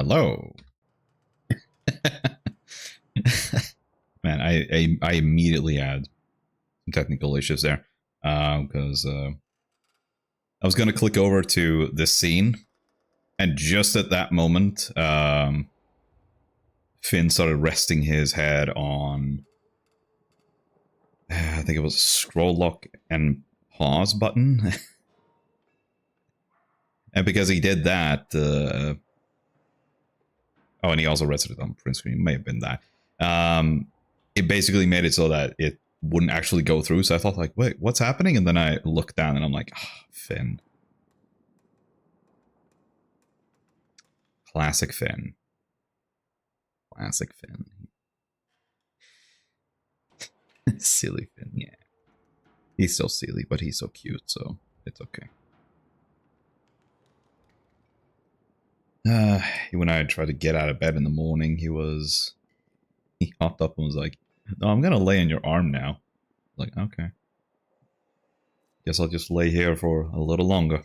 Hello. Man, I immediately had some technical issues there. Because I was going to click over to this scene, and just at that moment, Finn started resting his head on, I think it was scroll lock and pause button. And because he did that, oh, and he also rested it on print screen, may have been that. It basically made it so that it wouldn't actually go through, so I thought like, wait, what's happening? And then I looked down and I'm like, oh, Finn. Classic Finn. Classic Finn. Silly Finn, yeah. He's so silly, but he's so cute, so it's okay. When I tried to get out of bed in the morning, he hopped up and was like, no, I'm gonna lay on your arm now. Like, okay. Guess I'll just lay here for a little longer.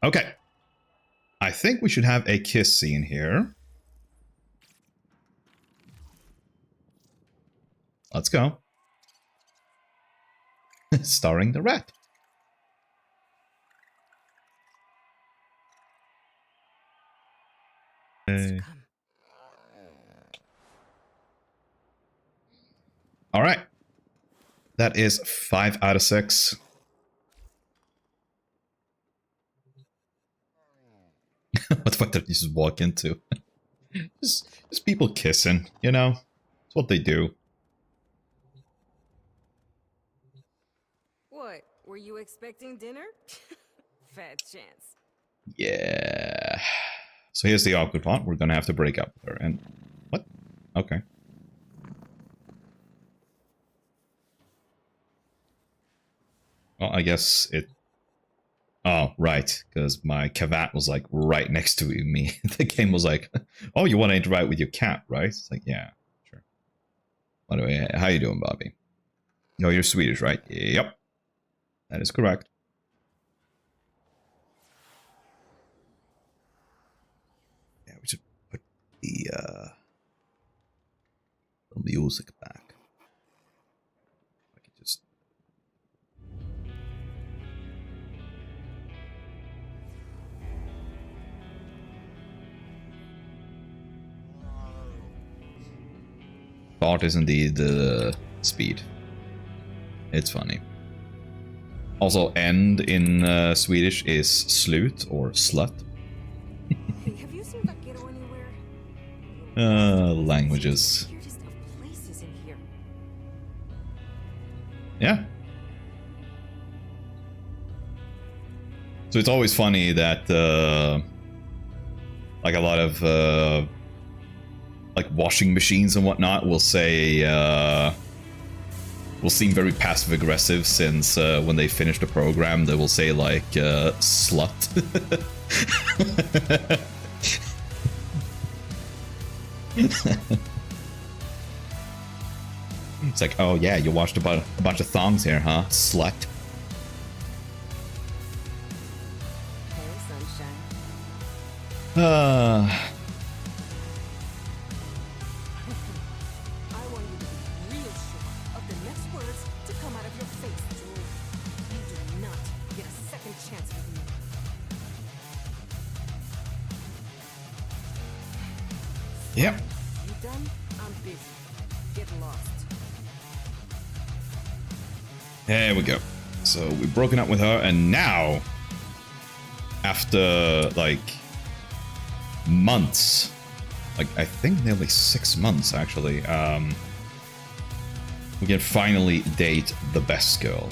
Okay. I think we should have a kiss scene here. Let's go. Starring the rat. All right. That is 5 out of 6. What the fuck did you just walk into? just people kissing, you know? It's what they do. What? Were you expecting dinner? Fat chance. Yeah. So here's the awkward part. We're gonna have to break up with her. And what? Okay. Well, I guess it... Oh, right. Because my cat was like right next to me. The game was like, oh, you want to interact with your cat, right? It's like, yeah, sure. By the way, how you doing, Bobby? No, you're Swedish, right? Yep. That is correct. Yeah, we should put the music back. I could just... Thought is indeed speed. It's funny. Also, end in Swedish is slut or slut. Hey, have you seen that ghetto anywhere? Languages. Weirdest of places in here. Yeah. So it's always funny that like a lot of like washing machines and whatnot will say will seem very passive aggressive, since when they finish the program they will say like slut. It's like, oh yeah, you watched about a bunch of thongs here, huh? Slut. Hey, sunshine. I want you to be real sure of the next words to come out of your face, Jewel. You do not get a second chance with me. Yep. You done? I'm busy. Get lost. There we go. So we've broken up with her, and now, after like months, like I think nearly 6 months actually, we can finally date the best girl.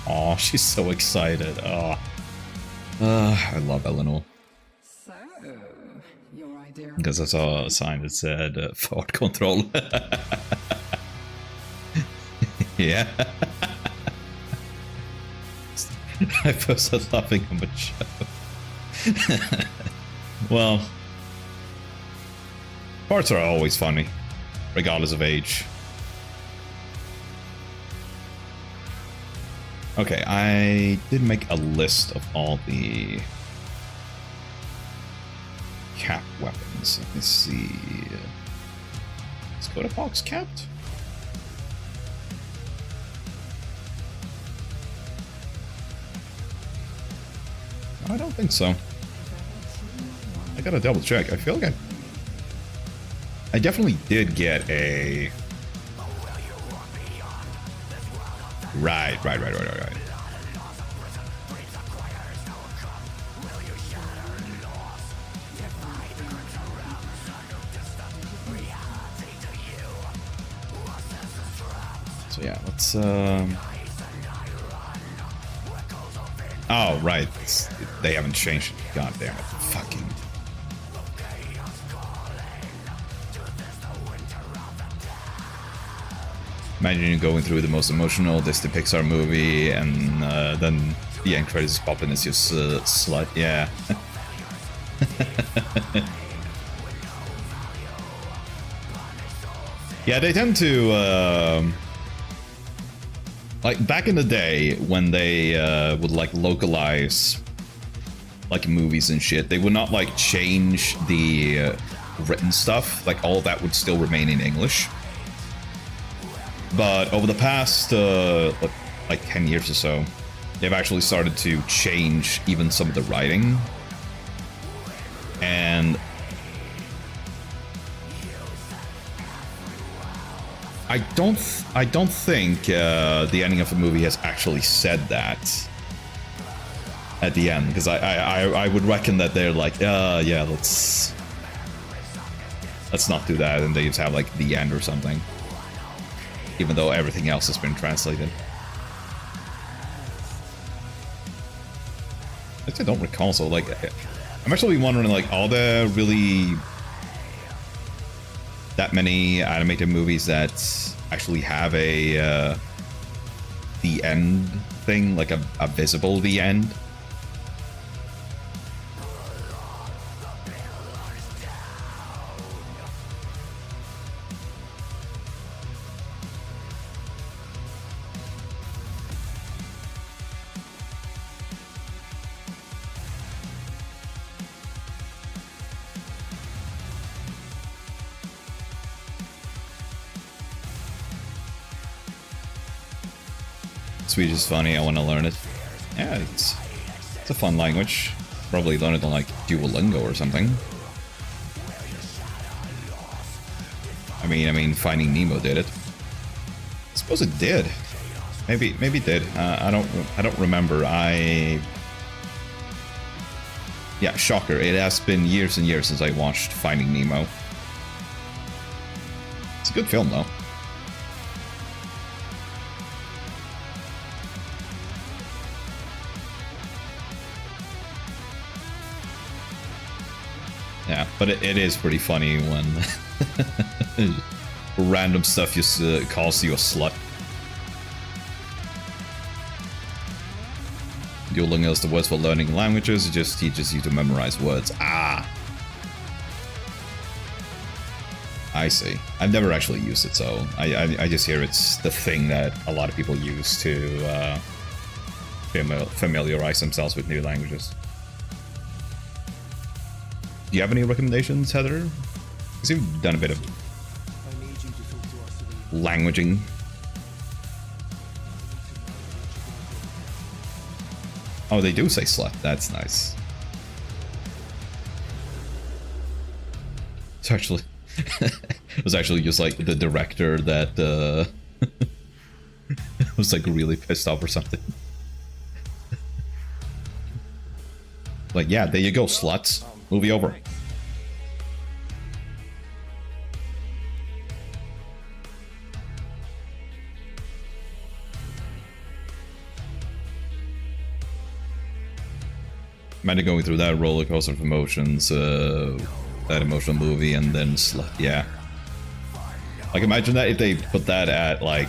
Oh, she's so excited. Oh. I love Eleanor. So, Because I saw a sign that said fart control. Yeah. I posted laughing on the show. Well, farts are always funny, regardless of age. Okay, I did make a list of all the cap weapons. Let me see. Let's go to box capped. I don't think so. I gotta double check. I feel like I definitely did get a... Right. So yeah, let's oh, right. They haven't changed it. God damn it. Fucking... Imagine going through the most emotional Disney Pixar movie and then the end credits pop and it's just slut. Yeah. Yeah, they tend to like back in the day when they would like localize like movies and shit, they would not like change the written stuff. Like all of that would still remain in English. But over the past like 10 years or so, they've actually started to change even some of the writing. And I don't think the ending of the movie has actually said that at the end, because I would reckon that they're like, yeah, let's not do that, and they just have like the end or something, even though everything else has been translated. I don't recall, so like I'm actually wondering, like, are there really that many animated movies that actually have a the end thing, like a visible the end? Swedish is funny, I want to learn it. Yeah, it's a fun language. Probably learn it on like Duolingo or something. I mean, Finding Nemo did it. I suppose it did. Maybe it did. I don't remember. Yeah, shocker. It has been years and years since I watched Finding Nemo. It's a good film though. Yeah, but it is pretty funny when random stuff just calls you a slut. Duolingo is the words for learning languages. It just teaches you to memorize words. Ah, I see. I've never actually used it, so I just hear it's the thing that a lot of people use to familiarize themselves with new languages. Do you have any recommendations, Heather? Because you've done a bit of languaging. Oh, they do say slut. That's nice. It's actually... it was actually just like the director that was like really pissed off or something. Like, yeah, there you go, sluts. Movie over. Imagine going through that roller coaster of emotions that emotional movie and then yeah. Like imagine that if they put that at like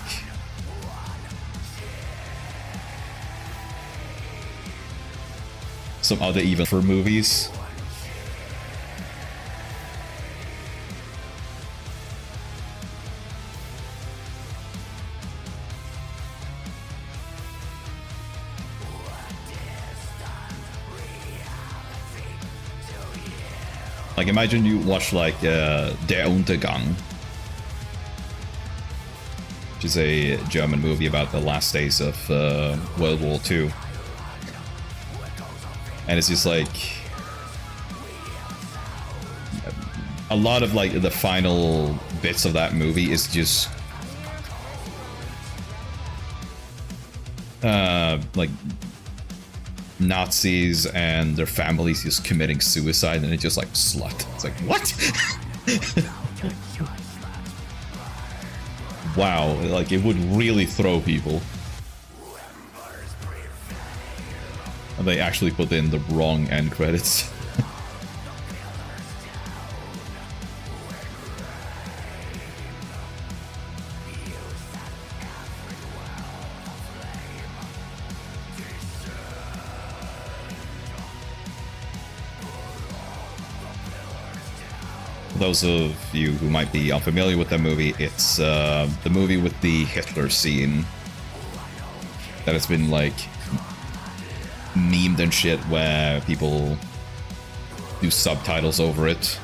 some other even for movies. Like imagine you watch like Der Untergang, which is a German movie about the last days of World War II. And it's just like a lot of like the final bits of that movie is just like Nazis and their families just committing suicide, and it's just like slut. It's like, what? Wow, like it would really throw people. And they actually put in the wrong end credits. For those of you who might be unfamiliar with that movie, it's the movie with the Hitler scene that has been like memed and shit, where people do subtitles over it.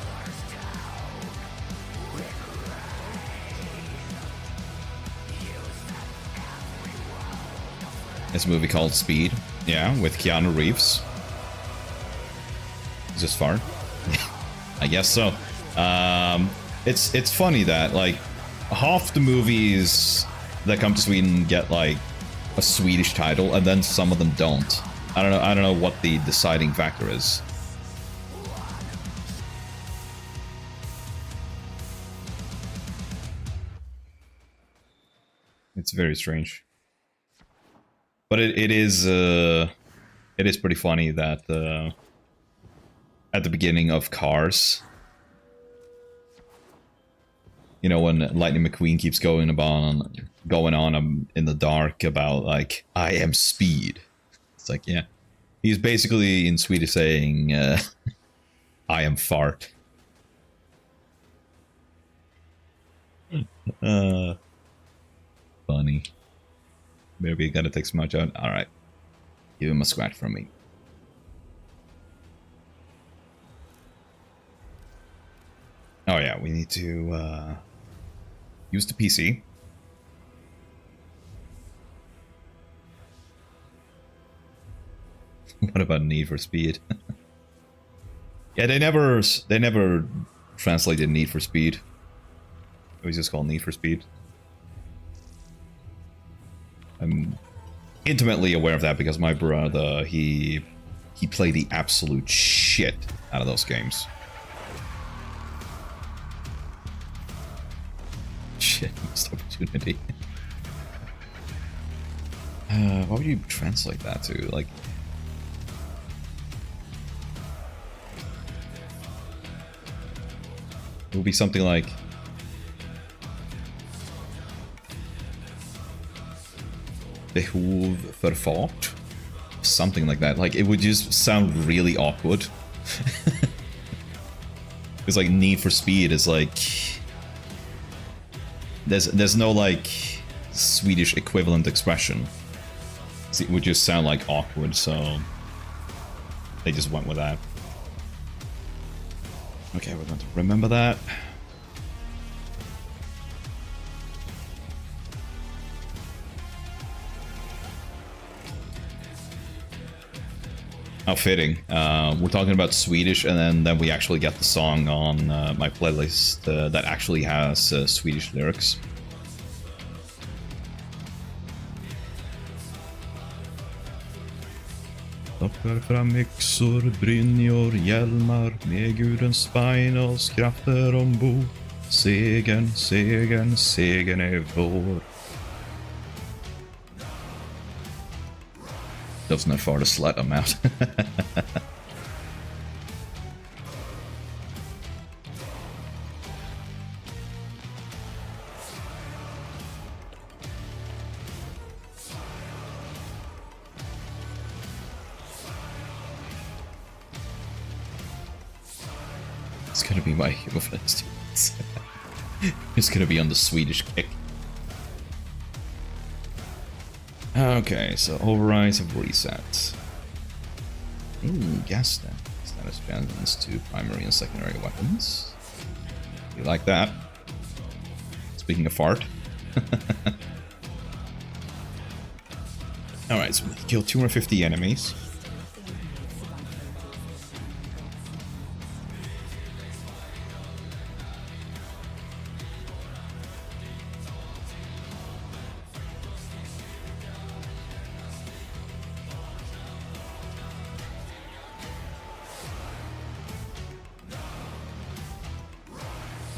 It's a movie called Speed, yeah, with Keanu Reeves. Is this far? I guess so. It's funny that like half the movies that come to Sweden get like a Swedish title, and then some of them don't. I don't know what the deciding factor is. It's very strange. But it is pretty funny that at the beginning of Cars, you know, when Lightning McQueen keeps going on in the dark about like, I am speed. It's like, yeah, he's basically in Swedish saying, I am fart. Funny. Maybe gotta take some much out. Alright. Give him a scratch from me. Oh yeah, we need to use the PC. What about Need for Speed? Yeah, they never translated Need for Speed. It was just called Need for Speed. I'm intimately aware of that because my brother, he played the absolute shit out of those games. Shit, missed opportunity. What would you translate that to? Like, it would be something like behov för fart, something like that. Like, it would just sound really awkward. It's like Need for Speed is like there's no like Swedish equivalent expression. It would just sound like awkward, so they just went with that. Okay, we're going to remember that. How fitting. We're talking about Swedish, and then we actually get the song on my playlist that actually has Swedish lyrics. Plockar fram yxor, brynjor, hjälmar, med gudens spinals krafter ombord. Segern, segern, segern är vår. Doesn't have far to slut them out. It's gonna be my humor for next 2 months. It's gonna be on the Swedish kick. Okay, so overrides have reset. Gas then. Status expansions to primary and secondary weapons. You like that? Speaking of fart. Alright, so we killed 250 enemies.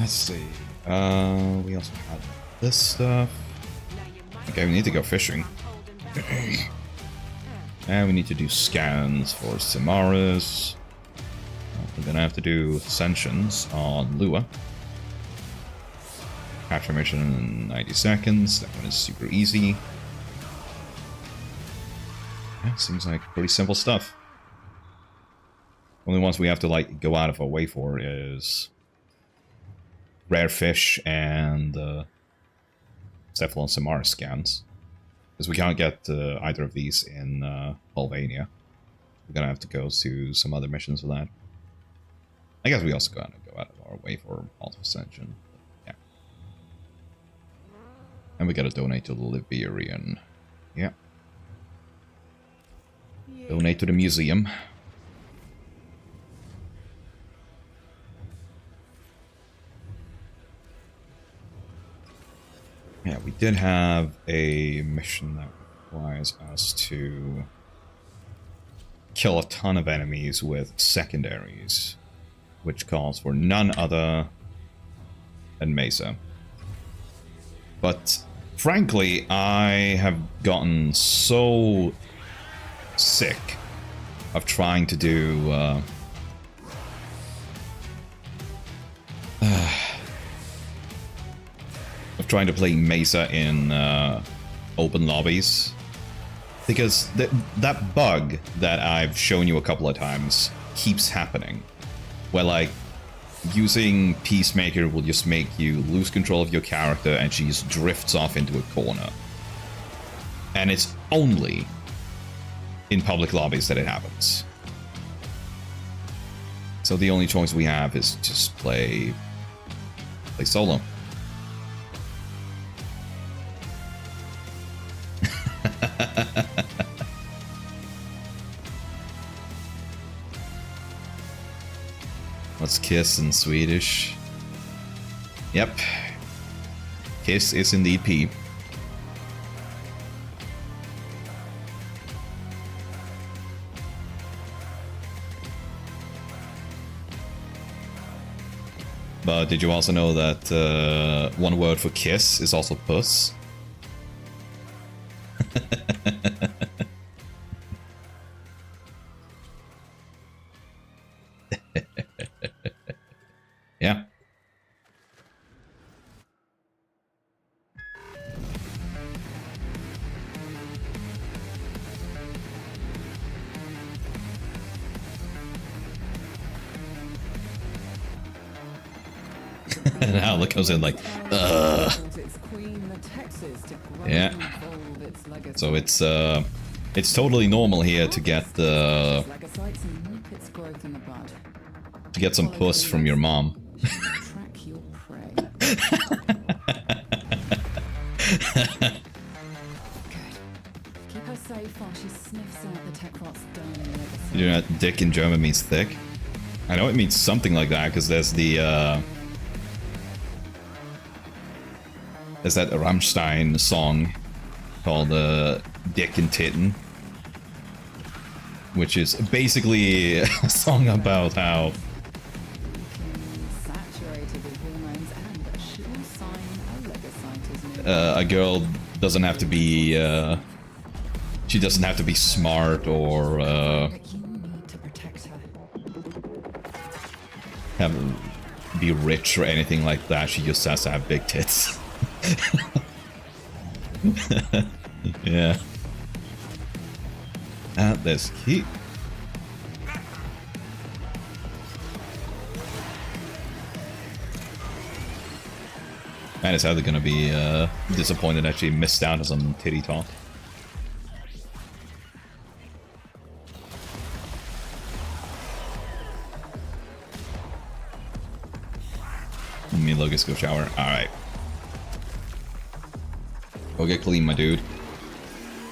Let's see. We also had this stuff. Okay, we need to go fishing. And we need to do scans for Samaras. We're gonna have to do ascensions on Lua. Capture mission in 90 seconds. That one is super easy. Yeah, seems like pretty simple stuff. Only ones we have to like go out of our way for is rare fish and Cephalon Samara scans. Because we can't get either of these in Albania. We're gonna have to go to some other missions for that. I guess we also gotta go out of our way for Alpha Ascension. Yeah. And we gotta donate to the Liberian. Yeah. Donate to the museum. Yeah, we did have a mission that requires us to kill a ton of enemies with secondaries, which calls for none other than Mesa. But frankly, I have gotten so sick of trying to do of trying to play Mesa in open lobbies, because that bug that I've shown you a couple of times keeps happening, where like using Peacemaker will just make you lose control of your character and she just drifts off into a corner. And it's only in public lobbies that it happens. So the only choice we have is just play solo. What's kiss in Swedish? Yep. Kiss is indeed P. But did you also know that one word for kiss is also puss? Yeah. And Alec comes in like, yeah. So it's totally normal here to get some puss from your mom. You know, dick in German means thick. I know it means something like that because there's the there's that Rammstein song called Dick and Titten, which is basically a song about how a girl doesn't have to be she doesn't have to be smart or be rich or anything like that. She just has to have big tits. Yeah. That's cute. Man, it's either gonna be disappointed that she missed out on some titty talk. Me, Lucas, go shower. Alright. Go get clean, my dude.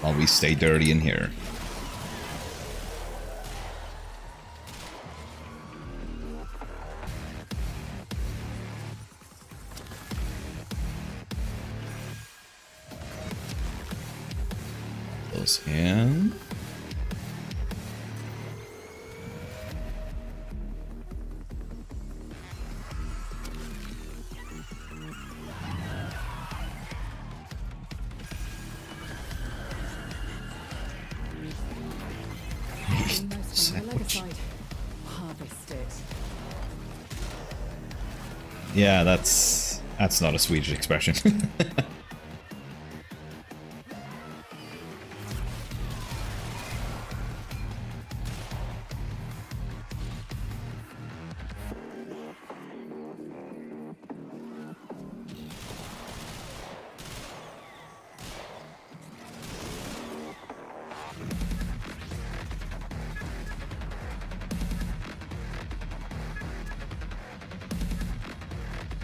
While we stay dirty in here. Those in. Yeah, that's not a Swedish expression.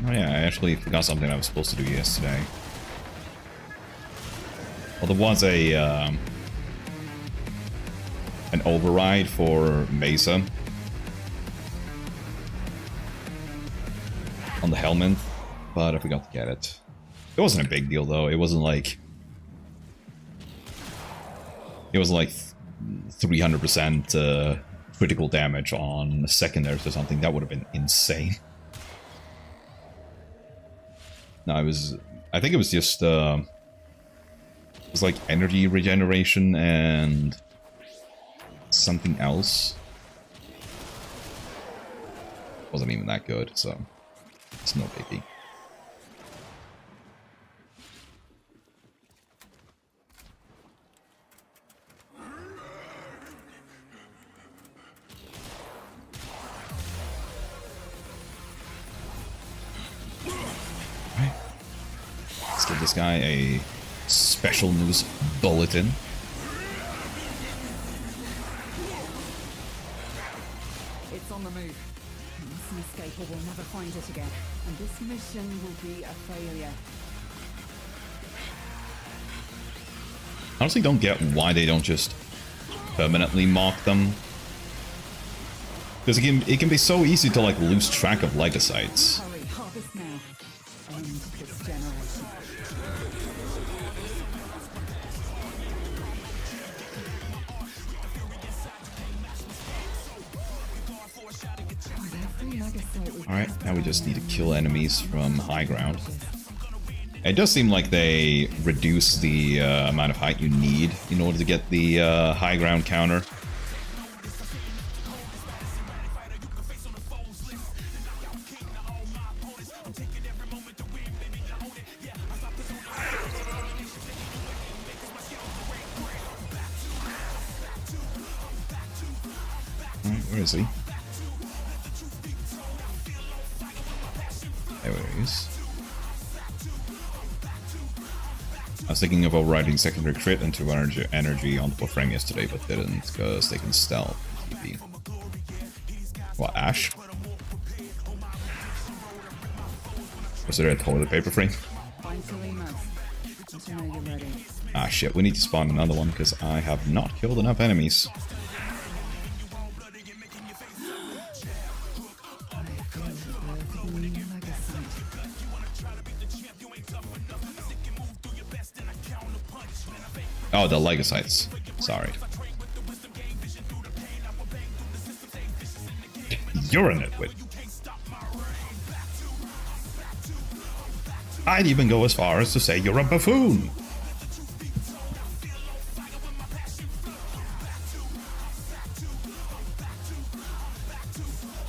Oh yeah, I actually forgot something I was supposed to do yesterday. Well, there was a an override for Mesa on the helmet, but I forgot to get it. It wasn't a big deal though. It wasn't like 300% critical damage on secondaries or something. That would have been insane. No, I think it was just, it was like energy regeneration and something else. Wasn't even that good, so it's no biggie. Give this guy a special news bulletin. It's on the move. We mustn't escape or we'll never find it again. And this mission will be a failure. I honestly don't get why they don't just permanently mark them. Because it can be so easy to like lose track of legacytes. Hurry, harvest now. End this generation. Alright, now we just need to kill enemies from high ground. It does seem like they reduce the amount of height you need in order to get the high ground counter. Where is he? There he is. I was thinking of overriding secondary crit into energy on the Warframe yesterday, but didn't, because they can stealth TP. What, Ash? Was there a toilet paper frame? Ah shit, we need to spawn another one, because I have not killed enough enemies. Oh, the legacytes. Sorry. You're a nitwit. I'd even go as far as to say you're a buffoon.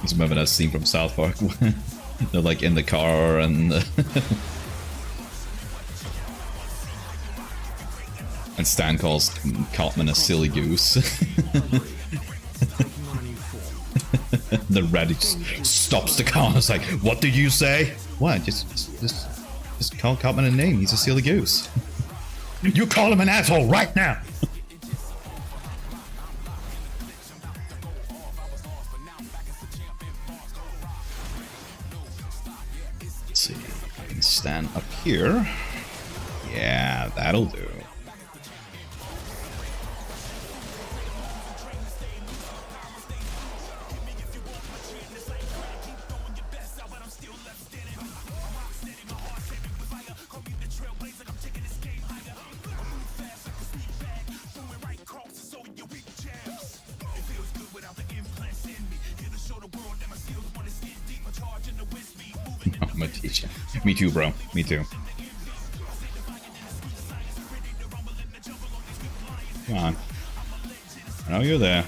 Just remember that scene from South Park when they're like in the car and and Stan calls Cartman a silly goose. The Reddit stops the car and is like, what did you say? What? Just Just call Cutman a name. He's a silly goose. You call him an asshole right now. Let's see. I can stand up here. Yeah, that'll do. I'm a teacher. Me too, bro. Me too. Come on. I know you're there.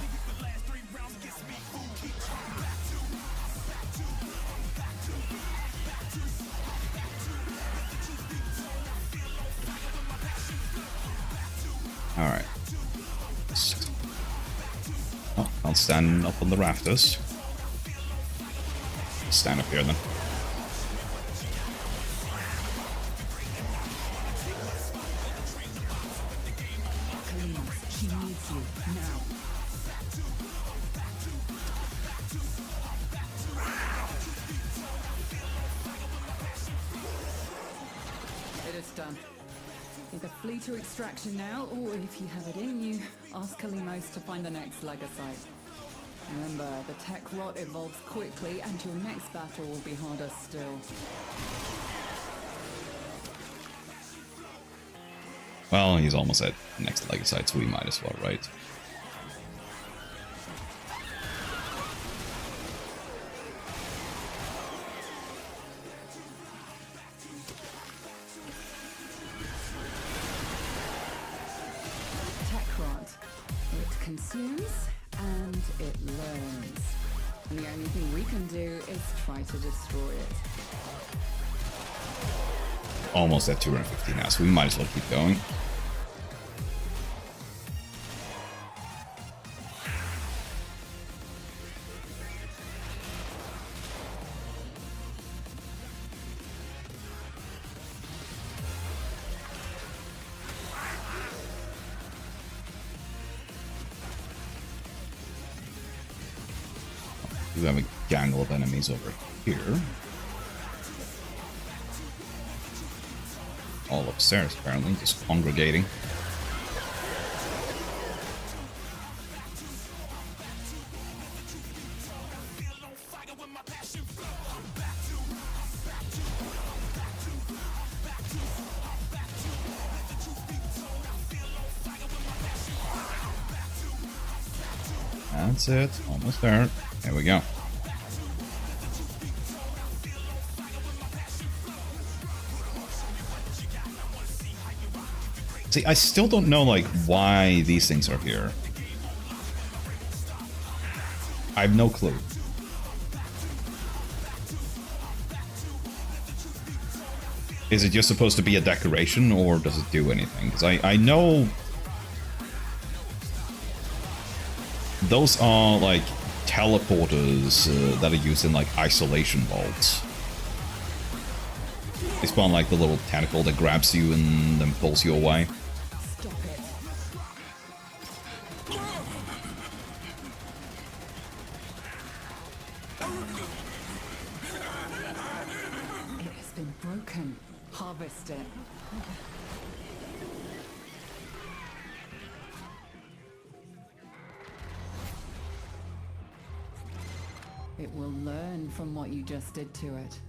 Alright. Oh, I'll stand up on the rafters. Stand up here then. She needs you now. It is done. Either flee to extraction now, or if you have it in you, ask Kalimos to find the next Legasite. Remember, the tech rot evolves quickly, and your next battle will be harder still. Well, he's almost at next Legasite, so we might as well, right? Tech rot. It consumes and it learns. And the only thing we can do is try to destroy it. Almost at 250 now, so we might as well keep going. We have a gangle of enemies over here. All upstairs, apparently, just congregating. That's it. Almost there. There we go. See, I still don't know, like, why these things are here. I have no clue. Is it just supposed to be a decoration, or does it do anything? Because I know... those are, like, teleporters that are used in, like, isolation vaults. They spawn, like, the little tentacle that grabs you and then pulls you away. Stop it. It has been broken. Harvest it. It will learn from what you just did to it.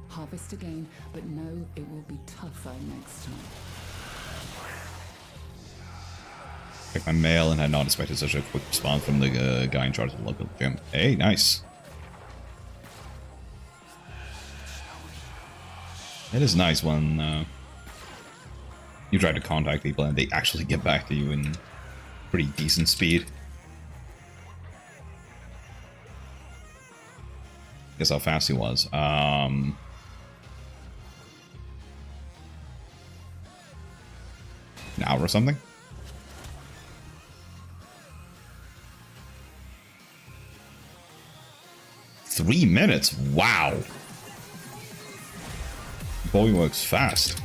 Harvest again, but know it will be tougher next time. Check my mail and had not expected such a quick response from the guy in charge of the local gym. Hey, nice. It is nice when you try to contact people and they actually get back to you in pretty decent speed. Guess how fast he was. An hour or something? $3 minutes? Wow. boy works fast.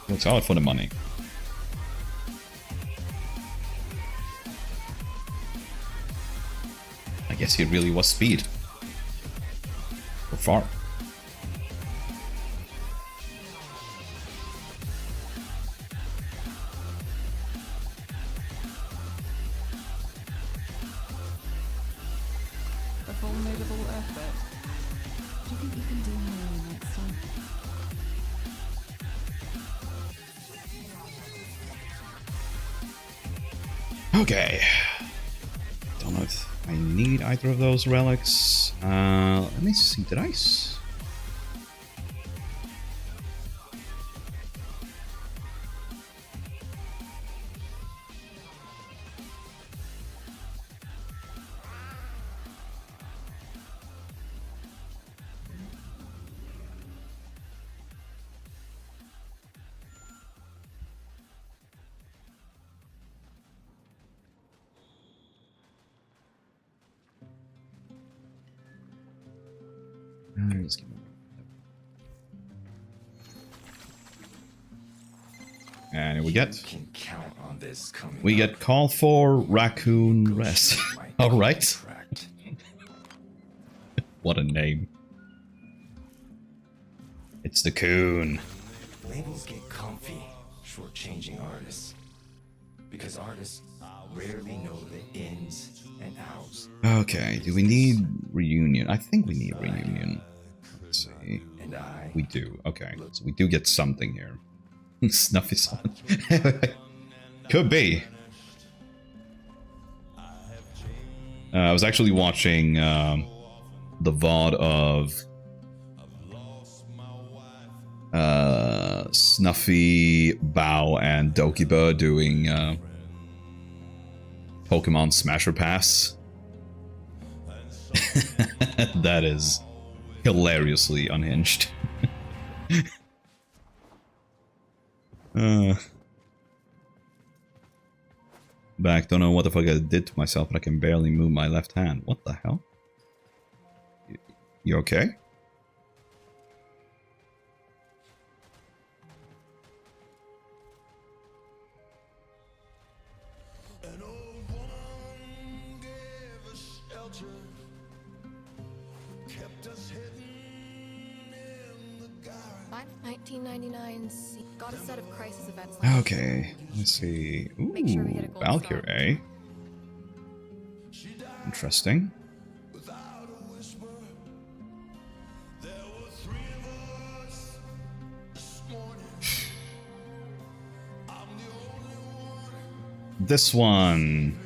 Works hard for the money. I guess he really was speed. So far. The full movable effort. Do you think you can do more next time? Okay. Don't know if I need either of those relics. Let me see. Did I? And we get call for raccoon rest. All right. What a name. It's the coon. Labels get comfy shortchanging artists because artists rarely know the ins and outs. Okay, do we need reunion? I think we need reunion. Let's see. We do. Okay, so we do get something here. Snuffy on. Could be. I was actually watching the VOD of Snuffy, Bao, and Dokiba doing Pokemon Smasher Pass. That is hilariously unhinged. Back, don't know what the fuck I did to myself, but I can barely move my left hand. What the hell? You okay? Got a set of crisis events. Okay, let's see. Ooh, Valkyrie. Interesting. This one.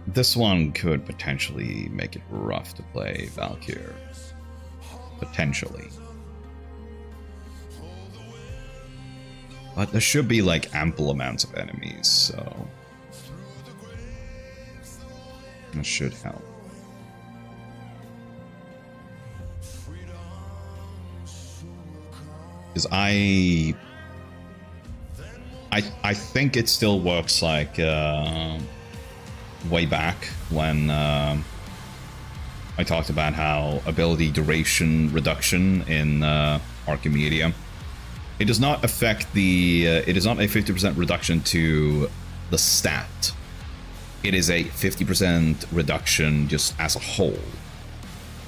This one could potentially make it rough to play Valkyrie. Potentially. But there should be like ample amounts of enemies, so that should help. Because I think it still works like way back when I talked about how ability duration reduction in Archimedia. It does not affect the. It is not a 50% reduction to the stat. It is a 50% reduction just as a whole.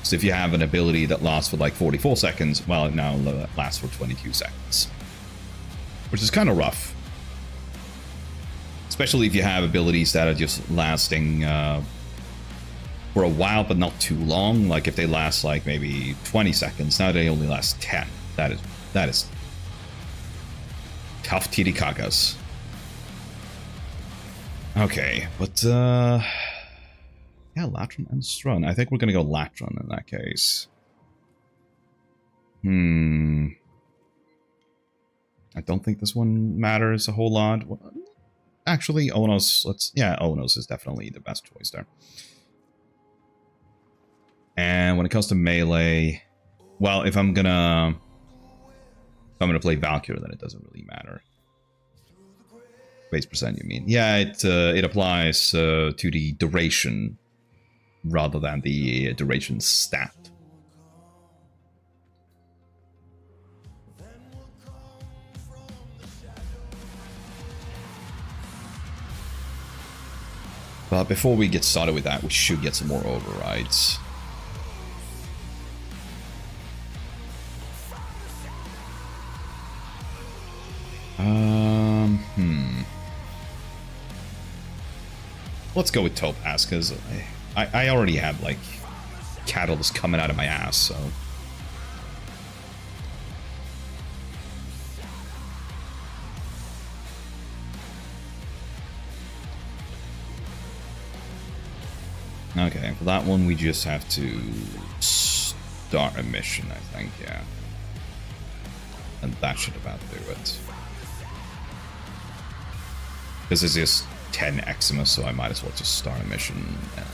So if you have an ability that lasts for like 44 seconds, well, it now lasts for 22 seconds. Which is kind of rough. Especially if you have abilities that are just lasting for a while, but not too long. Like if they last like maybe 20 seconds, now they only last 10. That is tough titty kakas. Okay, but yeah, Latron and Strun. I think we're gonna go Latron in that case. I don't think this one matters a whole lot. Actually, Onos, Onos is definitely the best choice there. And when it comes to melee, well, if I'm gonna play Valkyrie, then it doesn't really matter. Base percent, you mean? Yeah, it applies to the duration rather than the duration stat. But before we get started with that, we should get some more overrides. Let's go with Topaz, because I already have, like, catalyst coming out of my ass, so... Okay, for that one we just have to start a mission, I think, yeah. And that should about do it. This is just 10 Eximus, so I might as well just start a mission and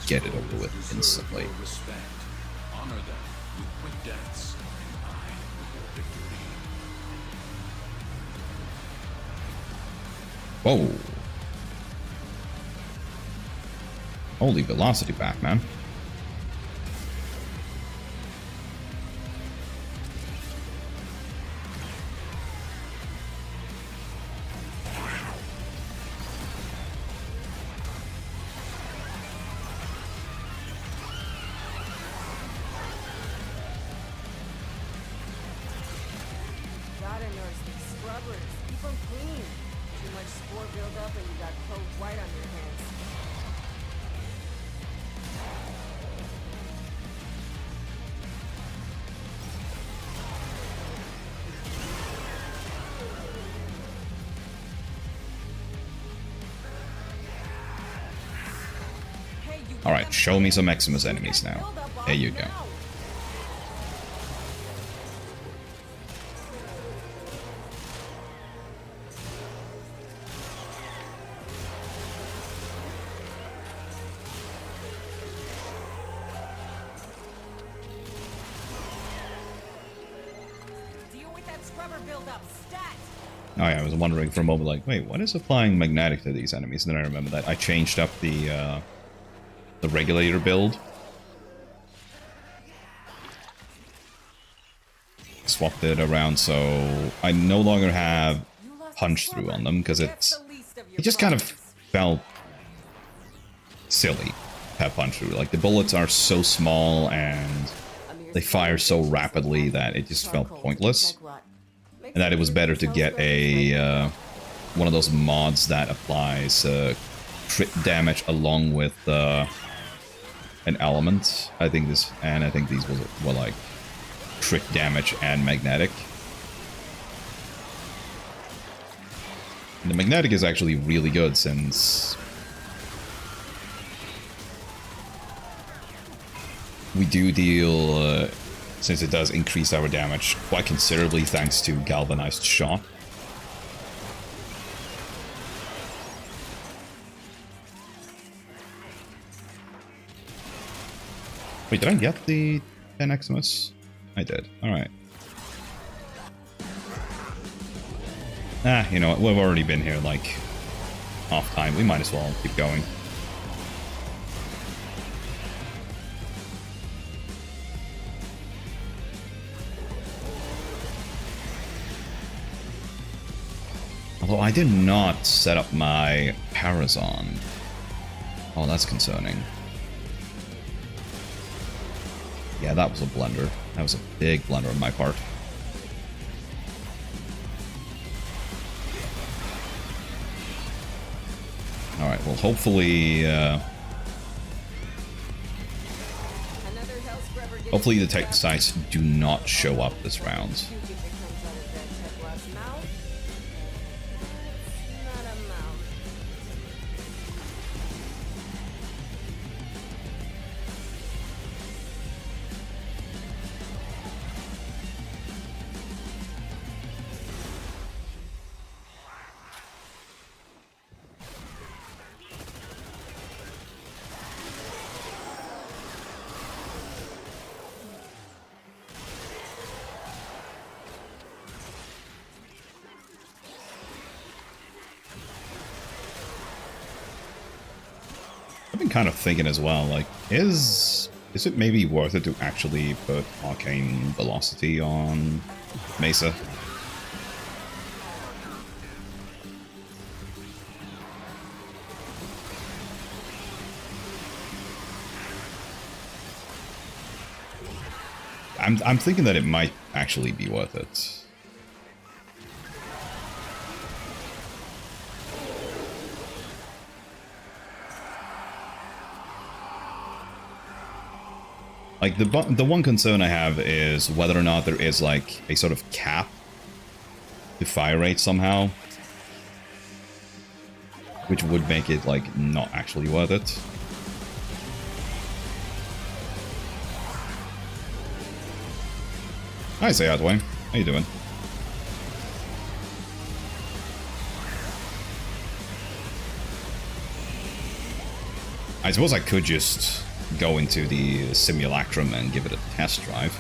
get it over with instantly. Honor them with quick deaths, and I with your victory. Whoa. Holy velocity back, man. Gotta nurse these scrubbers. Keep them clean. Too much spore buildup and you got cold white on your hands. Alright, show me some Eximus enemies now. There you go. Deal with that scrubber buildup. Stat. Oh yeah, I was wondering for a moment, like, wait, what is applying magnetic to these enemies? And then I remember that I changed up the regulator build. Swapped it around so I no longer have punch through on them, because it just kind of felt silly to have punch through. Like, the bullets are so small and they fire so rapidly that it just felt pointless. And that it was better to get a one of those mods that applies crit damage along with an element. I think these were like crit damage and magnetic. And the magnetic is actually really good, since we do deal, since it does increase our damage quite considerably thanks to galvanized shot. Wait, did I get the 10 Eximus? I did. Alright. Ah, you know what? We've already been here, like, half time. We might as well keep going. Although I did not set up my Parazon. Oh, that's concerning. Yeah, that was a blunder. That was a big blunder on my part. Alright, well, hopefully... hopefully the tech sites do not show up this round. I've been kind of thinking as well, like, is it maybe worth it to actually put Arcane Velocity on Mesa? I'm thinking that it might actually be worth it. Like, the one concern I have is whether or not there is, like, a sort of cap to fire rate somehow. Which would make it, like, not actually worth it. Hi, Sayadway. How you doing? I suppose I could just go into the simulacrum and give it a test drive.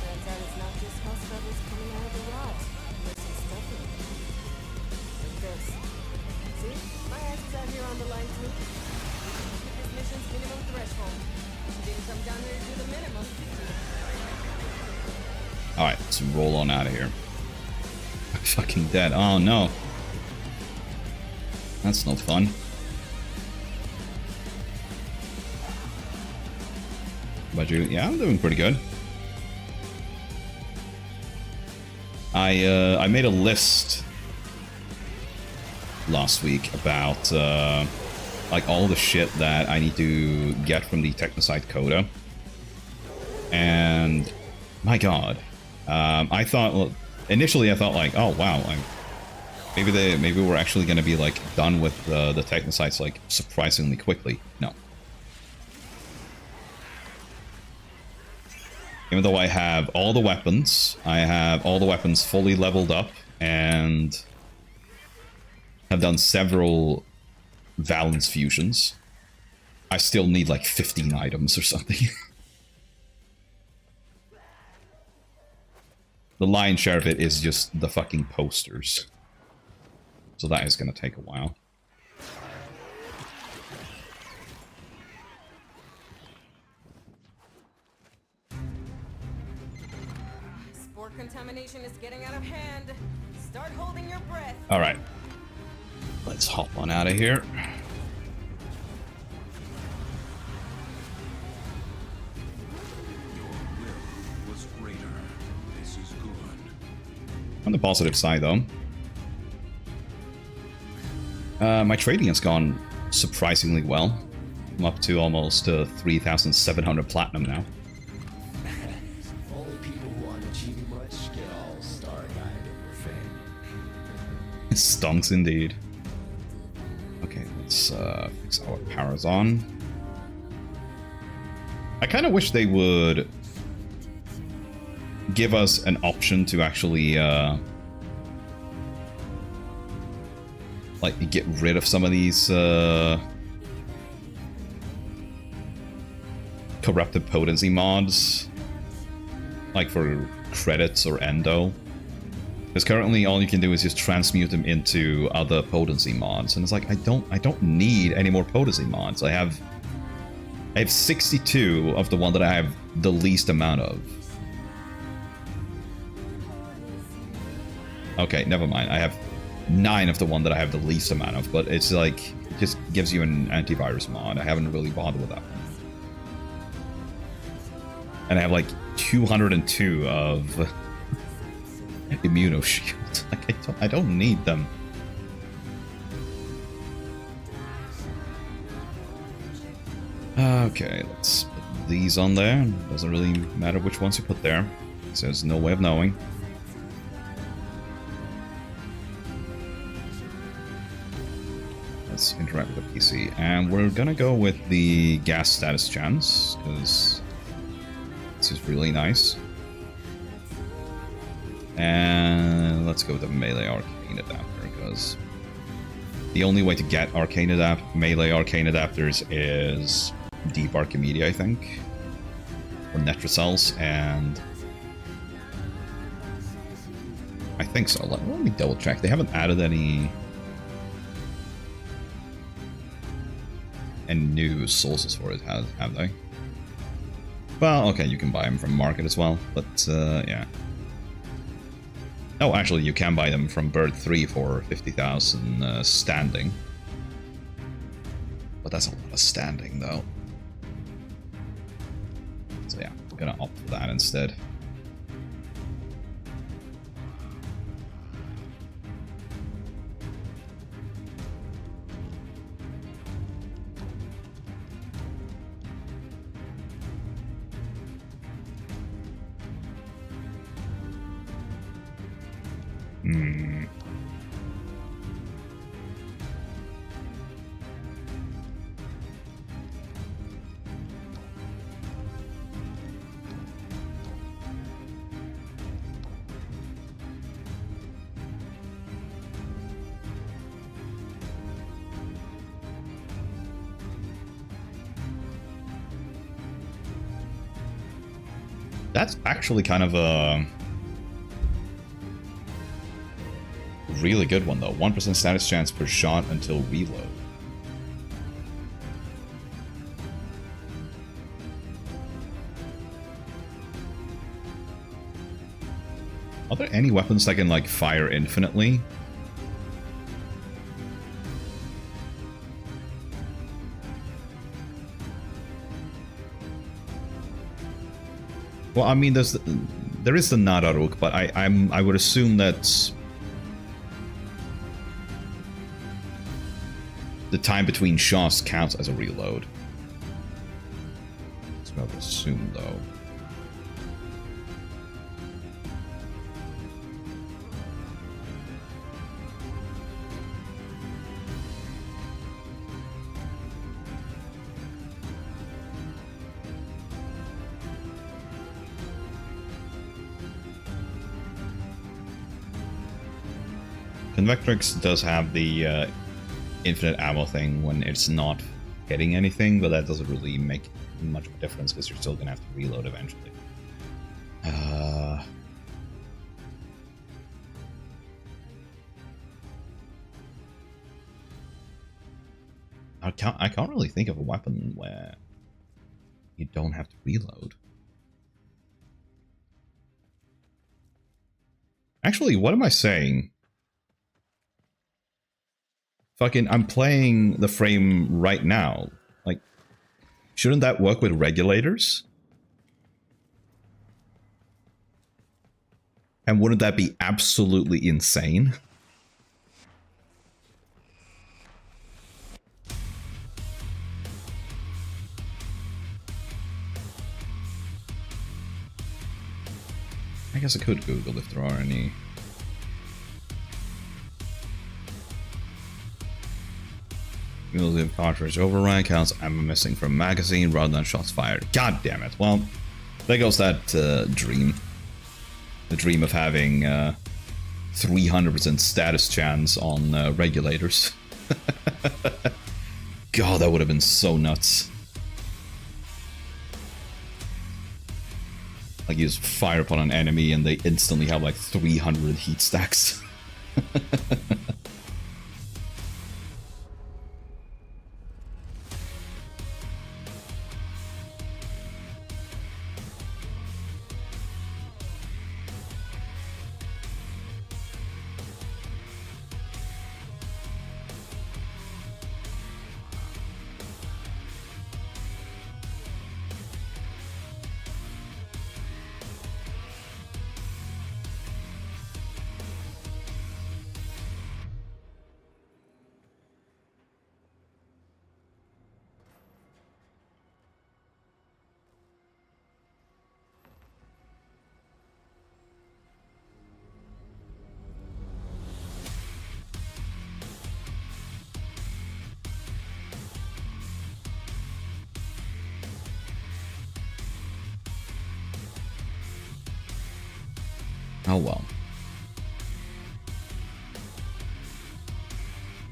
Turns out it's not just house rebels coming out of the rot. There's some stuff in it. Like this. See? My ass is out here on the line too. Hit this mission's minimum threshold. Didn't come down here to do the minimum. Alright, let's roll on out of here. I'm fucking dead. Oh no. That's no fun. But you? Yeah, I'm doing pretty good. I made a list last week about like all the shit that I need to get from the Technosite Coda. And my god. I thought, well, initially I thought like, oh wow, maybe we're actually going to be like done with the Technosites like surprisingly quickly. No. Even though I have all the weapons, I have all the weapons fully leveled up and have done several Valence fusions, I still need like 15 items or something. The lion's share of it is just the fucking posters. So that is going to take a while. Spore contamination is getting out of hand. Start holding your breath. Alright. Let's hop on out of here. On the positive side, though, my trading has gone surprisingly well. I'm up to almost 3,700 platinum now. Only people who aren't achieving much get all star-eyed over fame. Stonks indeed. Okay, let's fix our powers on. I kind of wish they would give us an option to actually like get rid of some of these corrupted potency mods, like for credits or endo, because currently all you can do is just transmute them into other potency mods, and it's like I don't need any more potency mods. I have 62 of the one that I have the least amount of. Okay, never mind. I have 9 of the one that I have the least amount of, but it's like, it just gives you an antivirus mod. I haven't really bothered with that one. And I have like 202 of Immunoshield. Like, I don't need them. Okay, let's put these on there. Doesn't really matter which ones you put there, so there's no way of knowing. Let's interact with the PC, and we're gonna go with the gas status chance, because this is really nice. And let's go with the melee arcane adapter, because the only way to get melee arcane adapters is deep Archimedia, I think. or Netracells, and I think so. Let me double check. They haven't added any new sources for it, have they? Well, okay, you can buy them from market as well, but yeah. Oh, actually, you can buy them from Bird 3 for 50,000 standing. But that's a lot of standing, though. So yeah, I'm gonna opt for that instead. That's actually kind of a really good one, though. 1% status chance per shot until reload. Are there any weapons that can, like, fire infinitely? Well, I mean, there is the Dvalarogg, but I would assume that the time between shots counts as a reload. That's what I would assume, though. Convectrix does have the infinite ammo thing when it's not hitting anything, but that doesn't really make much of a difference because you're still gonna have to reload eventually. I can't really think of a weapon where you don't have to reload. Actually, what am I saying? Fucking, I'm playing the frame right now. Like, shouldn't that work with regulators? And wouldn't that be absolutely insane? I guess I could Google if there are any. Cumulative cartridge override counts ammo missing from magazine rather than shots fired. God damn it. Well, there goes that dream. The dream of having 300% status chance on regulators. God, that would have been so nuts. Like, you just fire upon an enemy and they instantly have like 300 heat stacks. Oh well.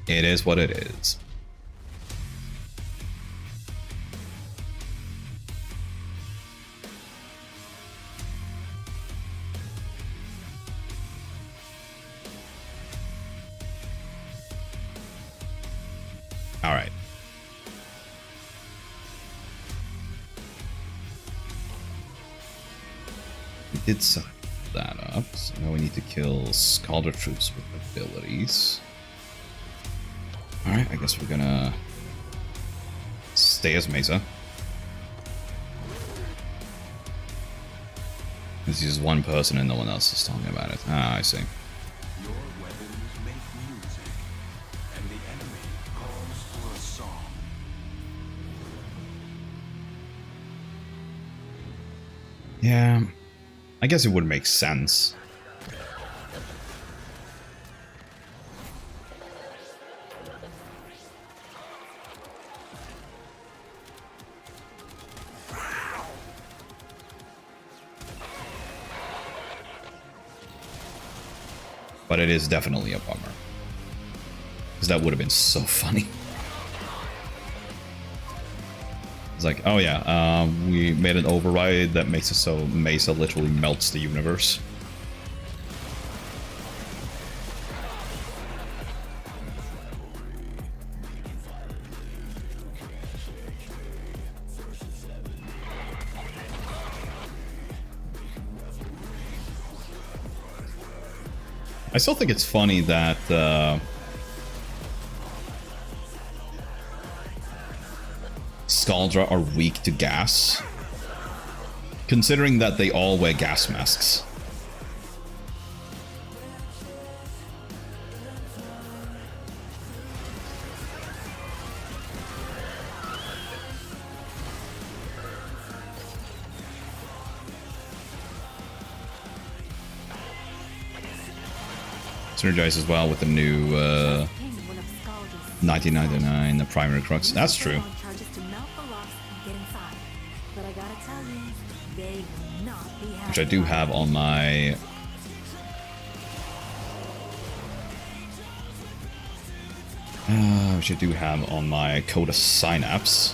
It is what it is. did set that up, so now we need to kill Scholar troops with abilities. Alright, I guess we're gonna stay as Mesa. This is one person and no one else is talking about it. Ah, I see. Your weapons make music, and the enemy calls for a song. Yeah, I guess it would make sense. But it is definitely a bummer. Because that would have been so funny. It's like, oh yeah, we made an override that makes it so Mesa literally melts the universe. I still think it's funny that Skaldra are weak to gas, considering that they all wear gas masks. Synergize as well with the new 1999, the primary crux. That's true. Which I do have on my... which I do have on my Coda Synapse.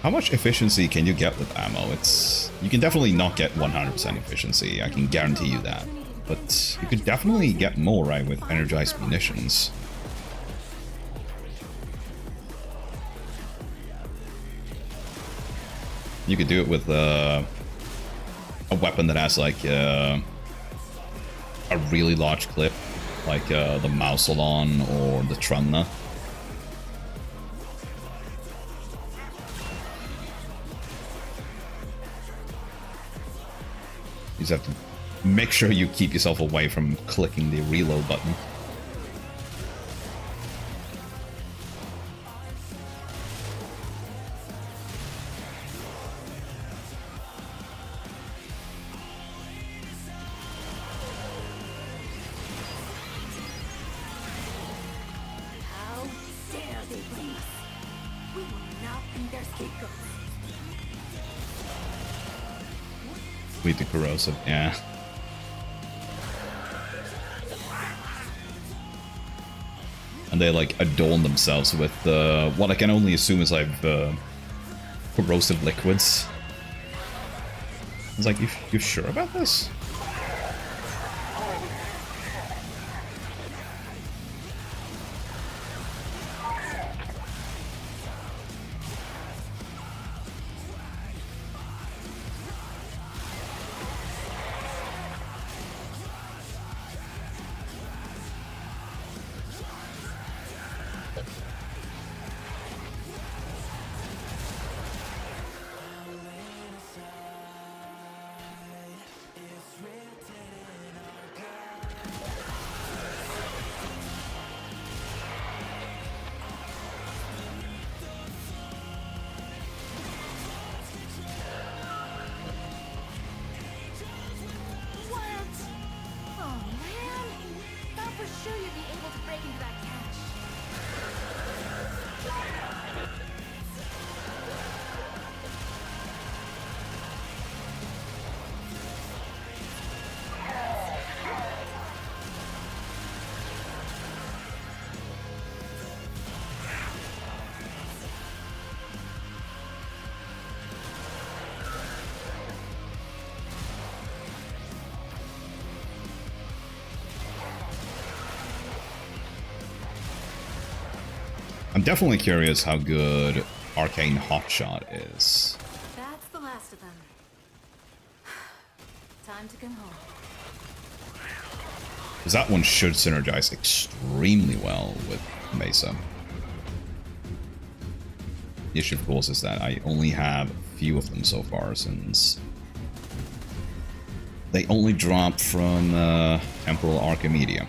How much efficiency can you get with ammo? You can definitely not get 100% efficiency, I can guarantee you that. But you could definitely get more, right, with energized munitions. You could do it with a weapon that has like a really large clip, like the Mausolon or the Trunna. You just have to make sure you keep yourself away from clicking the reload button. How dare they blame us? We will not be their scapegoats. With the corrosive, yeah. And they like adorn themselves with what I can only assume is like corrosive liquids. It's like, you sure about this? I'm definitely curious how good Arcane Hotshot is. That's the last of them. Time to come home. Because that one should synergize extremely well with Mesa. The issue, of course, is that I only have a few of them so far, since they only drop from Temporal Archimedia.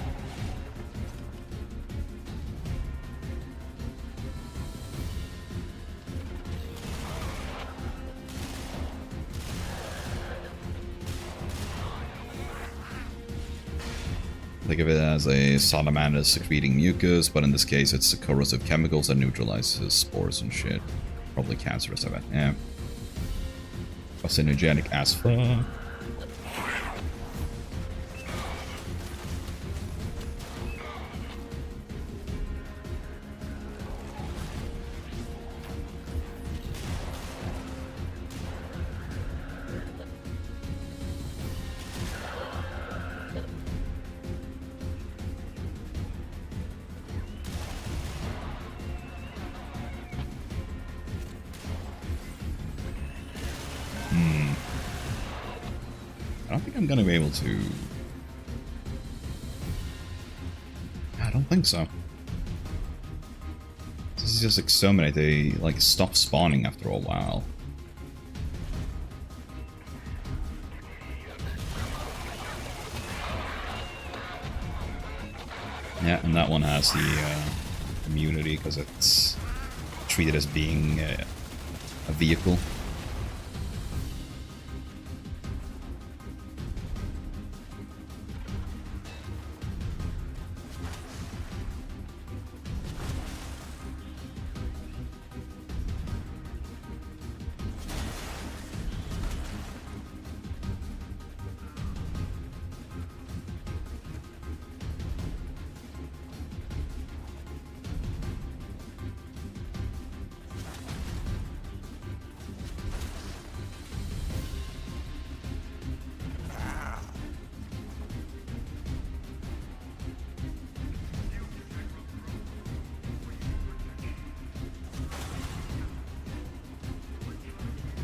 Think of it as a salamander secreting mucus, but in this case it's the corrosive chemicals that neutralizes spores and shit. Probably cancerous, I bet. Yeah. Carcinogenic as fuck. I don't think I'm gonna be able to... I don't think so. This is just like so many, they like stop spawning after a while. Yeah, and that one has the immunity because it's treated as being a vehicle.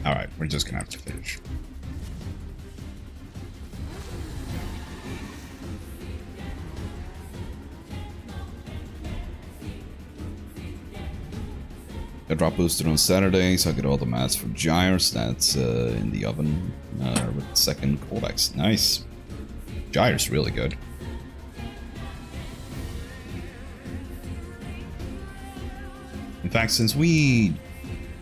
Alright, we're just gonna have to finish. I drop booster on Saturday, so I get all the mats for Gyres. That's in the oven with the second Codex. Nice. Gyres really good. In fact, since we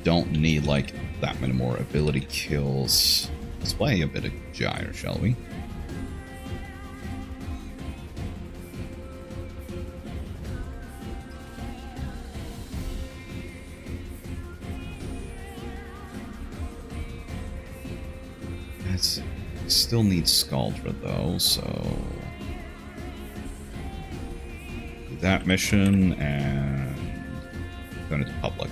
don't need like that many more ability kills, let's play a bit of Gyre, shall we? It's still needs Scaldra though, so do that mission and go into public.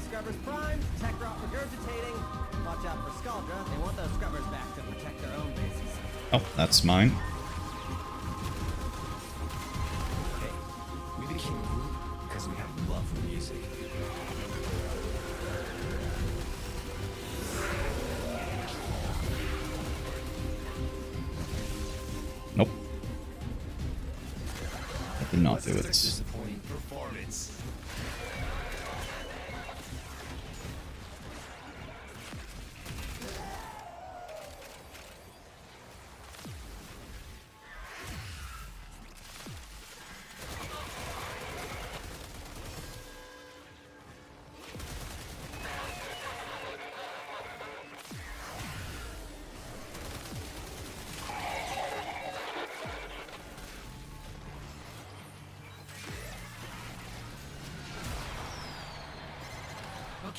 Scrubbers Prime, Tech Rot regurgitating. Watch out for Scaldra. They want those scrubbers back to protect their own bases. Oh, that's mine. Hey, we became a group because we have love for music. Nope. I did not do it. Disappointing performance.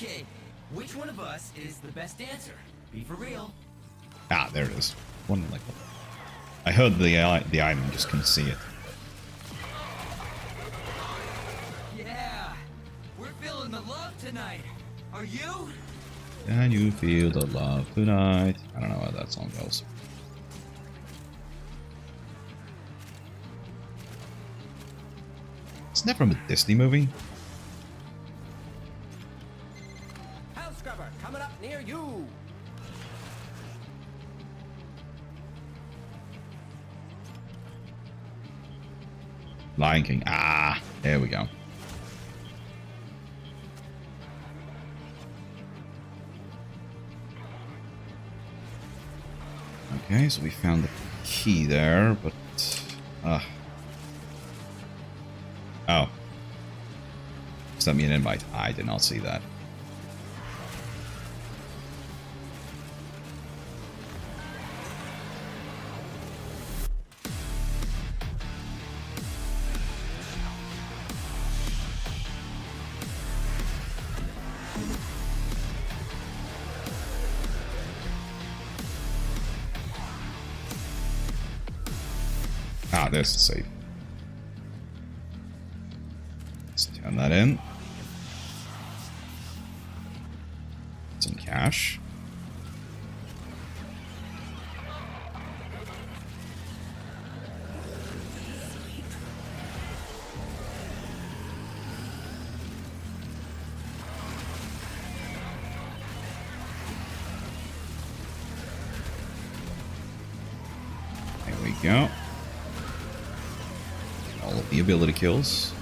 Okay, which one of us is the best dancer? Be for real. Ah, there it is. One like. I heard the item, just couldn't see it. Yeah, we're feeling the love tonight. Are you? Can you feel the love tonight? I don't know how that song goes. Isn't that from a Disney movie? House scrubber coming up near you. Lion King. Ah, there we go. Okay, so we found the key there, but... Oh. Sent me an invite. I did not see that. Ah, there's the save. Let's turn that in. Some cash. There we go. All of the ability kills.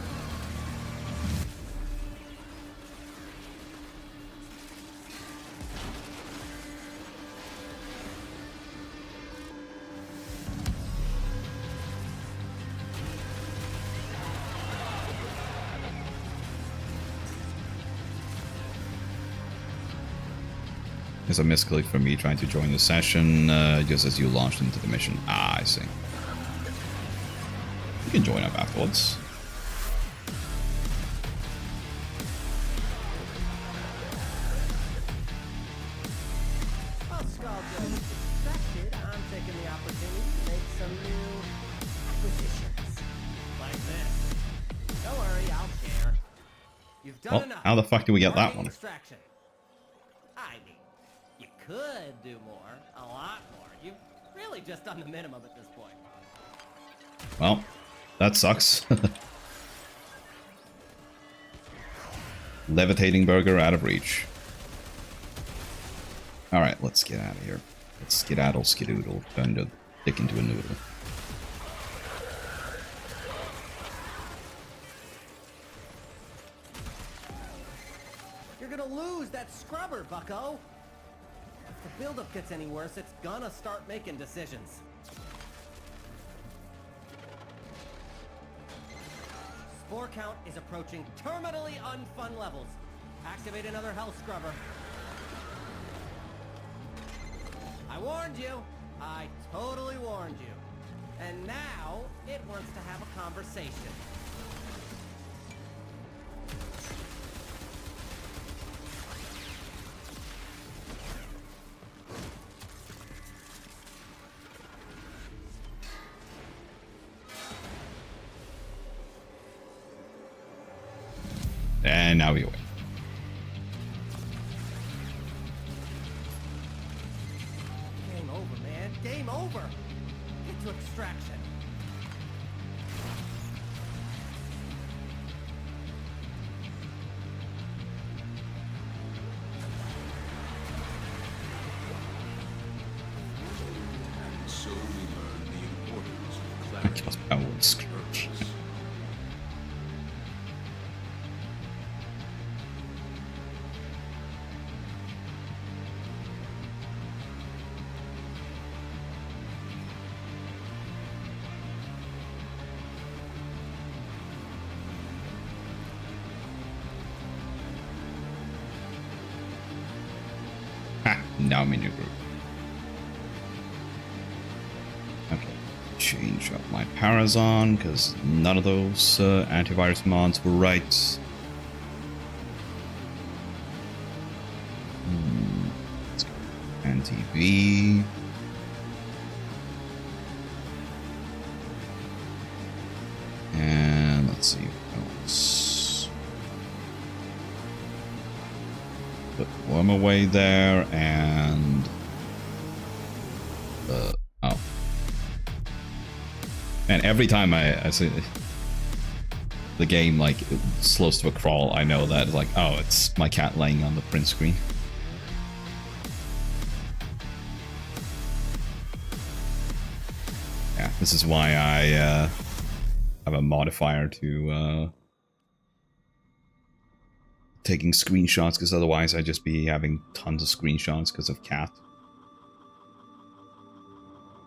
There's a misclick for me trying to join the session just as you launched into the mission. Ah, I see. You can join up afterwards. Well, Skulldra's distracted. I'm taking the opportunity to make some new acquisitions. Like this. Don't worry, I'll share. You've done Well, enough. how the fuck do we get that Marketing one? Distraction. I mean, you could do more, a lot more. You've really just done the minimum at this point. Well, that sucks. Levitating burger out of reach. Alright, let's get out of here. Let's skedaddle, skedoodle, turn the dick into a noodle. You're gonna lose that scrubber, bucko! If the buildup gets any worse, it's gonna start making decisions. Spore count is approaching terminally unfun levels. Activate another health scrubber. I warned you. I totally warned you. And now, it wants to have a conversation. And now we wait. Game over, man. Game over. Get to extraction. So we learn the importance of I clarity. just powered Scrooge. Ha! Now I'm in your group. Okay. Change up my Parazon, because none of those antivirus mods were right. MTV. And let's see what else. Put one away there and oh. And every time I see the game like it slows to a crawl, I know that it's like, oh, it's my cat laying on the print screen. Yeah, this is why I have a modifier to taking screenshots, because otherwise I'd just be having tons of screenshots because of cat.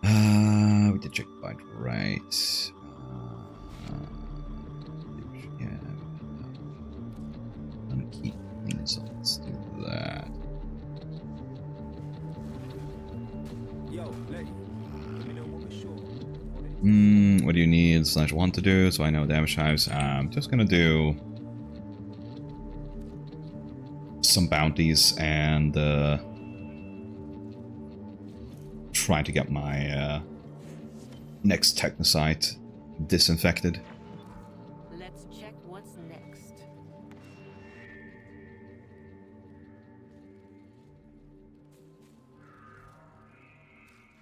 We did check point right. Yeah. Keep clean, so let's do that. Yo, lady. Let me know what we're sure. What do you need /1 to do? So I know damage types. I'm just gonna do some bounties and try to get my next technosite disinfected. Let's check what's next.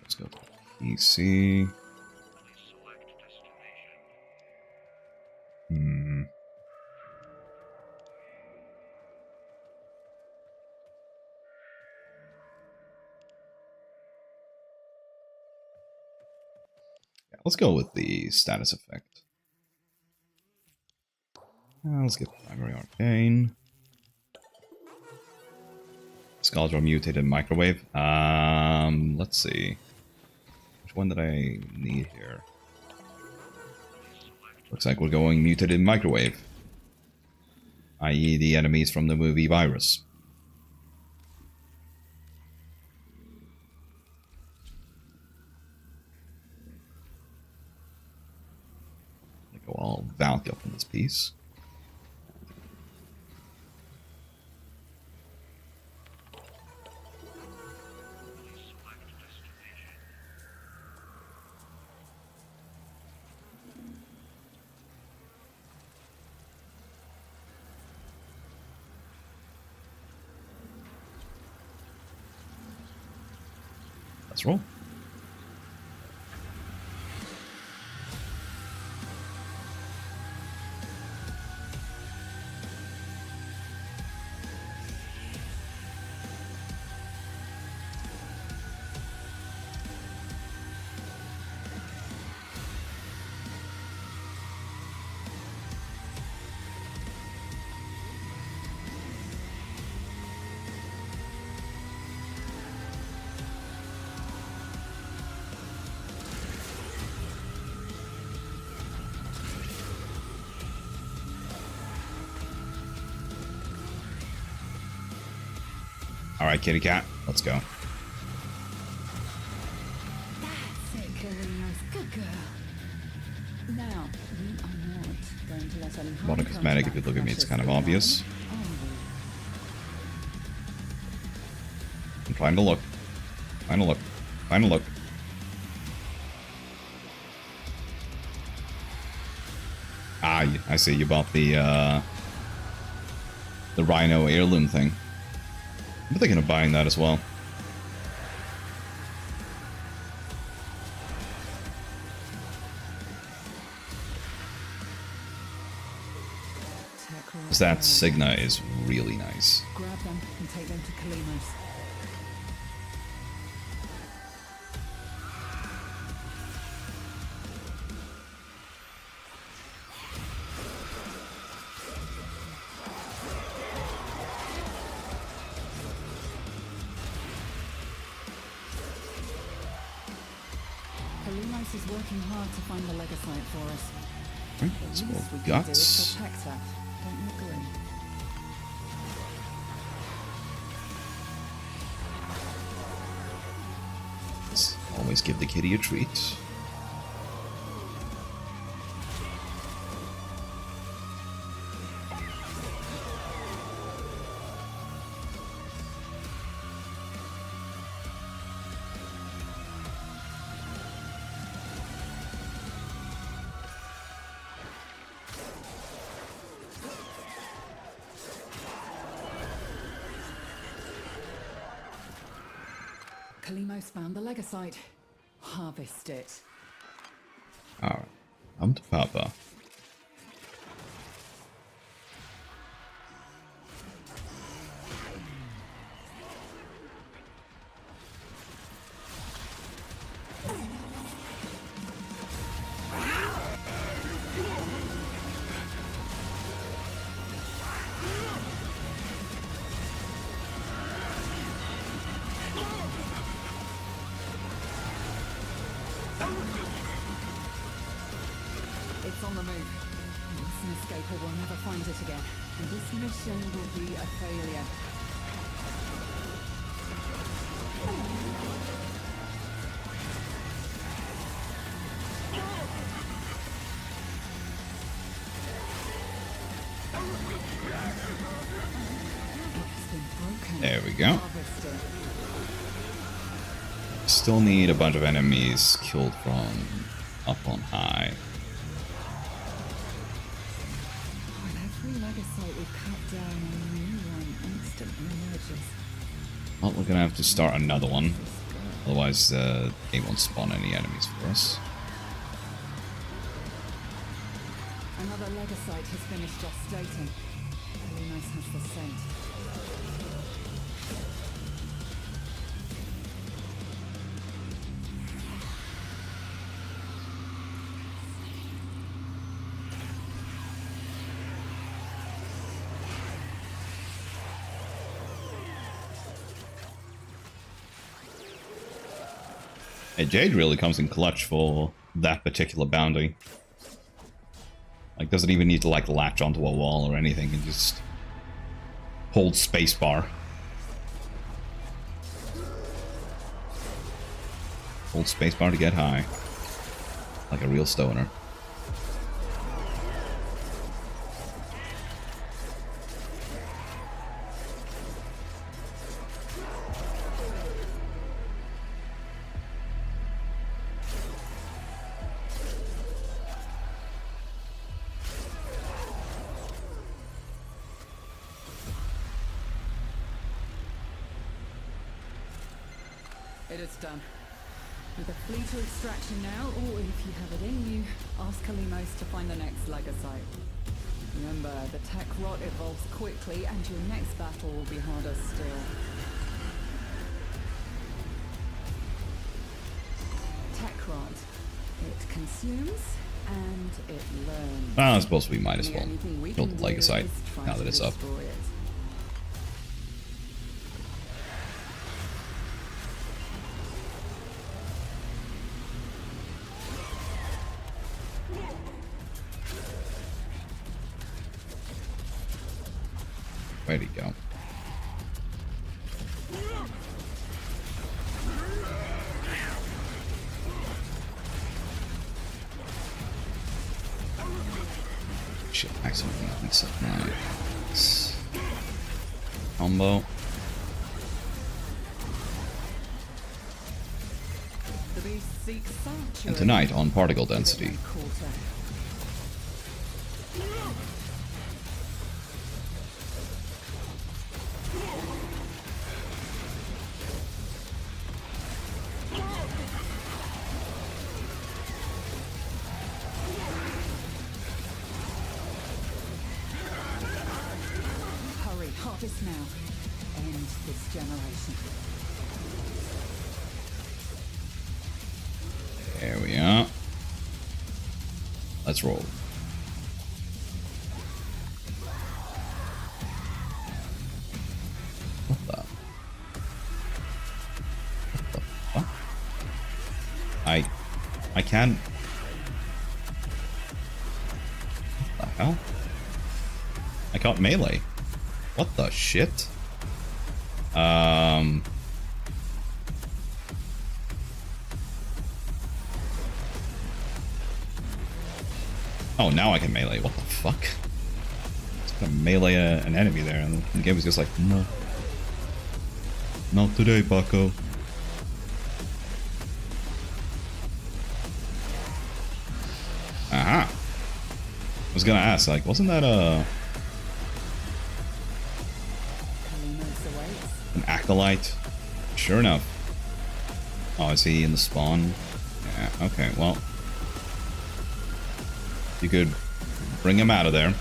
Let's go to PC. Yeah, let's go with the status effect. Let's get primary arcane. Skulls are mutated microwave. Let's see. Which one did I need here? Looks like we're going mutated microwave. I.e. the enemies from the movie Virus. Go all Valk up in this piece. Let's roll. Alright, kitty cat, let's go. That's it, Kalinos. Good girl. Now, we are not going to let any harm Modern come cosmetic, to if you that look at me, it's precious kind of little obvious. one, are we? I'm trying to look. Trying to look. Trying to look. Ah, I see, you bought the Rhino heirloom thing. I'm thinking of buying that as well. Because that Signa is really nice. Grab them and take them to Kalinos. Kalinos is working hard to find the Legasite for us. Right, The let's least go we can do is guts. protect that. Don't you agree? Let's always give the kitty a treat. almost found the Legasite. Harvest it. Alright. I'm to Papa. It's on the move. It's an escape or we'll never find it again. And this mission will be a failure. It's been broken. There we go. Harvested. Still need a bunch of enemies killed from up on high. With every Legasite we cut down, a new one instantly emerges. Well, we're gonna have to start another one. Otherwise, they won't spawn any enemies for us. Another Legasite has finished gestating. Kalimos has the scent. Hey, Jade really comes in clutch for that particular bounty. Like, doesn't even need to like latch onto a wall or anything, and just hold spacebar. Hold spacebar to get high. Like a real stoner. It is done. With a fleet to extraction now, or if you have it in you, ask Kalimos to find the next Legasite. Remember, the tech rot evolves quickly, and your next battle will be harder still. Tech rot. It consumes, and it learns. Well, I suppose we might as The well only thing we build can the do Legasite is try now to that it's up. destroy it. Ready to go. Shit, accidentally mixed up my combo. The beast seeks sanctuary. And tonight on particle density. Quarter. Hurry, harvest now. End this generation. There we are. Let's roll. What the? What the fuck? I can't. What the hell? I can't melee. What the shit? Oh, now I can melee. What the fuck? It's gonna melee an enemy there, and the game was just like, no. Not today, bucko. Aha! I was gonna ask, like, wasn't that Kalimos awaits. an acolyte? Sure enough. Oh, is he in the spawn? Yeah, okay, well. You could bring him out of there.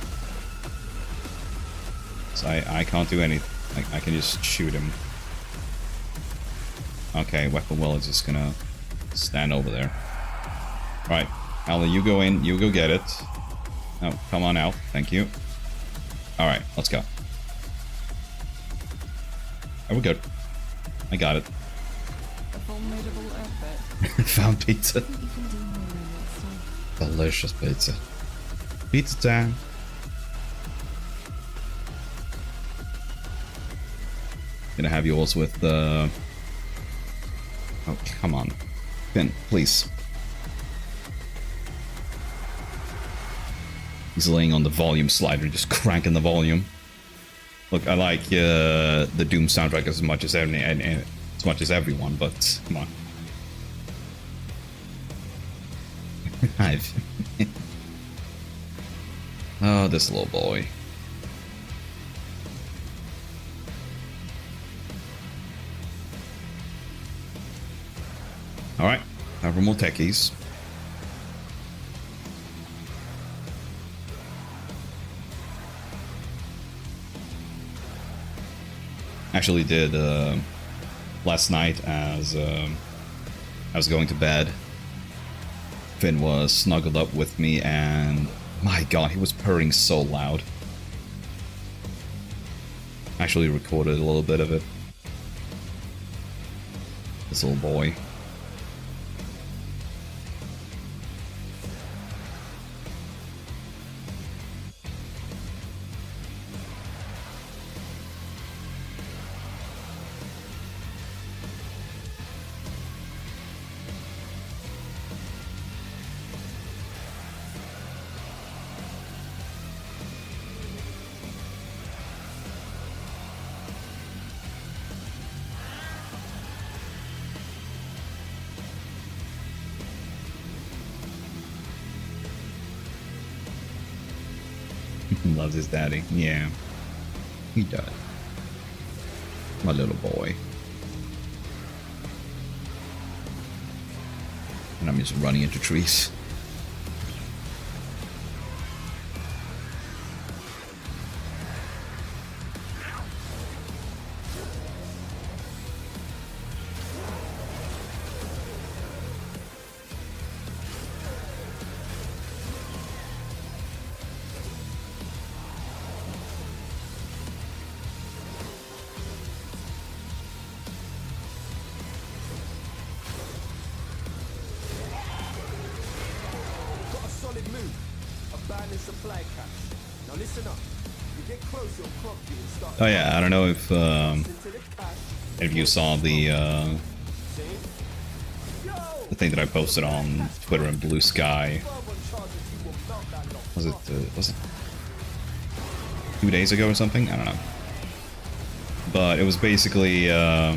So I can't do anything. I can just shoot him. Okay, Weapon Will is just gonna stand over there. Alright, Allie, you go in, you go get it. Oh, come on out, thank you. Alright, let's go. Oh, we're good. I got it. A formidable effort. Found pizza. You can do more next time. Delicious pizza. Pizza time. Gonna have yours with the... Oh, come on. Finn, please. He's laying on the volume slider, just cranking the volume. Look, I like the Doom soundtrack as much as everyone, but come on. I've... Oh, this little boy. Alright, now for more techies. Actually did last night as I was going to bed. Finn was snuggled up with me and my god, he was purring so loud. Actually recorded a little bit of it. This little boy. Loves his daddy. Yeah. He does. My little boy. And I'm just running into trees. Oh yeah, I don't know if you saw the thing that I posted on Twitter and Blue Sky. Was it 2 days ago or something? I don't know. But it was basically I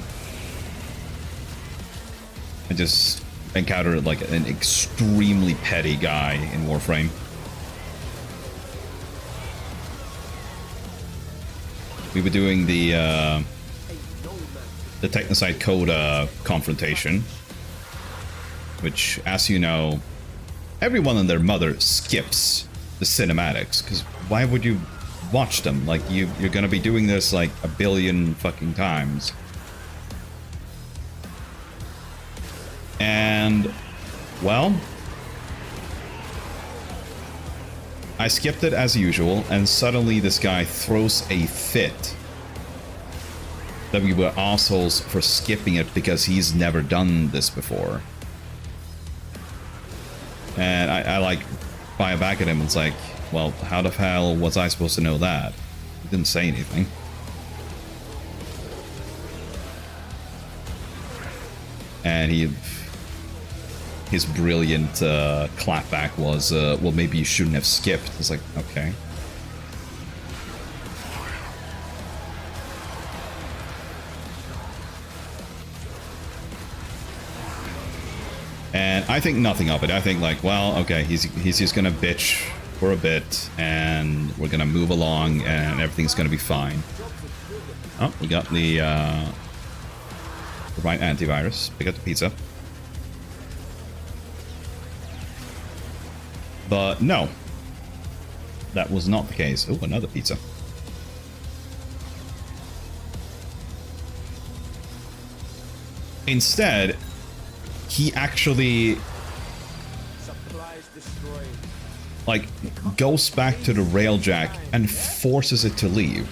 just encountered like an extremely petty guy in Warframe. We were doing the Technosite Coda confrontation, which, as you know, everyone and their mother skips the cinematics, because why would you watch them? Like, you're gonna be doing this like a billion fucking times. And, well, I skipped it as usual, and suddenly this guy throws a fit that we were assholes for skipping it because he's never done this before. And I like fire back at him and it's like, well, how the hell was I supposed to know that? He didn't say anything. And his brilliant clapback was, well, maybe you shouldn't have skipped. It's like, okay. And I think nothing of it. I think like, well, okay, he's just gonna bitch for a bit, and we're gonna move along, and everything's gonna be fine. Oh, we got the right antivirus. Pick up the pizza. But no, that was not the case. Oh, another pizza. Instead, he actually like goes back to the railjack and forces it to leave.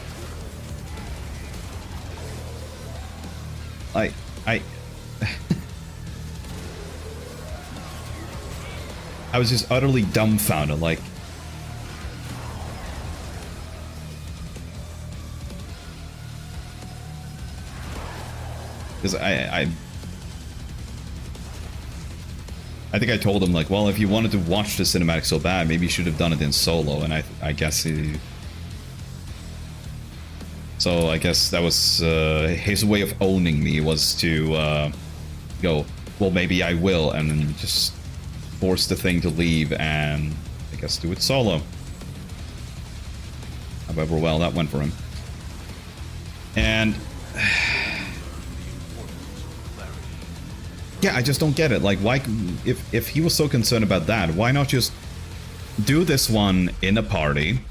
I I was just utterly dumbfounded, like because I think I told him, like, well, if you wanted to watch the cinematic so bad, maybe you should have done it in solo, and I guess he... So I guess that was his way of owning me, was to go, well, maybe I will, and then just force the thing to leave and I guess do it solo. However well that went for him. And yeah, I just don't get it. Like, why, if he was so concerned about that, why not just do this one in a party?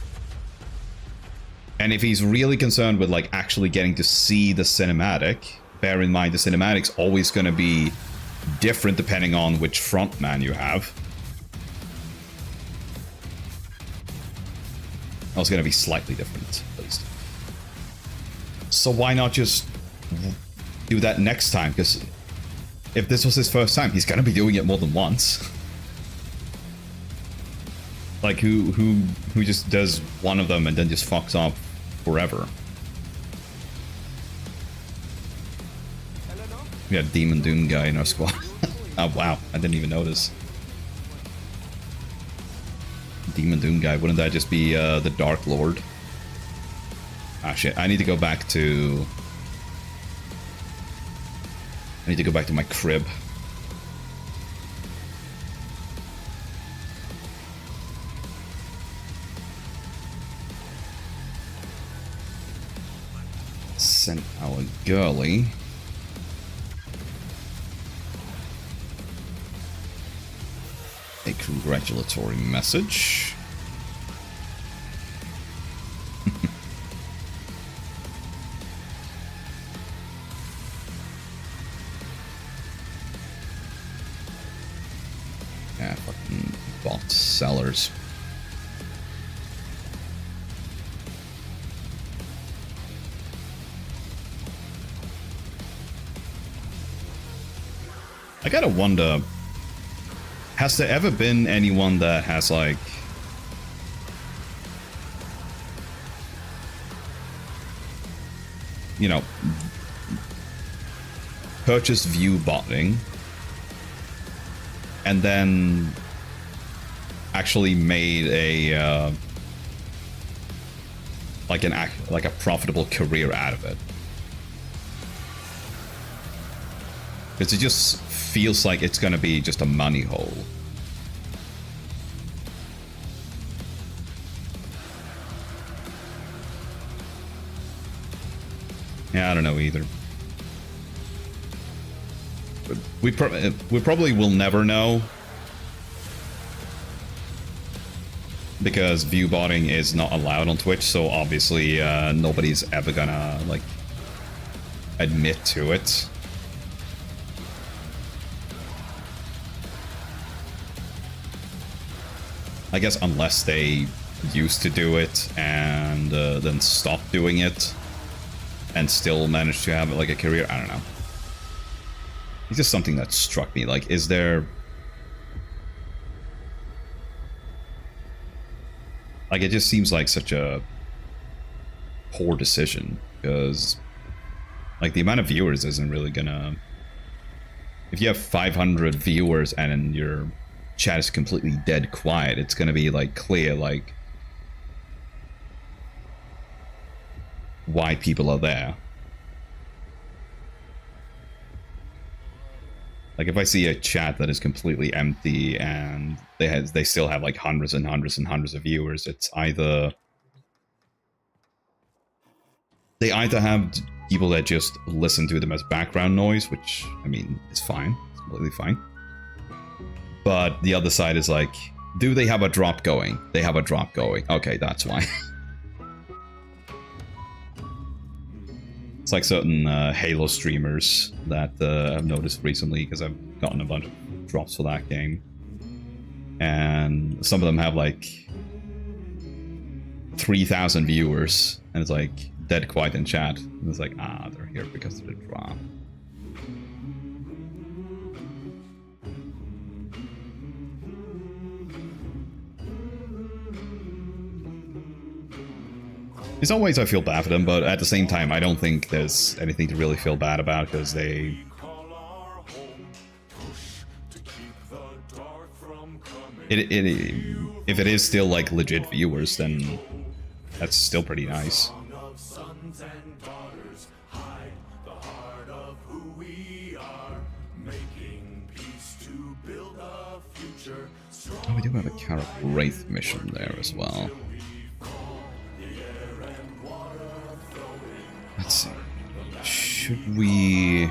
And if he's really concerned with, like, actually getting to see the cinematic, bear in mind the cinematic's always going to be different depending on which frontman you have. Oh, it's going to be slightly different, at least. So why not just do that next time? Because if this was his first time, he's going to be doing it more than once. Like, who just does one of them and then just fucks off forever? We got a Demon Doom guy in our squad. Oh, wow. I didn't even notice. Demon Doom guy. Wouldn't that just be the Dark Lord? Ah, shit. I need to go back to... I need to go back to my crib. Send our girly. A congratulatory message. Yeah, fucking bot sellers. I gotta wonder, has there ever been anyone that has, like, you know, purchased view botting and then actually made a like a profitable career out of it? Because it just feels like it's gonna be just a money hole. Yeah, I don't know either. But we probably will never know, because view botting is not allowed on Twitch, so obviously nobody's ever gonna, like, admit to it. I guess unless they used to do it and then stopped doing it and still managed to have, like, a career. I don't know. It's just something that struck me. Like, is there... Like, it just seems like such a poor decision, because, like, the amount of viewers isn't really gonna... If you have 500 viewers and your chat is completely dead quiet, it's gonna be, like, clear, like, why people are there. Like, if I see a chat that is completely empty and they still have, like, hundreds and hundreds and hundreds of viewers, it's either... They either have people that just listen to them as background noise, which, I mean, is fine. It's completely fine. But the other side is, like, Do they have a drop going? They have a drop going. Okay, that's why. It's like certain Halo streamers that I've noticed recently, because I've gotten a bunch of drops for that game. And some of them have like 3,000 viewers, and it's like dead quiet in chat. And it's like, ah, they're here because of the drop. In some ways I feel bad for them, but at the same time I don't think there's anything to really feel bad about, because they... if it is still like legit viewers, then that's still pretty nice. Oh, we do have a Carrot Wraith mission there as well. Let's see. Should we...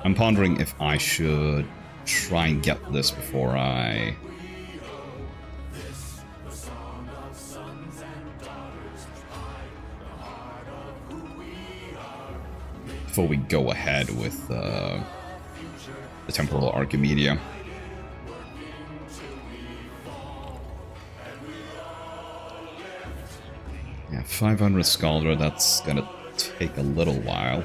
I'm pondering if I should try and get this before I... before we go ahead with the Temporal Archimedia. Yeah, 500 Scaldra, that's gonna take a little while.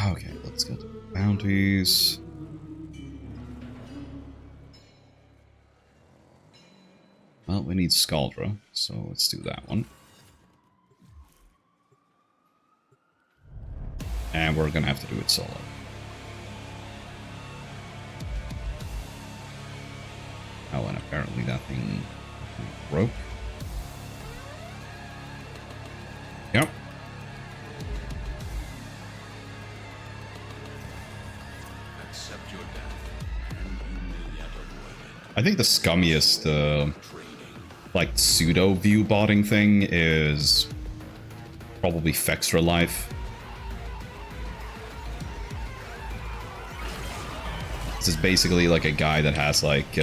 Okay, let's get bounties. Well, we need Scaldra, so let's do that one. And we're gonna have to do it solo. Oh, and apparently that thing broke. Yep. I think the scummiest, like, pseudo-view botting thing is probably Fextra Life. This is basically like a guy that has, like,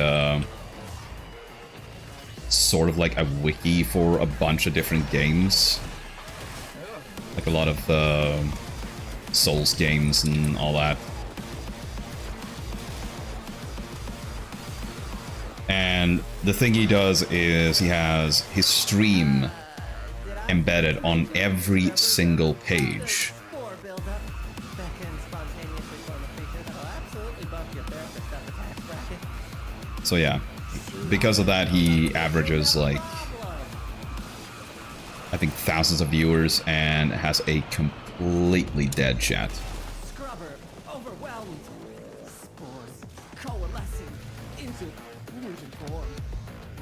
sort of like a wiki for a bunch of different games. Like a lot of Souls games and all that. And the thing he does is he has his stream embedded on every single page. So yeah, because of that he averages like, I think, thousands of viewers and has a completely dead chat. Scrubber, overwhelmed. Spores coalescing into mutant form.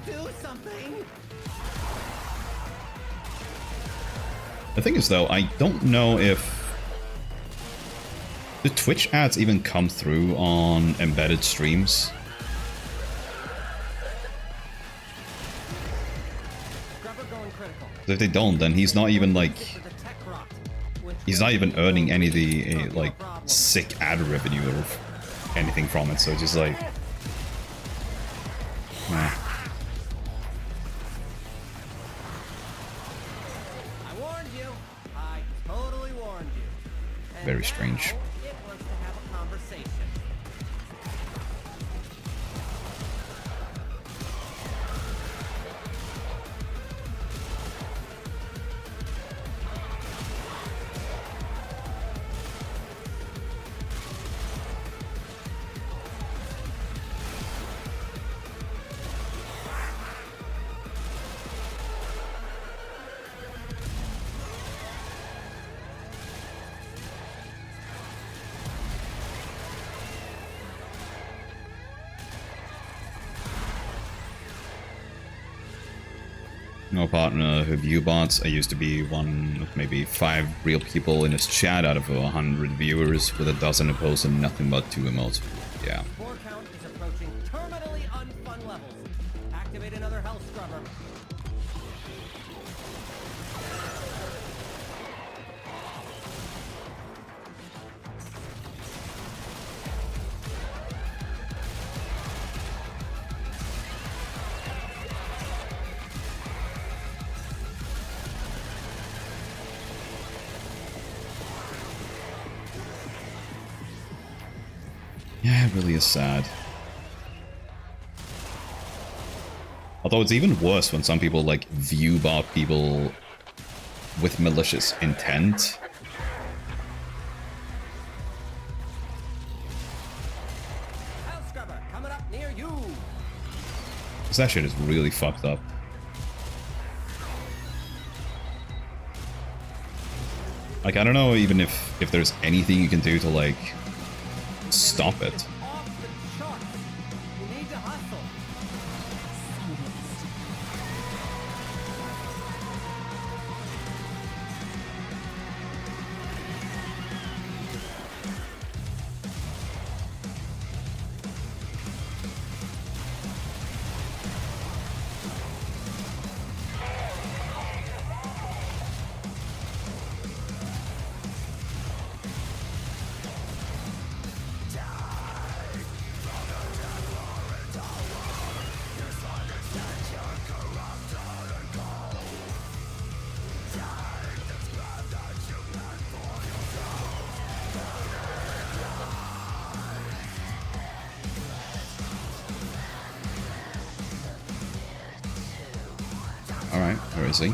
Do something! The thing is though, I don't know if the Twitch ads even come through on embedded streams. If they don't, then he's not even like, he's not even earning any of the like sick ad revenue or anything from it. So just like, nah. I warned you. I totally warned you. And Very strange. now it wants to have a conversation. No partner who view bots. I used to be one of maybe 5 real people in his chat out of 100 viewers with a dozen opposed and nothing but 2 emotes. Yeah. Core count is approaching terminally unfun levels. Activate another health scrubber. Yeah, it really is sad. Although it's even worse when some people like view bot people with malicious intent. Health scrubber coming up near you. 'Cause that shit is really fucked up. Like, I don't know even if there's anything you can do to like stop it. Off the charts. You need to hustle. Alright, where is he?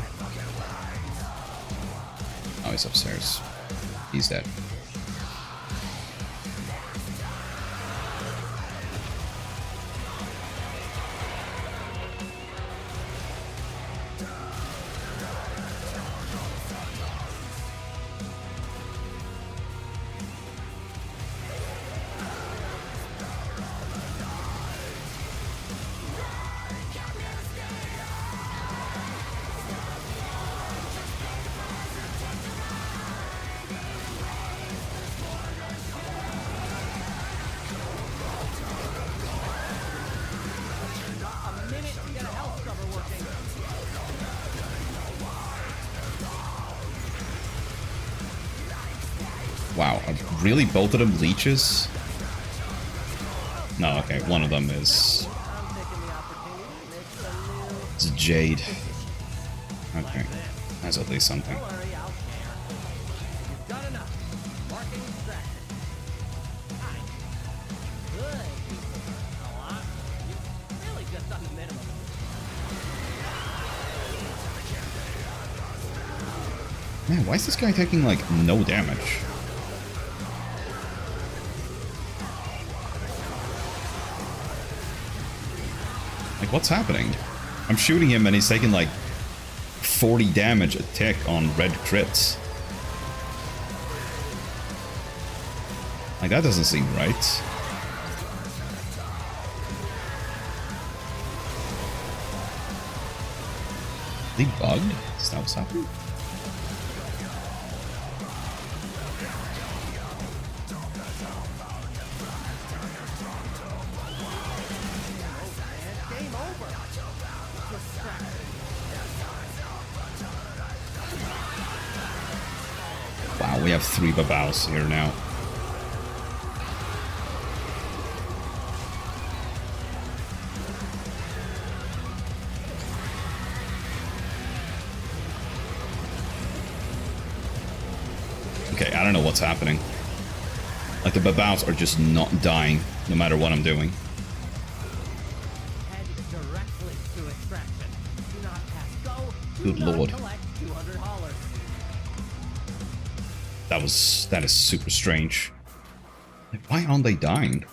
Oh, he's upstairs. He's dead. A minute to get a health scrubber working. Wow, are really both of them leeches? No, okay, one of them is... I'm taking the opportunity to make some new It's Jade. Okay, that's at least something. Don't worry, I'll care. You've done enough. Marking distraction. Hi. Good. A lot. You've really just done the minimum. Man, why is this guy taking, like, no damage? Like, what's happening? I'm shooting him and he's taking, like, 40 damage a tick on red crits. Like, that doesn't seem right. Are they bugged? Is that what's happening? Game over. Wow, we have 3 Babaus here now. Okay, I don't know what's happening. Like, the Babaus are just not dying, no matter what I'm doing. Head directly to extraction. Do not pass go. Good lord. Collect 200 hollers. That is super strange. Like, why aren't they dying?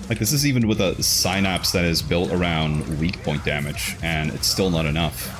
Like, this is even with a synapse that is built around weak point damage, and it's still not enough.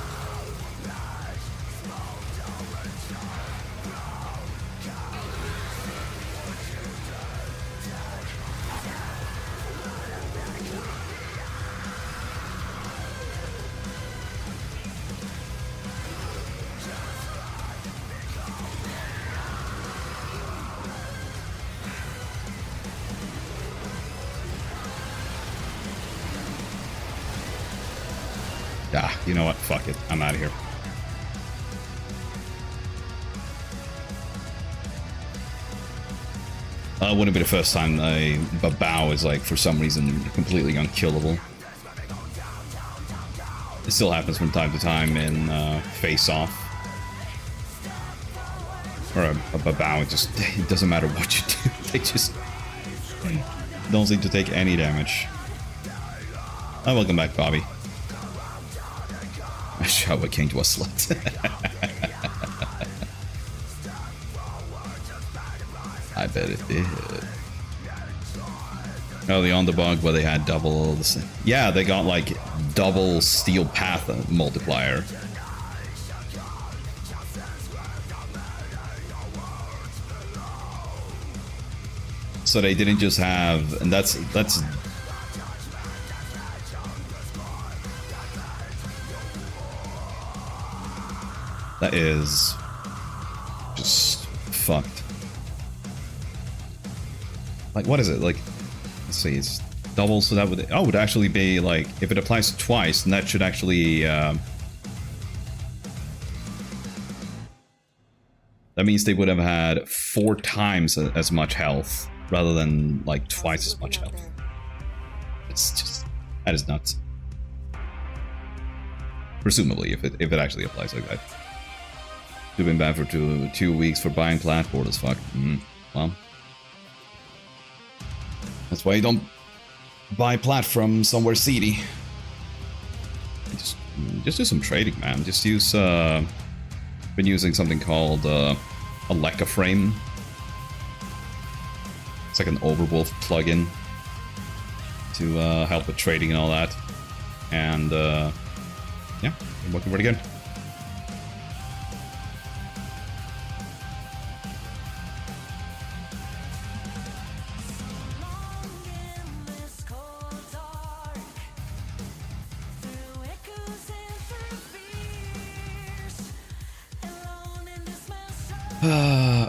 Ah, you know what? Fuck it. I'm out of here. Wouldn't be the first time a Babao is like, for some reason, completely unkillable. It still happens from time to time in Face Off. Or a Babao, it doesn't matter what you do, they just don't seem to take any damage. Oh, welcome back, Bobby. Shower King to a slut. I bet it did. Oh, the Underbug where they had double... Yeah, they got like double steel path multiplier. So they didn't just have... And that's... That is... just fucked. Like, what is it? Like, let's see, it's double, so that would... Oh, it would actually be, like, if it applies twice, then that should actually... that means they would have had 4 times as much health, rather than, like, twice as much health. It's just... That is nuts. Presumably, if it actually applies like that. You've been banned for two weeks for buying plat, bored as fuck. Well... That's why you don't buy plat from somewhere seedy. Just do some trading, man. Just use... been using something called a LR5. It's like an Overwolf plugin to help with trading and all that. And yeah, working pretty good.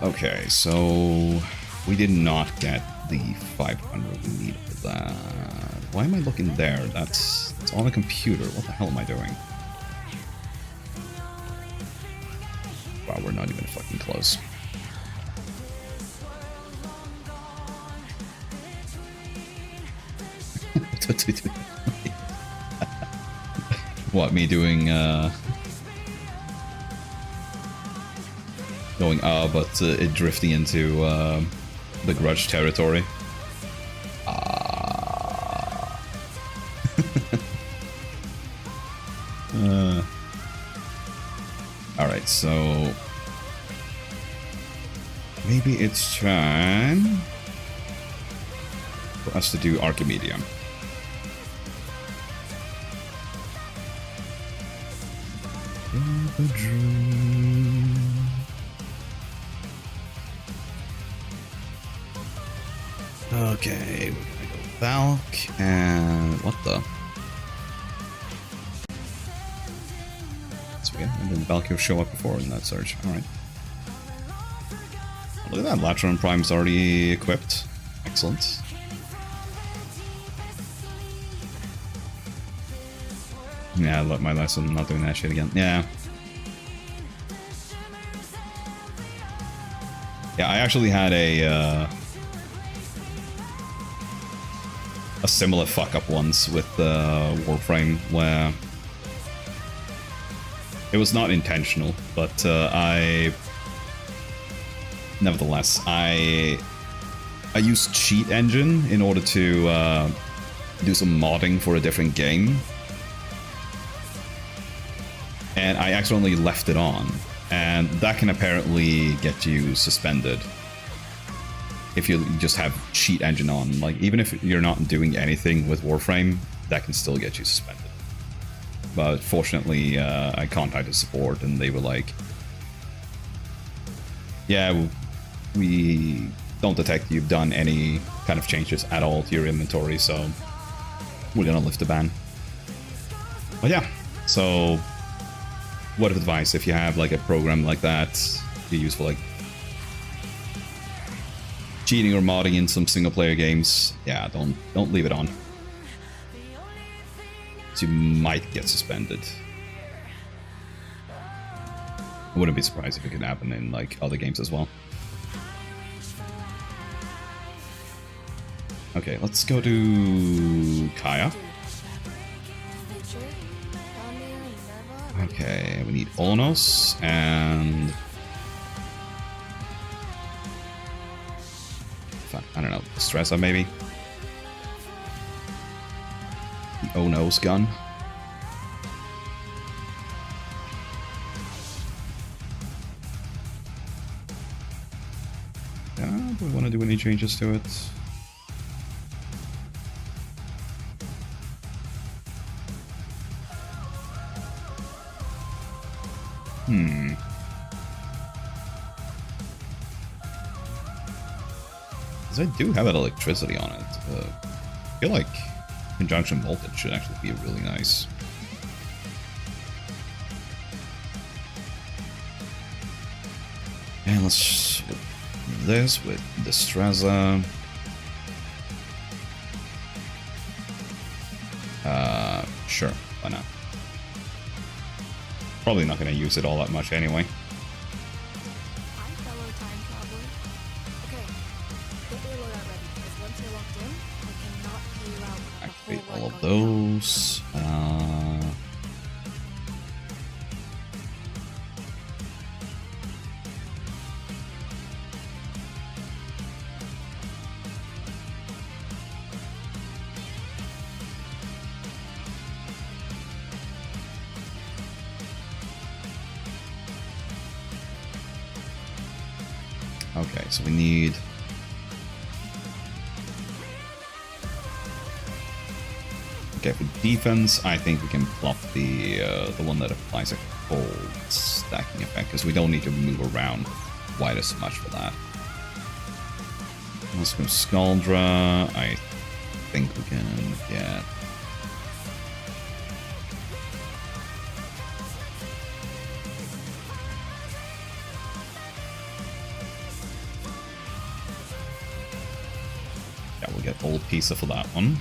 Okay, so we did not get the 500 we needed for that. Why am I looking there? That's on a computer. What the hell am I doing? Wow, we're not even fucking close. What, me doing going but it drifting into the grudge territory. Alright, so maybe it's time for us to do Archimedia. Okay, we're gonna go Valk, and what the? That's weird. And then Valkyrie show up before in that search. Alright. Look at that, Latron Prime's already equipped. Excellent. Yeah, I love my lesson, I'm not doing that shit again. Yeah. Yeah, I actually had a similar fuck up once with Warframe, where it was not intentional, but nevertheless, I used Cheat Engine in order to do some modding for a different game, and I accidentally left it on, and that can apparently get you suspended if you just have Cheat Engine on. Like, even if you're not doing anything with Warframe, that can still get you suspended. But fortunately, I contacted support and they were like, yeah, we don't detect you've done any kind of changes at all to your inventory, so we're gonna lift the ban. But yeah, so word of advice, if you have like a program like that you use for like cheating or modding in some single player games, yeah, don't leave it on. So you might get suspended. I wouldn't be surprised if it could happen in like other games as well. Okay, let's go to Kaya. Okay, we need Onos and I don't know, Stressa maybe. The Onos gun. Do we want to do any changes to it? Because I do have that electricity on it. I feel like conjunction voltage should actually be really nice. And let's do this with the Streza. Sure, why not? Probably not going to use it all that much anyway. I'm fellow time traveler. Okay, get your loadout ready, because once you're locked in, I cannot pull you out without the Activate whole all lot of going those. Okay, so we need... Okay, for defense, I think we can plop the one that applies a cold stacking effect, because we don't need to move around quite as much for that. Let's go Scaldra. I think we can get... Yeah, we'll get Old Pizza for that one.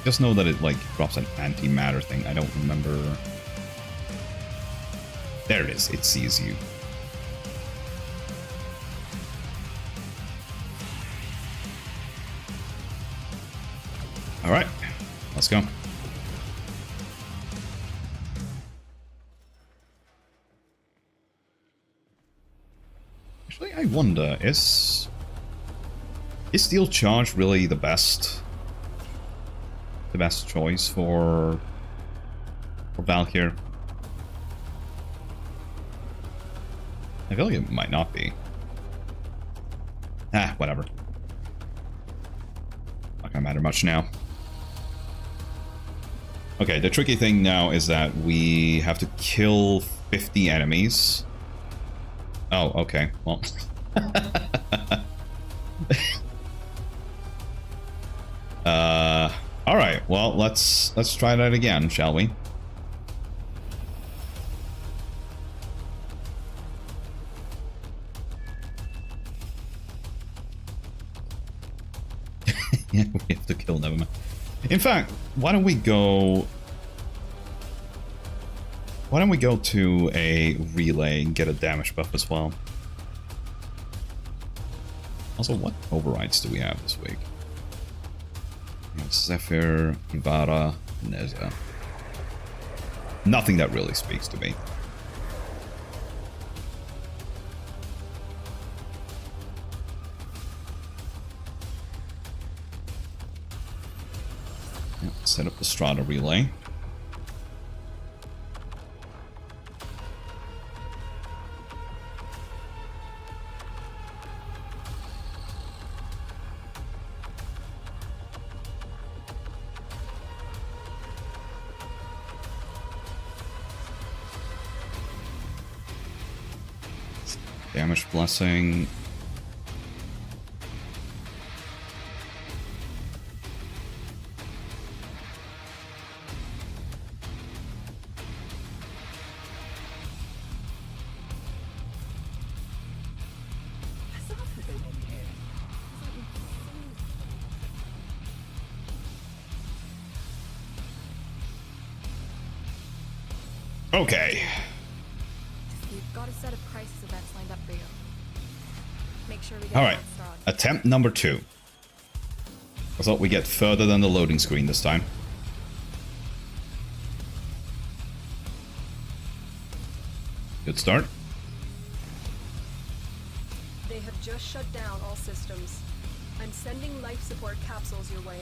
Just know that it like drops an antimatter thing. I don't remember. There it is. It sees you. All right, let's go. Actually, I wonder, is Steel Charge really the best choice for Valkyr? I feel like it might not be. Ah, whatever. Not gonna matter much now. Okay, the tricky thing now is that we have to kill 50 enemies. Oh, okay. Well. All right. Well, let's try that again, shall we? Yeah, we have to kill them. In fact, why don't we go to a relay and get a damage buff as well? Also, what overrides do we have this week? We have Zephyr, Ivara, Neza. Nothing that really speaks to me. Yeah, set up the Strata relay. Damage blessing. Okay. You've got a set of crisis events lined up for you. Make sure we get Alright. that started. Attempt number 2. I thought we get further than the loading screen this time. Good start. They have just shut down all systems. I'm sending life support capsules your way.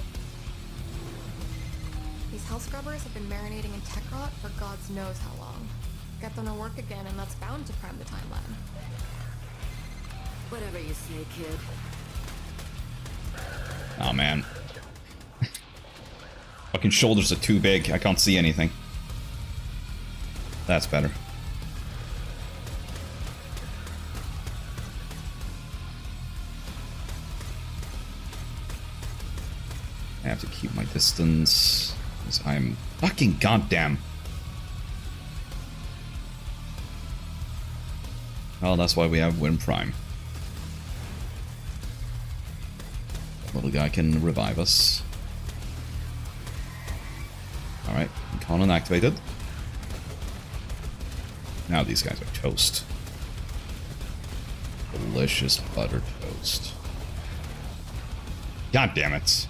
These hell scrubbers have been marinating in tech rot for gods knows how long. Get them to work again, and that's bound to prime the timeline. Whatever you say, kid. Oh man. Fucking shoulders are too big. I can't see anything. That's better. I have to keep my distance. Because I'm fucking goddamn. Well, that's why we have Weeb Prime. Little guy can revive us. Alright, cannon activated. Now these guys are toast. Delicious buttered toast. God damn it.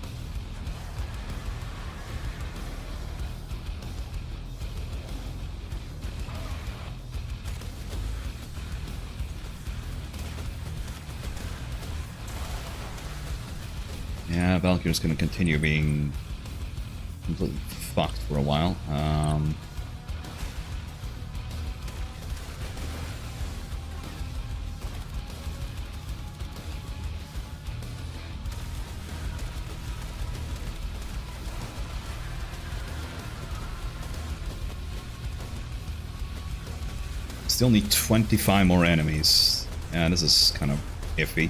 Yeah, Valkyrie's gonna continue being completely fucked for a while. Still need 25 more enemies. Yeah, this is kind of iffy.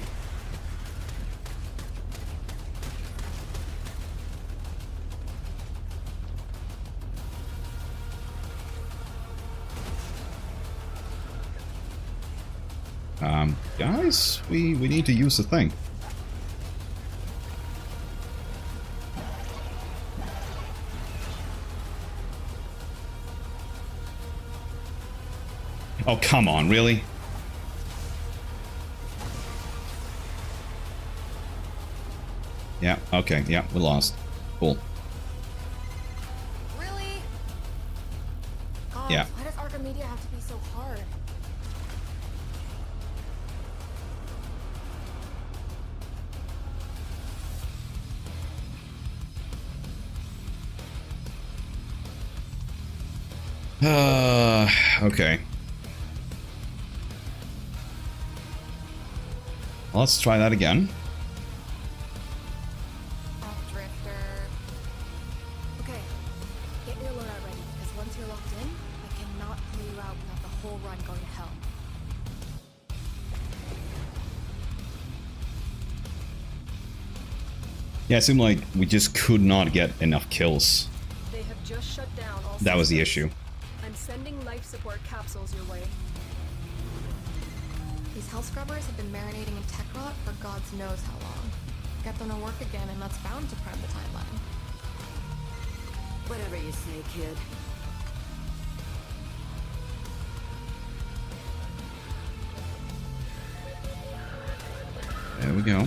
Guys, we need to use the thing. Oh, come on, really? Yeah, okay, yeah, we lost. Cool. Really? God, Yeah. why does Archimedia have to be so hard? Okay. Well, let's try that again. Drifter. Okay, get your loadout ready, because once you're locked in, I cannot pull you out without the whole run going to hell. Yeah, it seemed like we just could not get enough kills. They have just shut down all That was the systems. issue. I'm sending life support capsules your way. These hell scrubbers have been marinating in tech rot for gods knows how long. Get them to work again, and that's bound to prime the timeline. Whatever you say, kid. There we go.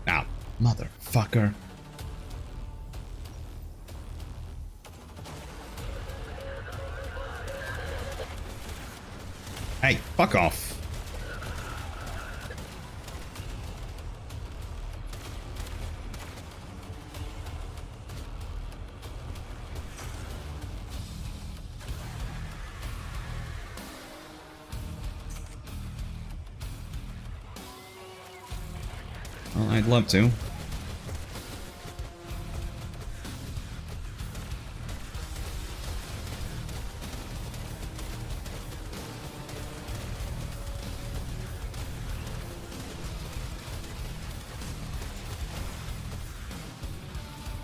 Now, motherfucker. Hey, fuck off. Well, I'd love to.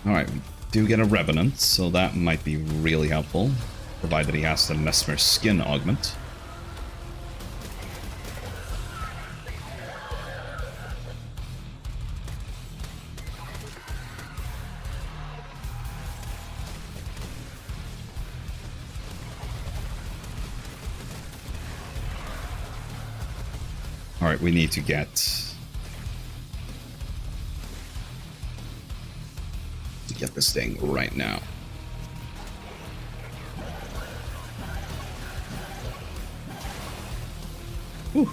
Alright, we do get a Revenant, so that might be really helpful. provided he has the Mesmer skin augment. Alright, we need to get this thing right now. Whew.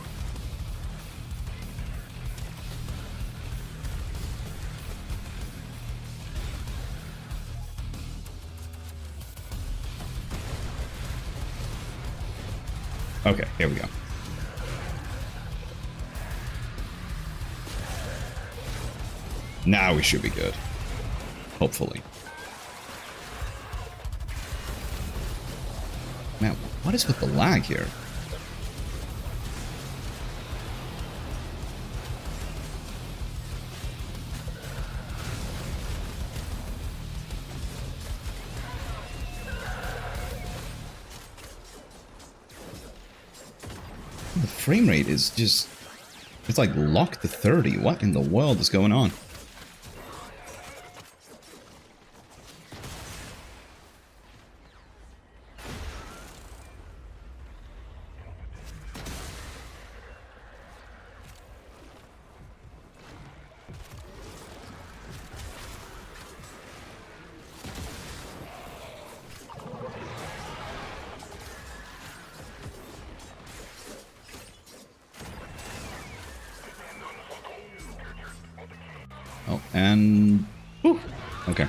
Okay, here we go. Now we should be good. Hopefully. Man, what is with the lag here? The frame rate is just... It's like locked to 30. What in the world is going on? Oh, and... Whew. Okay.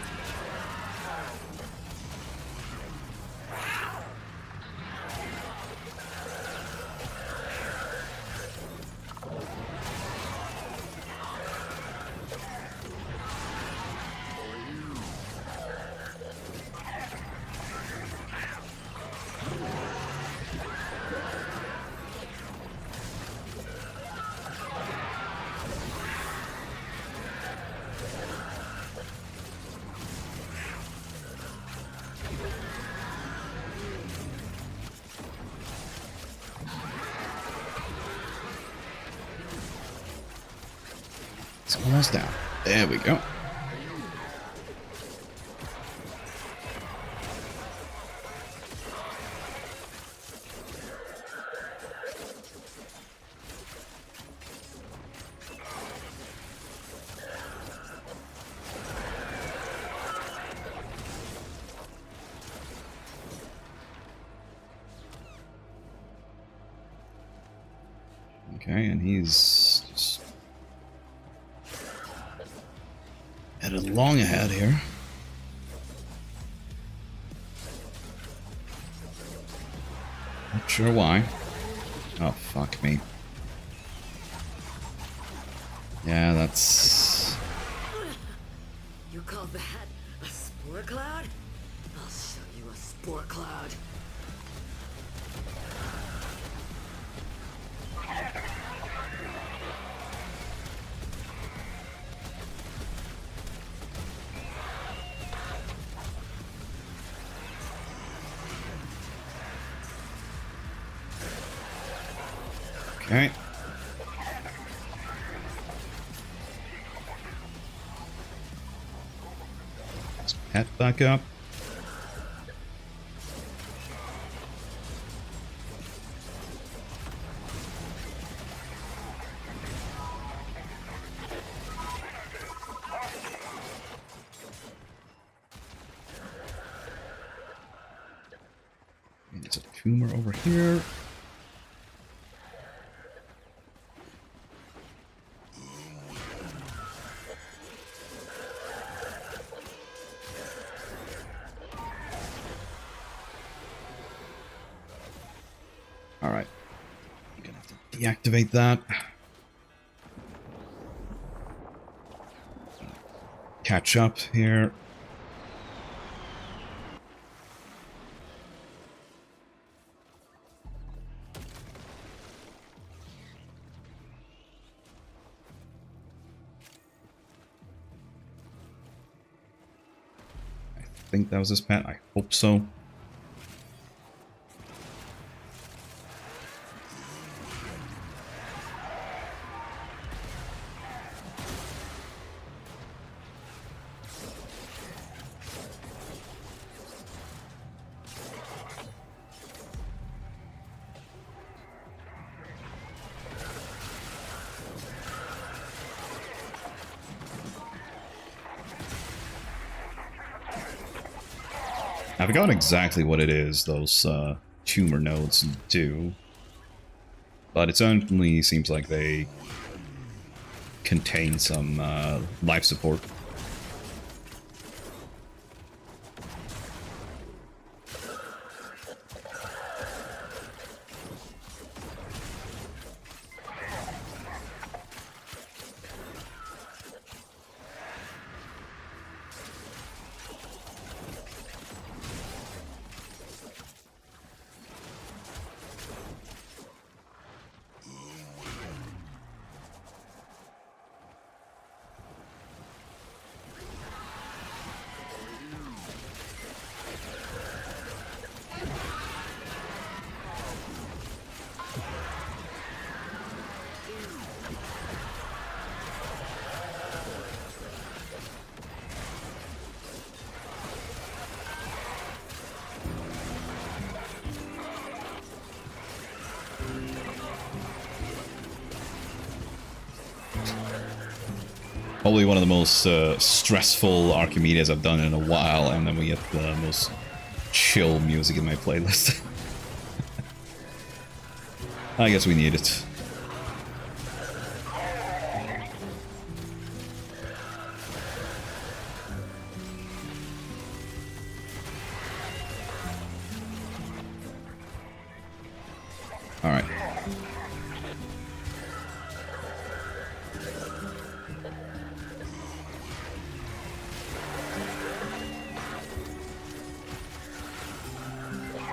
It's almost down. There we go. Okay, and he's just headed long ahead here. Not sure why. Oh, fuck me. Yeah, that's... You call that a spore cloud? I'll show you a spore cloud. Okay. Let's head back up. There's a tumor over here. Alright. I'm gonna have to deactivate that. Catch up here. I think that was his pet. I hope so. I forgot exactly what it is those tumor nodes do, but it certainly seems like they contain some life support. Probably one of the most stressful Archimedes I've done in a while, and then we get the most chill music in my playlist. I guess we need it. Alright.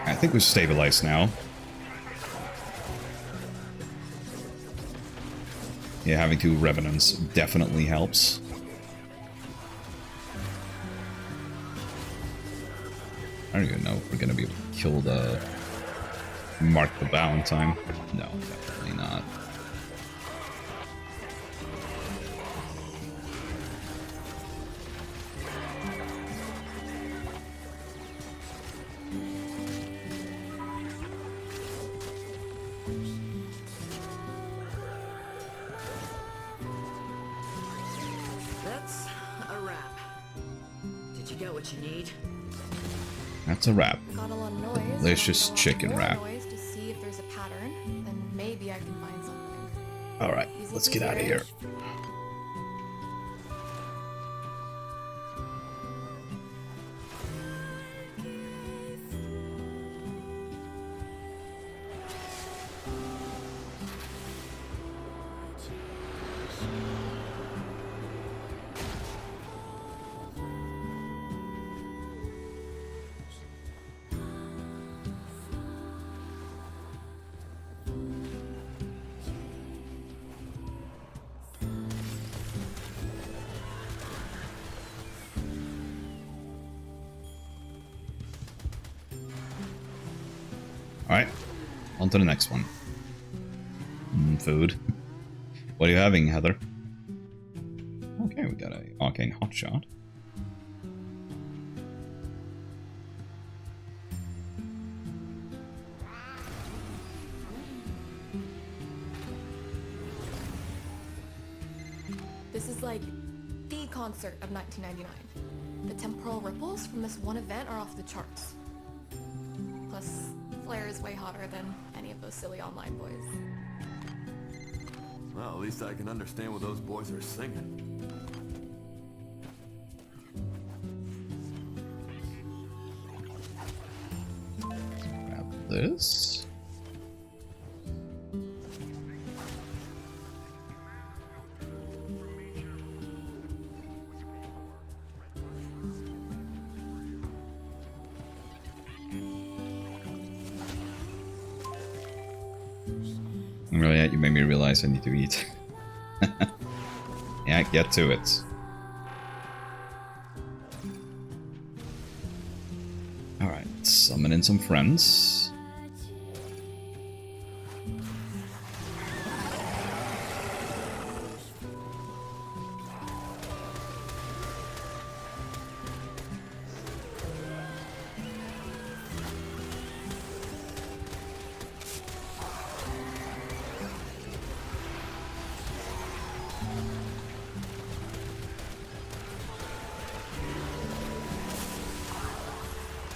I think we're stabilized now. Yeah, having 2 Revenants definitely helps. I don't even know if we're gonna be able to kill the Mark the Bound time. No, definitely not. That's a wrap. Did you get what you need? That's a wrap. Got a lot of noise. Delicious Got a lot chicken more wrap. Noise to see if there's a pattern, then maybe I can find something. Alright, let's get out of here. Alright, on to the next one. Food. What are you having, Heather? Okay, we got a arcane hotshot. This is like the concert of 1999. The temporal ripples from this one event are off the charts. Plus, Flair is way hotter than any of those silly online boys. Well, at least I can understand what those boys are singing. Grab this. Oh yeah, you made me realize I need to eat. Yeah, get to it. Alright, summon in some friends.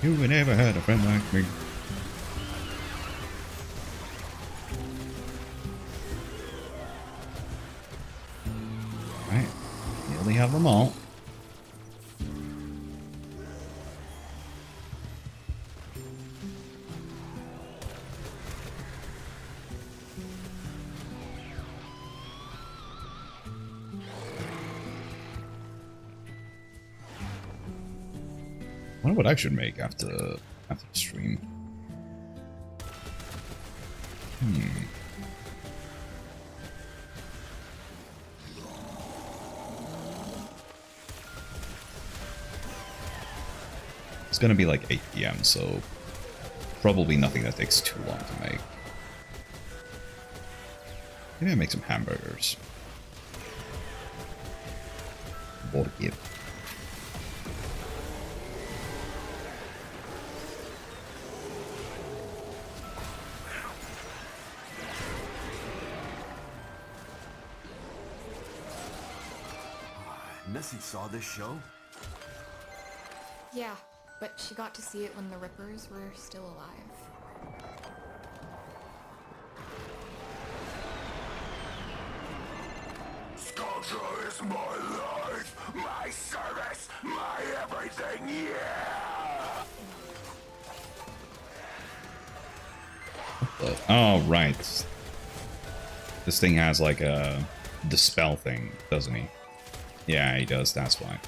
You never had a friend like me. Alright, nearly have them all. I wonder what I should make after the stream. It's gonna be like 8 PM, so probably nothing that takes too long to make. Maybe I make some hamburgers. Burger. Nessie saw this show? Yeah, but she got to see it when the Rippers were still alive. Sculpture is my life, my service, my everything, yeah! Oh, right. This thing has like a dispel thing, doesn't he? Yeah, he does, that's why.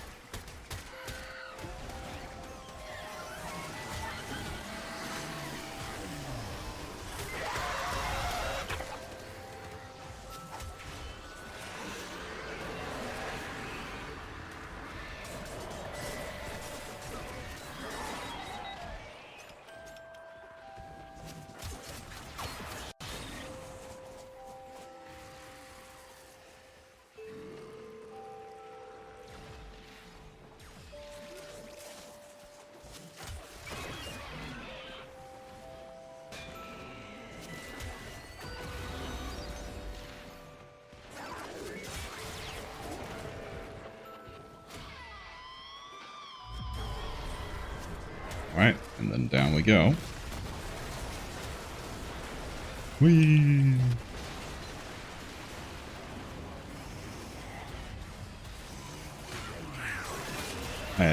Alright, and then down we go. Whee!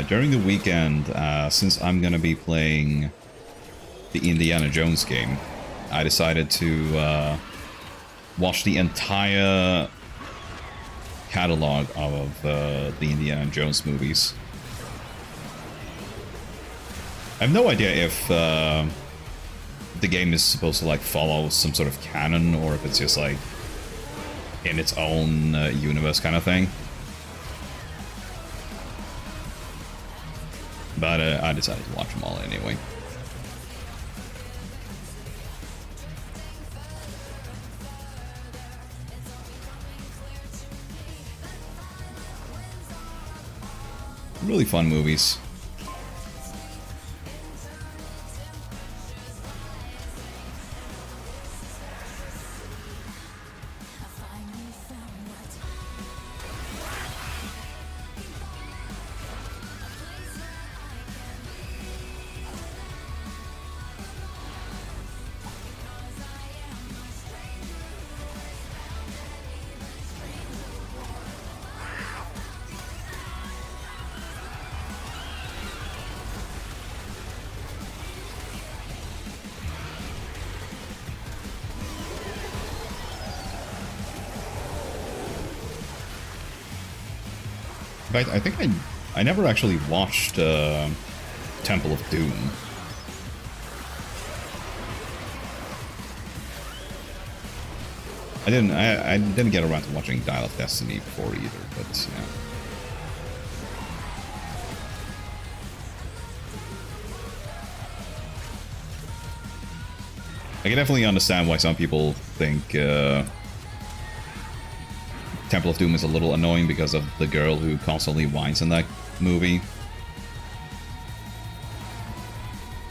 During the weekend, since I'm gonna be playing the Indiana Jones game, I decided to watch the entire catalog of the Indiana Jones movies. I have no idea if the game is supposed to like follow some sort of canon or if it's just like in its own universe kind of thing. But I decided to watch them all anyway. Really fun movies. I think I never actually watched Temple of Doom. I didn't get around to watching Dial of Destiny before either, but yeah. I can definitely understand why some people think Temple of Doom is a little annoying because of the girl who constantly whines in that movie.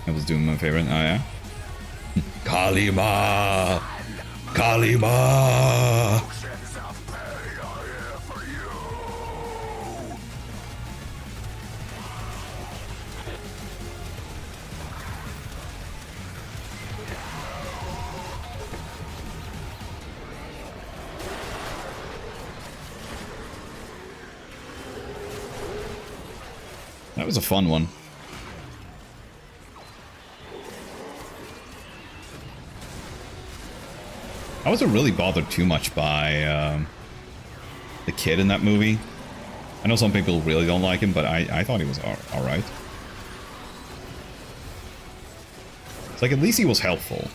Temple of Doom, my favorite. Oh yeah. Kalima! Kalima! That was a fun one. I wasn't really bothered too much by the kid in that movie. I know some people really don't like him, but I thought he was alright. It's like, at least he was helpful.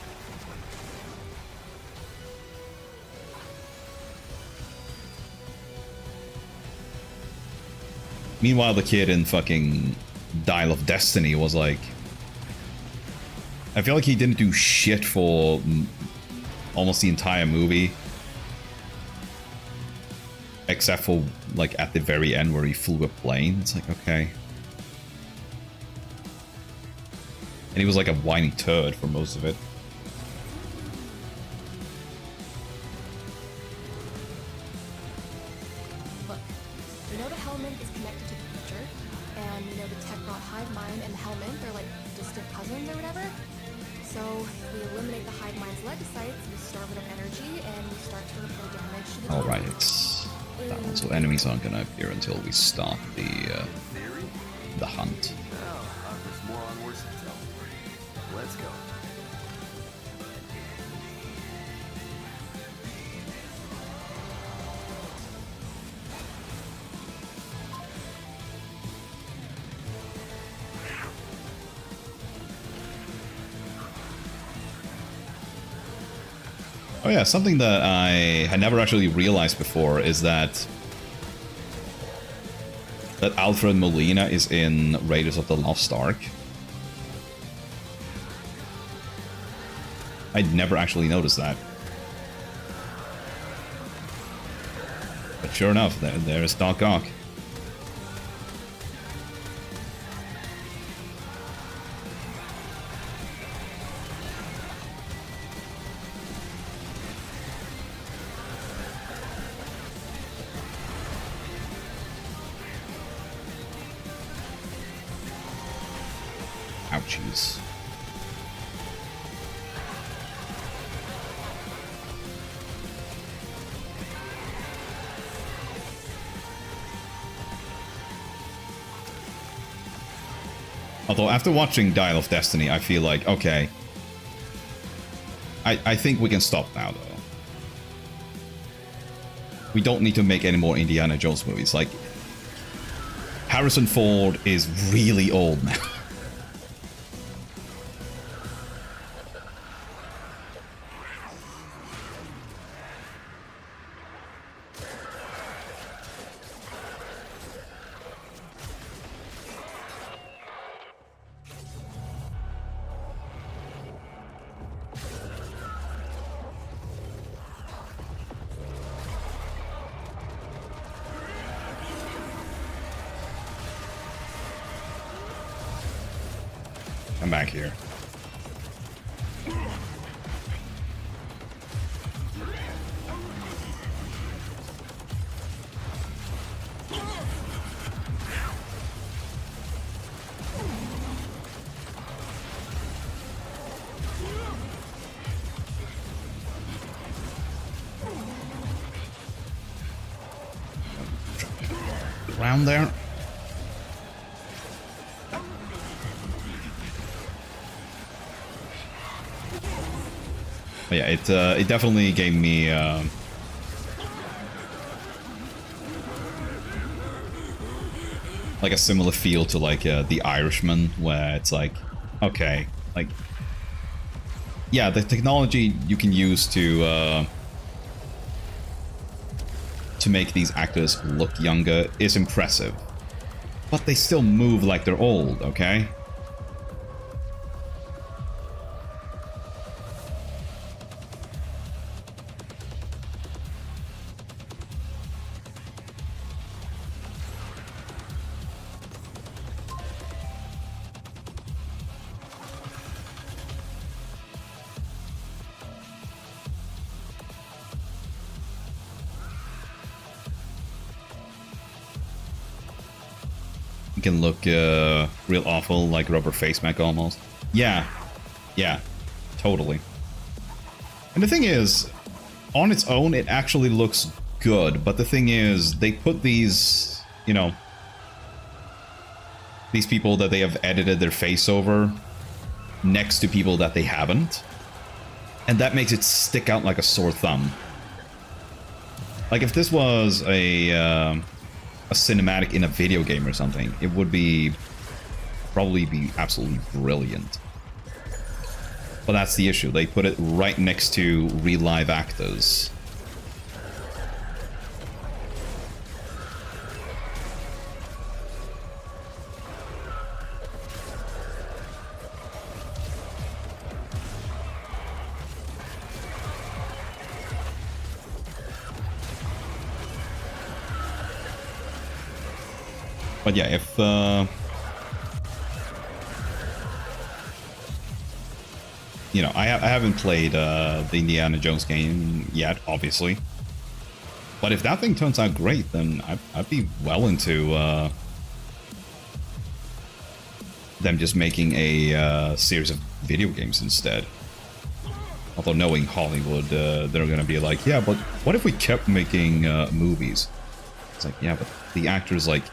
Meanwhile, the kid in fucking Dial of Destiny was like... I feel like he didn't do shit for almost the entire movie. Except for, like, at the very end where he flew a plane. It's like, okay. And he was like a whiny turd for most of it. Look, we know the Helminth is connected to the future, and we know the Techrot hive mind and the Helminth are like distant cousins or whatever. So if we eliminate the hive mind's legacytes, we starve it of energy, and we start to repair damage to the Alright, it's that one. So enemies aren't gonna appear until we start the hunt. Now, offers more onwards to tell. Let's go. Oh yeah, something that I had never actually realized before is that Alfred Molina is in Raiders of the Lost Ark. I'd never actually noticed that. But sure enough, there's Doc Ock. Ouchies. Although after watching Dial of Destiny, I feel like, okay, I think we can stop now, though. We don't need to make any more Indiana Jones movies. Like, Harrison Ford is really old now. Come back here. Around there. But yeah, it definitely gave me like a similar feel to like The Irishman, where it's like, okay, like, yeah, the technology you can use to make these actors look younger is impressive, but they still move like they're old, okay? Can look real awful, like rubber face mech almost. Yeah, totally. And the thing is, on its own, it actually looks good. But the thing is, they put these, you know, these people that they have edited their face over next to people that they haven't. And that makes it stick out like a sore thumb. Like if this was a cinematic in a video game or something, it would probably be absolutely brilliant. But that's the issue. They put it right next to real live actors. But yeah, if you know, I haven't played the Indiana Jones game yet, obviously. But if that thing turns out great, then I'd be well into them just making a series of video games instead. Although knowing Hollywood, they're gonna be like, yeah, but what if we kept making movies? It's like, yeah, but the actor's like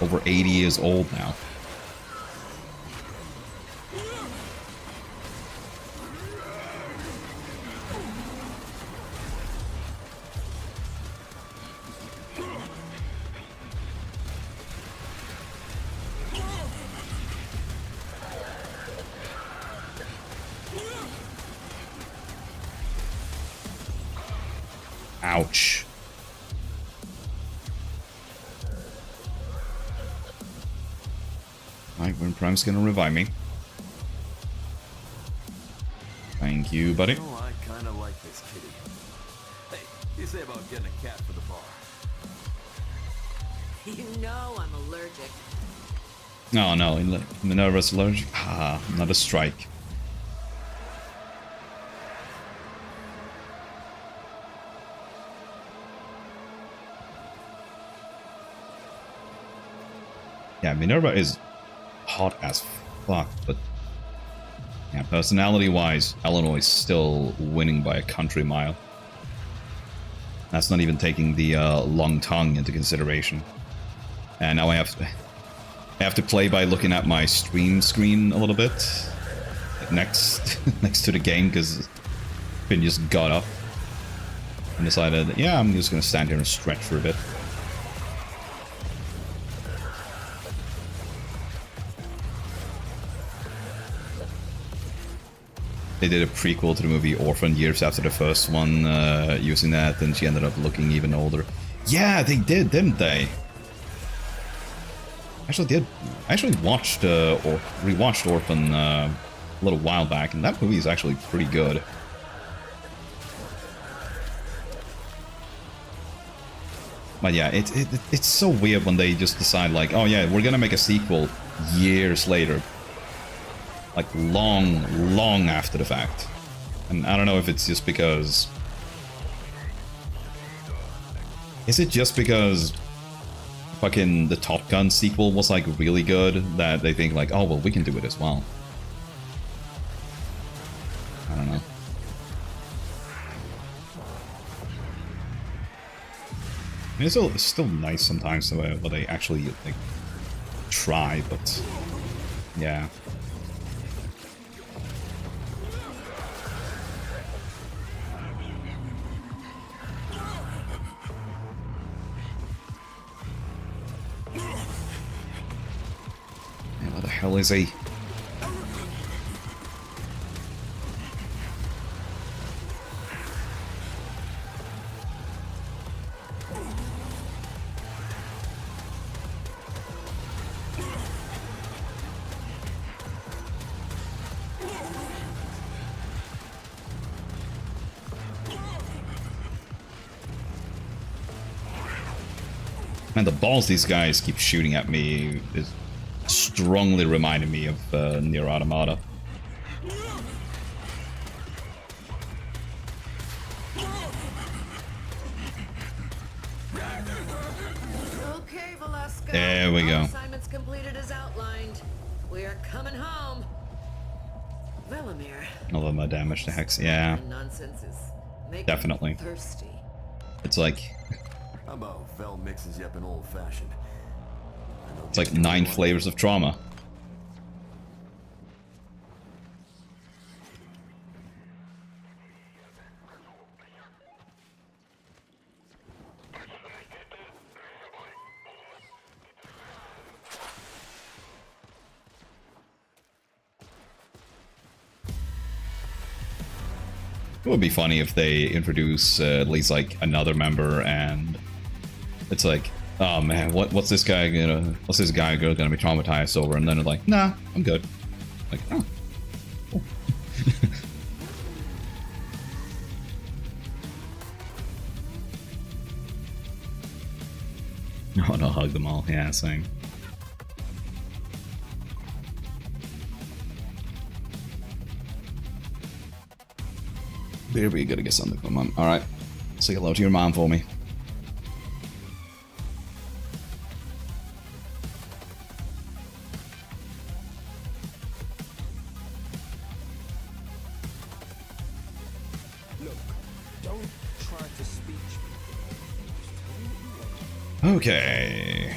over 80 years old now. Ouch. Alright, when Prime's gonna revive me. Thank you, buddy. Oh, I kind of like this kitty. Hey, you say about getting a cat for the bar? You know I'm allergic. Oh no, Minerva's allergic. Ah, not a strike. Yeah, Minerva is hot as fuck, but yeah, personality-wise, Eleanor is still winning by a country mile. That's not even taking the long tongue into consideration. And now I have to play by looking at my stream screen a little bit next to the game, because Finn just got up and decided, yeah, I'm just gonna stand here and stretch for a bit. They did a prequel to the movie Orphan years after the first one, using that, and she ended up looking even older. Yeah, they did, didn't they? I actually watched or rewatched Orphan a little while back, and that movie is actually pretty good. But yeah, it's so weird when they just decide like, oh yeah, we're gonna make a sequel years later. Like long after the fact. And I don't know if it's just because... Is it just because fucking the Top Gun sequel was like really good that they think like, oh well, we can do it as well? I don't know. I mean, it's still nice sometimes when they actually like try, but yeah. Where the hell is he? Man, the balls these guys keep shooting at me is strongly reminding me of Nier Automata. Okay, Velasco. There we go. Assignments completed as outlined. We are coming home. Velamir. All of my damage to Hex, yeah. Nonsense is making Definitely. me thirsty. It's like... How about Vel mixes you up in old-fashioned? It's like 9 flavors of trauma. It would be funny if they introduce at least like another member, and it's like, oh man, what's this guy or girl gonna be traumatized over? And then they're like, nah, I'm good. Like, oh. Cool. Oh no, hug them all. Yeah, same. Baby, you gotta get something from mom. Alright. Say hello to your mom for me. Look, don't try to speech Okay.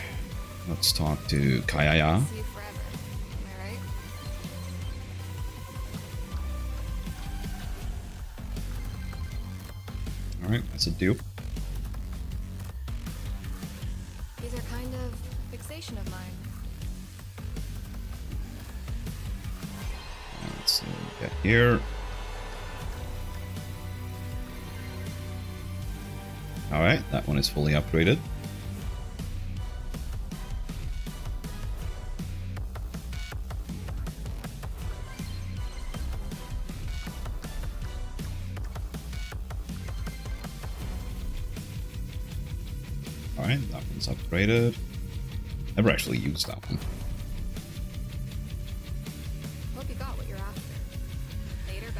Let's talk to Kayaya. See you forever. Am I right? Alright, that's a dupe. These are kind of fixation of mine. Let's get here. Alright, that one is fully upgraded. Alright, that one's upgraded. Never actually used that one. Hope you got what you're after. Later,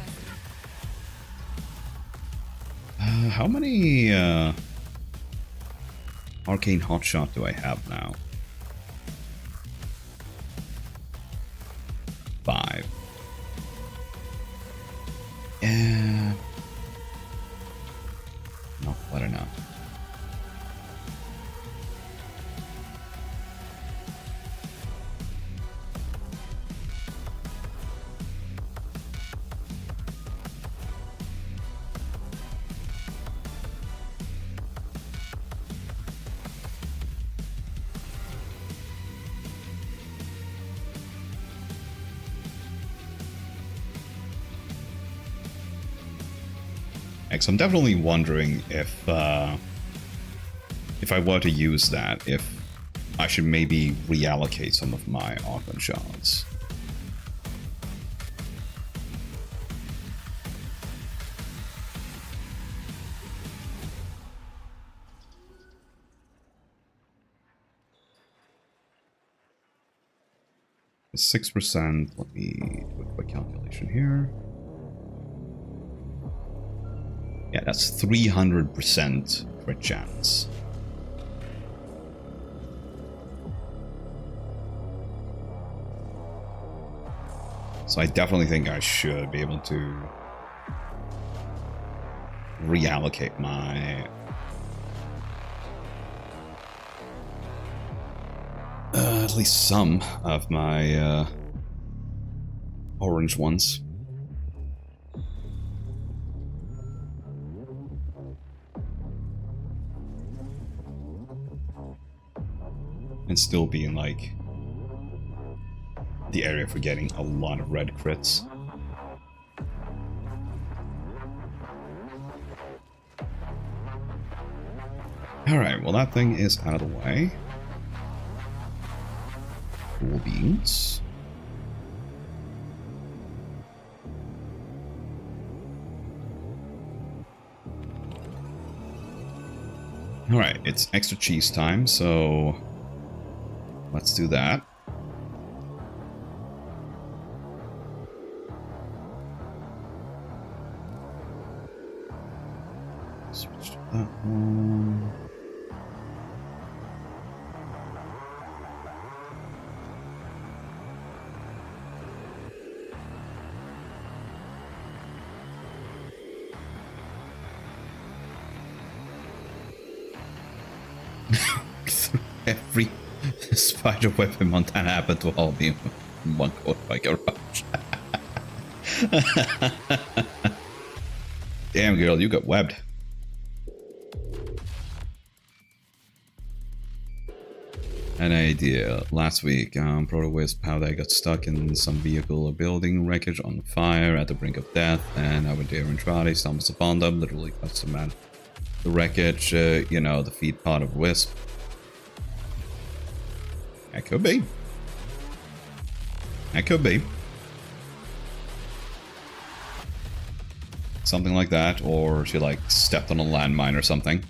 bestie. How many arcane hotshot do I have now? 5. Yeah. Not quite enough. I'm definitely wondering if I were to use that, if I should maybe reallocate some of my Archon shards. It's 6%. Let me do a quick calculation here. Yeah, that's 300% crit chance. So I definitely think I should be able to reallocate my at least some of my orange ones. And still be in like the area for getting a lot of red crits. Alright, well that thing is out of the way. Cool beans. Alright, it's extra cheese time, so let's do that. Switch to that one. Spiderweb in Montana happened to all be in one code by garage. Damn, girl, you got webbed. An idea. Last week, Proto-Wisp, how they got stuck in some vehicle or building wreckage on fire at the brink of death, and our dear Andrade stumbles upon them, literally cuts them out. The wreckage, you know, the feed part of Wisp. That could be. That could be. Something like that, or she like stepped on a landmine or something.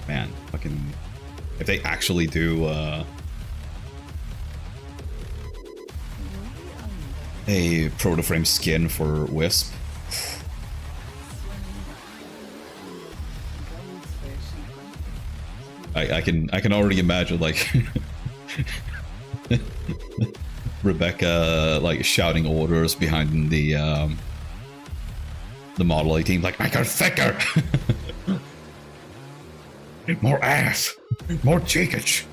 Man, fucking... If they actually do, a proto-frame skin for Wisp. I can already imagine, like, Rebecca, like, shouting orders behind the Model A team, like, make her thicker! Need more ass! More cheekage!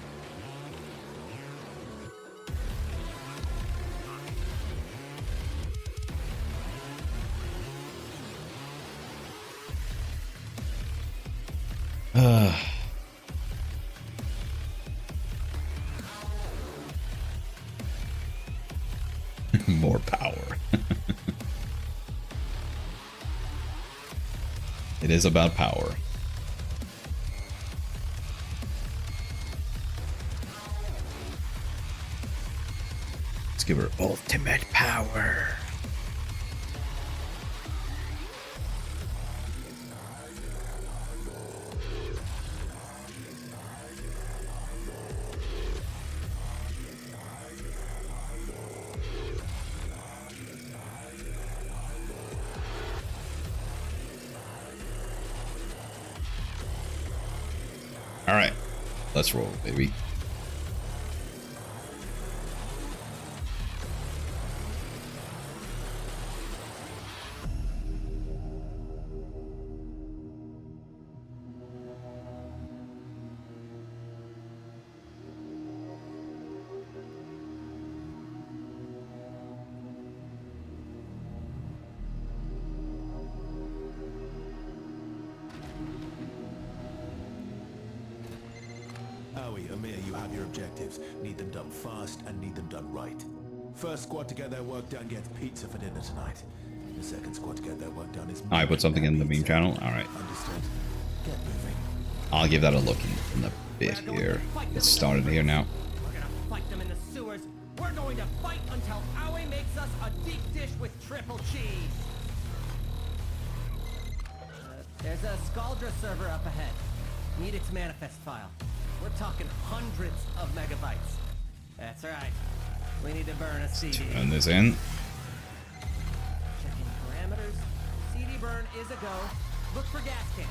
More power. It is about power. Let's give her ultimate power. All right, let's roll, baby. You have your objectives. Need them done fast and need them done right. First squad to get their work done gets pizza for dinner tonight. The second squad to get their work done is... I put something in the meme channel. All right. Understood. Get moving. I'll give that a look in a bit here. Let's start it here now. We're gonna fight them in the sewers. We're going to fight until Aoi makes us a deep dish with triple cheese. There's a Scaldra server up ahead. Need its manifest file. We're talking hundreds of megabytes. That's right. We need to burn a CD. Turn this in. Checking parameters. CD burn is a go. Look for gas cans.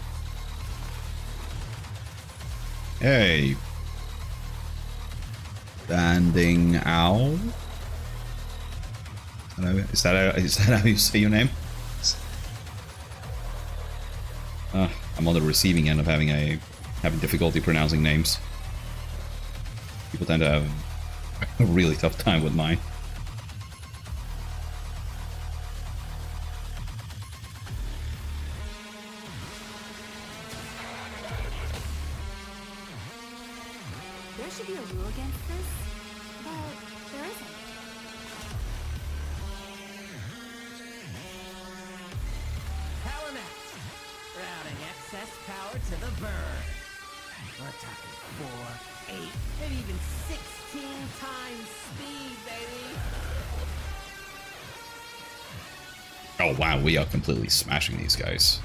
Hey. Standing owl. Is that how you say your name? I'm on the receiving end of having difficulty pronouncing names. People tend to have a really tough time with mine. There should be a rule against this, but there isn't. Power max. Routing excess power to the burn. We're talking 4, 8, maybe even 16 times speed, baby. Oh wow, we are completely smashing these guys.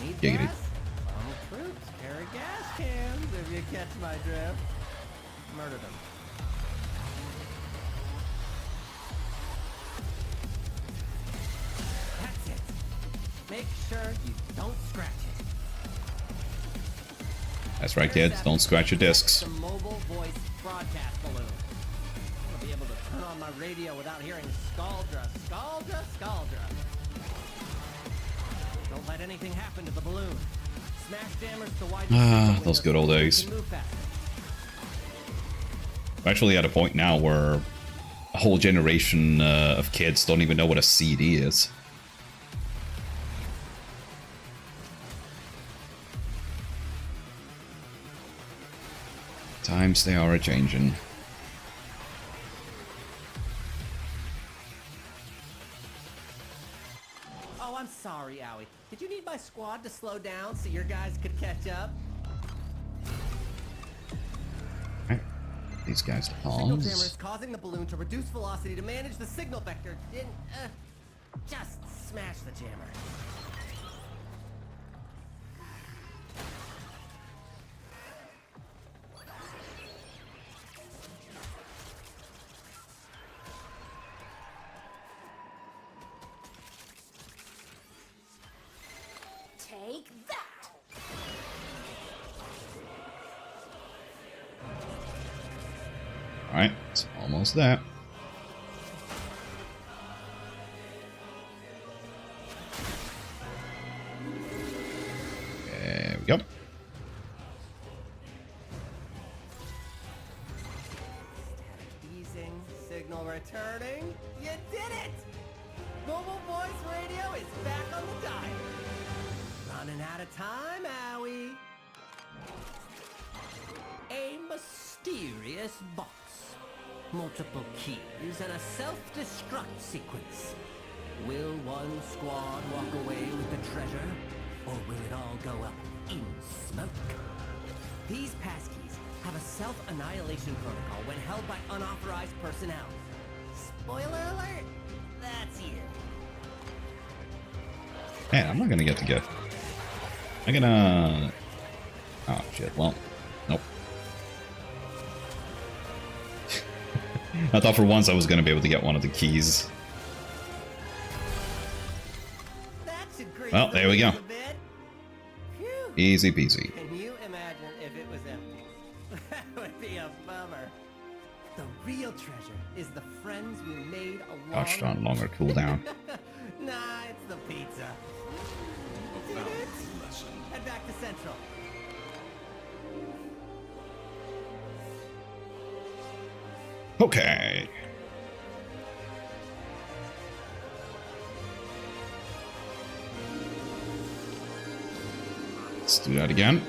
Need Giggity. gas? All troops carry gas cans, if you catch my drift. Murder them. That's it. Make sure you don't scratch it. That's right, kids. Don't scratch your discs. The mobile voice broadcast balloon. I'll be able to turn on my our radio without hearing Scaldra, Scaldra, Scaldra. Don't let anything happen to the balloon. Smash jammers to widen those good old days. We're actually at a point now where a whole generation of kids don't even know what a CD is. Times they are a-changing. Oh, I'm sorry, Owie. Did you need my squad to slow down so your guys could catch up? Right. These guys to Signal jammer is pause. causing the balloon to reduce velocity to manage the signal vector. Just smash the jammer. Take that! Alright, it's almost there. There we go. Easing, signal returning. You did it! Mobile voice radio is back on the dial. Running out of time, Owie. A mysterious box. Multiple keys and a self-destruct sequence. Will one squad walk away with the treasure? Or will it all go up in smoke? These passkeys have a self-annihilation protocol when held by unauthorized personnel. Spoiler alert, that's you. Man, I'm not gonna get the gift. I'm gonna... Oh, shit. Well, nope. I thought for once I was gonna be able to get one of the keys. Well, there we go. Easy peasy. Can you imagine if it was empty? That would be a bummer. The real treasure is the friends we made along... Touched on longer cooldown. Nah, it's the pizza. Did it? Head back to Central. Okay. Let's do that again.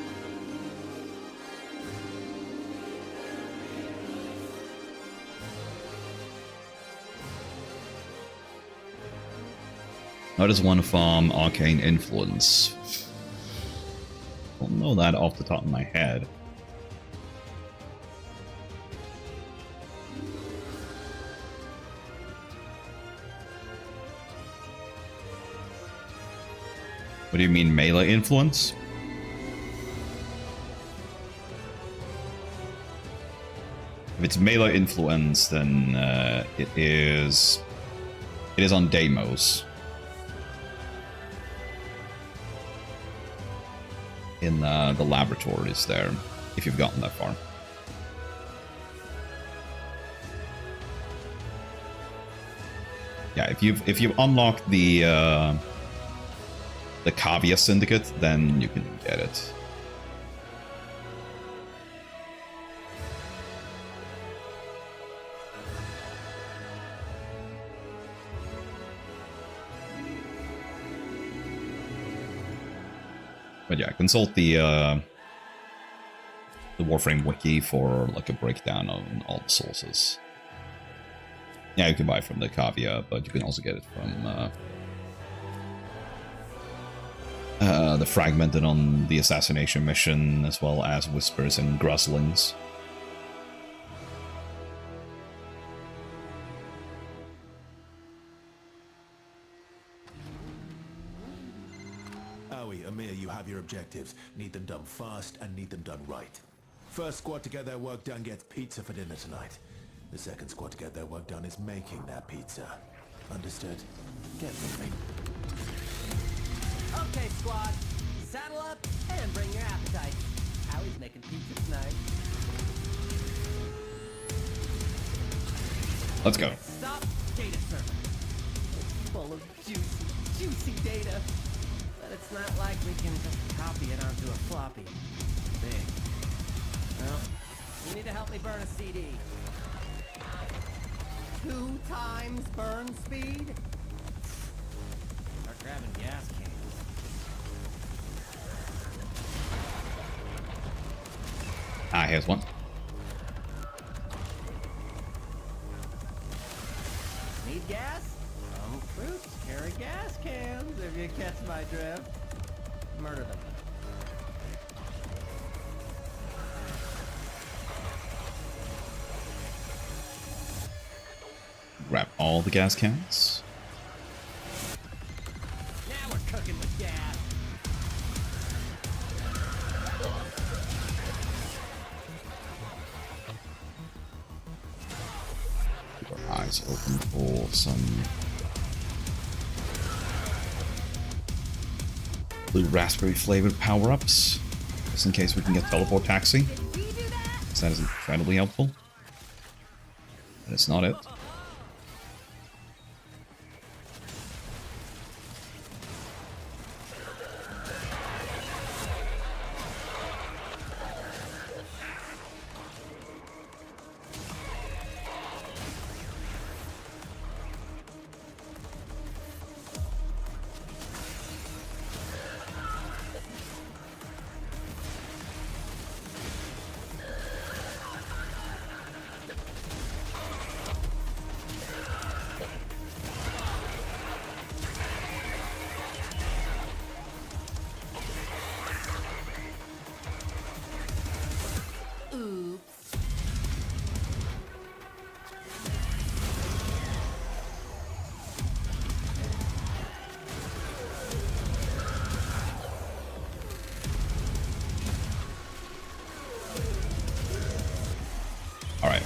How does one farm arcane influence? Don't know that off the top of my head. What do you mean, melee influence? If it's melee influence, then it is on demos. In the laboratories there, if you've gotten that far. Yeah, if you've unlocked the Cavia Syndicate, then you can get it. But yeah, consult the Warframe wiki for like a breakdown on all the sources. Yeah, you can buy it from the Cavia, but you can also get it from the Fragmented on the Assassination Mission, as well as Whispers and Gruslings. Owie, Amir, you have your objectives. Need them done fast and need them done right. First squad to get their work done gets pizza for dinner tonight. The second squad to get their work done is making that pizza. Understood? Get moving. Okay, squad. Saddle up and bring your appetite. Howie's making pizza tonight. Let's go. Stop data server. It's full of juicy data. But it's not like we can just copy it onto a floppy. Big. Well, you need to help me burn a CD. 2 times burn speed? Start grabbing gas cans. Ah, here's one. Need gas? Some troops carry gas cans, if you catch my drift. Murder them. Grab all the gas cans. Now we're cooking with gas. Keep our eyes open for some blue raspberry flavored power-ups, just in case we can get teleport taxi. So that is incredibly helpful. But it's not it. Alright,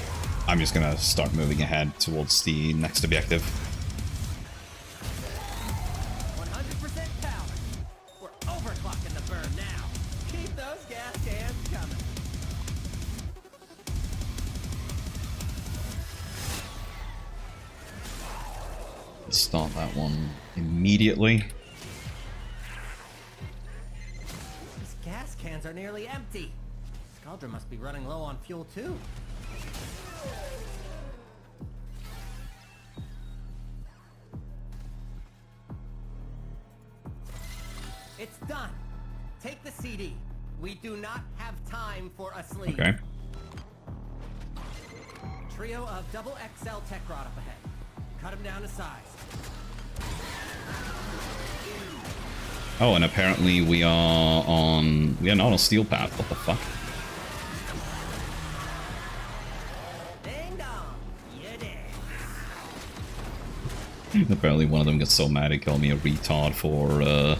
I'm just gonna start moving ahead towards the next objective. 100% power. We're overclocking the burn now. Keep those gas cans coming. Start that one immediately. These gas cans are nearly empty. Scaldra must be running low on fuel too. It's done. Take the CD. We do not have time for a sleep. Okay. Trio of double XL tech rod up ahead. Cut them down to size. Oh, and apparently we are not on steel path. What the fuck? Ding dong. You did. Apparently one of them got so mad he called me a retard for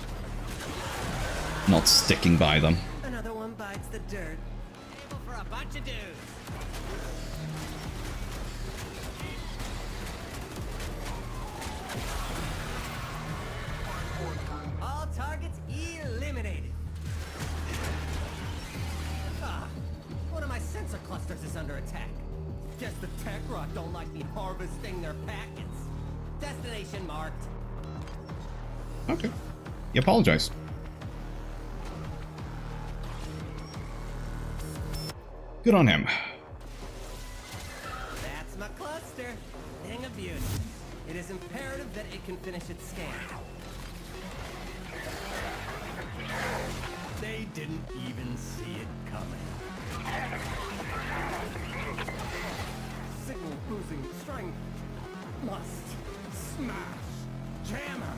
not sticking by them. Another one bites the dirt. Table for a bunch of dudes. All targets eliminated. Ah, one of my sensor clusters is under attack. Guess the tech rot don't like me harvesting their packets. Destination marked. Okay. You apologize. Good on him. That's my cluster. Thing of beauty. It is imperative that it can finish its scan. They didn't even see it coming. Signal losing strength. Must smash. Jammer.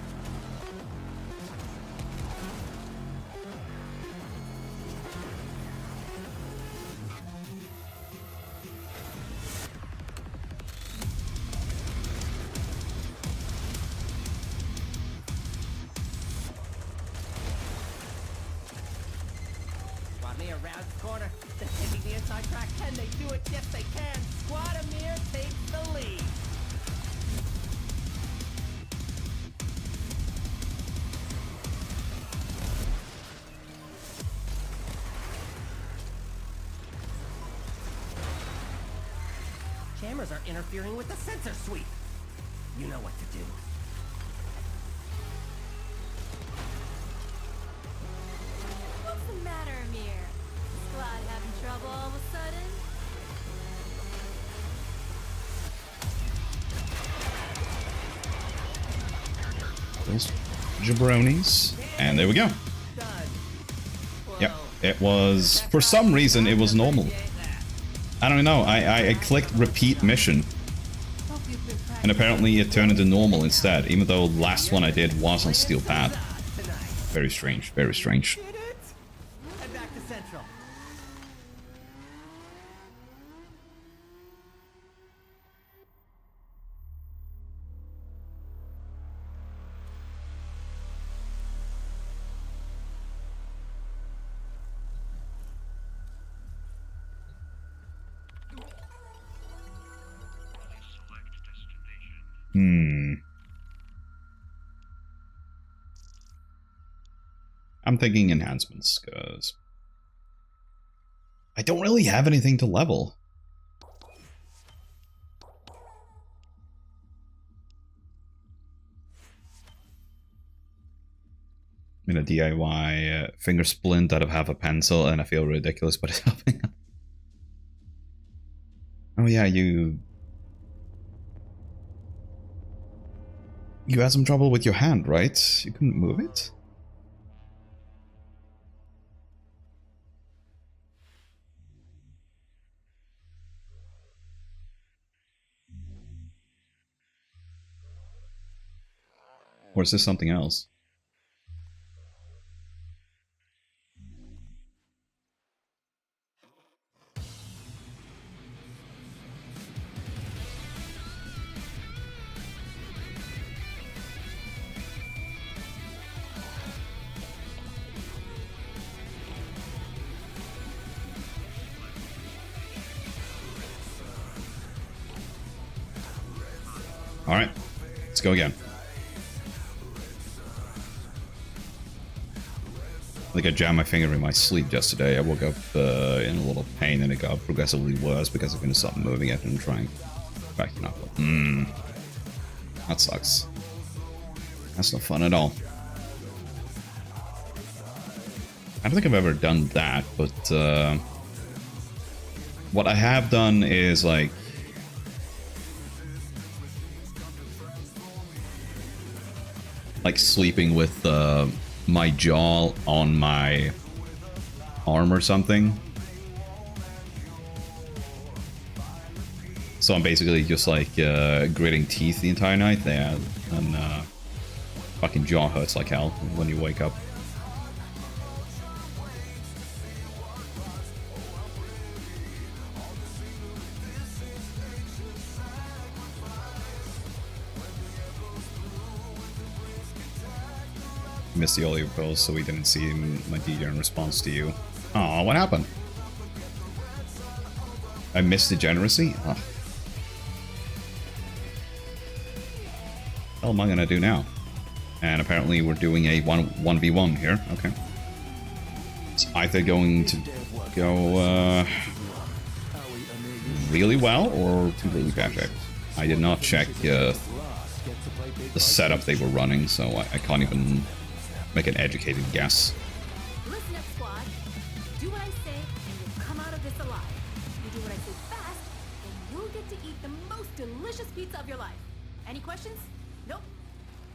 Around the corner. They're taking the inside track. Can they do it? Yes, they can. Squadamir takes the lead. Cameras are interfering with the sensor sweep. You know what to do. What's the matter, Amir? Squad having trouble all of a sudden? Those jabronis. And there we go. Yep, it was, for some reason, it was normal. I don't know, I clicked repeat mission. And apparently it turned into normal instead, even though the last one I did was on Steel Path. Very strange, very strange. Head back to Central. I'm thinking enhancements, because I don't really have anything to level. In a DIY finger splint out of half a pencil, and I feel ridiculous, but it's helping. Oh yeah, you had some trouble with your hand, right? You couldn't move it? Or is this something else? Alright, let's go again. I think I jammed my finger in my sleep yesterday. I woke up in a little pain and it got progressively worse because I couldn't stop moving it and trying back to knuckle. That sucks. That's not fun at all. I don't think I've ever done that, but what I have done is like sleeping with my jaw on my arm or something. So I'm basically just like gritting teeth the entire night there, and fucking jaw hurts like hell when you wake up. Missed the all your posts, so we didn't see my DJ in response to you. Aw, what happened? I missed degeneracy? Ugh. What am I gonna do now? And apparently we're doing a 1v1 here. Okay. It's either going to go really well or completely bad. I did not check the setup they were running, so I can't even make an educated guess. Listen up, squad. Do what I say, and you'll come out of this alive. You do what I say fast, and you'll get to eat the most delicious pizza of your life. Any questions? Nope.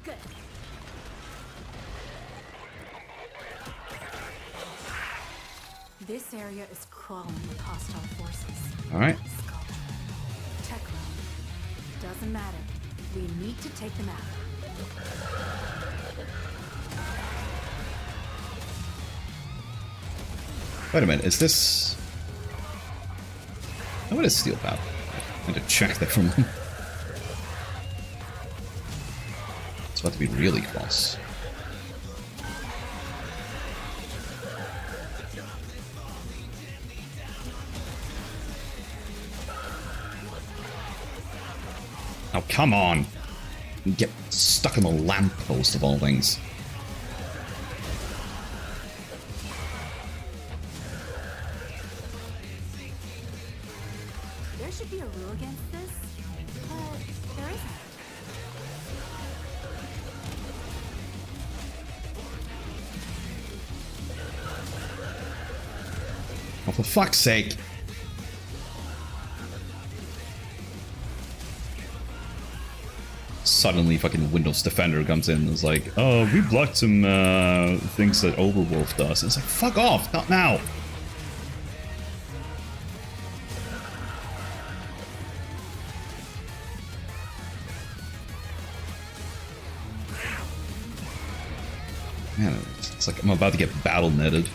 Good. This area is crawling with hostile forces. All right. Sculpture, tech realm. Doesn't matter. We need to take them out. Wait a minute, is this... Oh, what is Steel Path? I had to check that from them. It's about to be really close. Oh, come on! You get stuck in the lamppost of all things. There should be a rule against this, but there isn't. Oh, for fuck's sake. Suddenly fucking Windows Defender comes in and is like, oh, we blocked some things that Overwolf does. It's like, fuck off, not now. Man, it's like I'm about to get battle netted.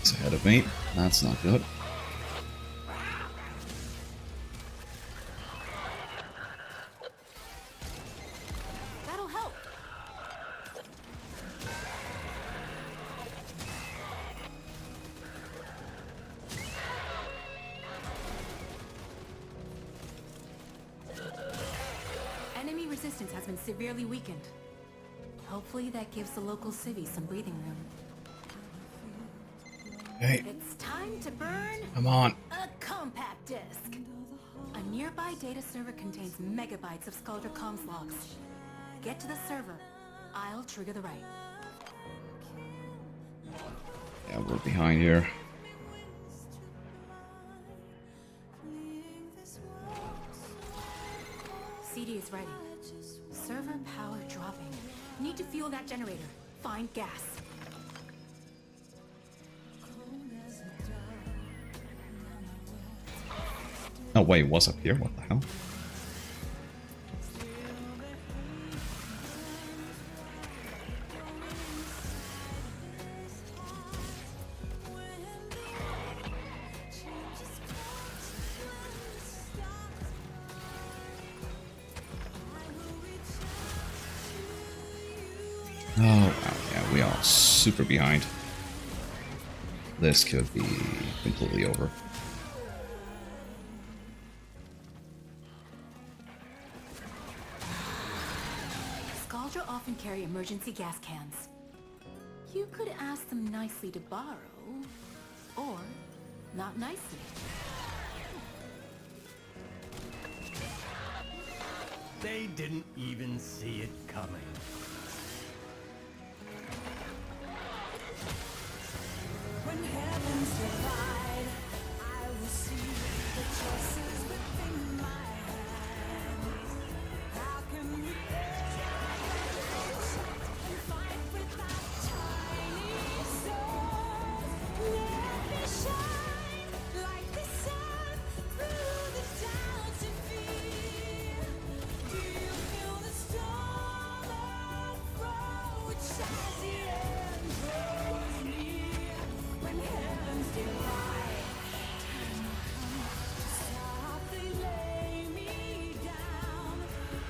It's ahead of me. That's not good. That'll help. Enemy resistance has been severely weakened. Hopefully that gives the local civvies some breathing room. Hey, It's time to burn come on. a compact disc. A nearby data server contains megabytes of Skuldra comms logs. Get to the server. I'll trigger the right. Yeah, we're behind here. CD is ready. Server power dropping. Need to fuel that generator. Find gas. Oh wait, what's up here? What the hell? Oh wow, yeah, we are super behind. This could be completely over. Skuldra often carry emergency gas cans. You could ask them nicely to borrow, or not nicely. They didn't even see it coming. When heavens divide, I will see the choices within my hands. How can we fight without tiny souls? Let me shine like the sun through the doubts and fear. Do you feel the storm approach as the end grows near? When heavens divide, softly lay me down.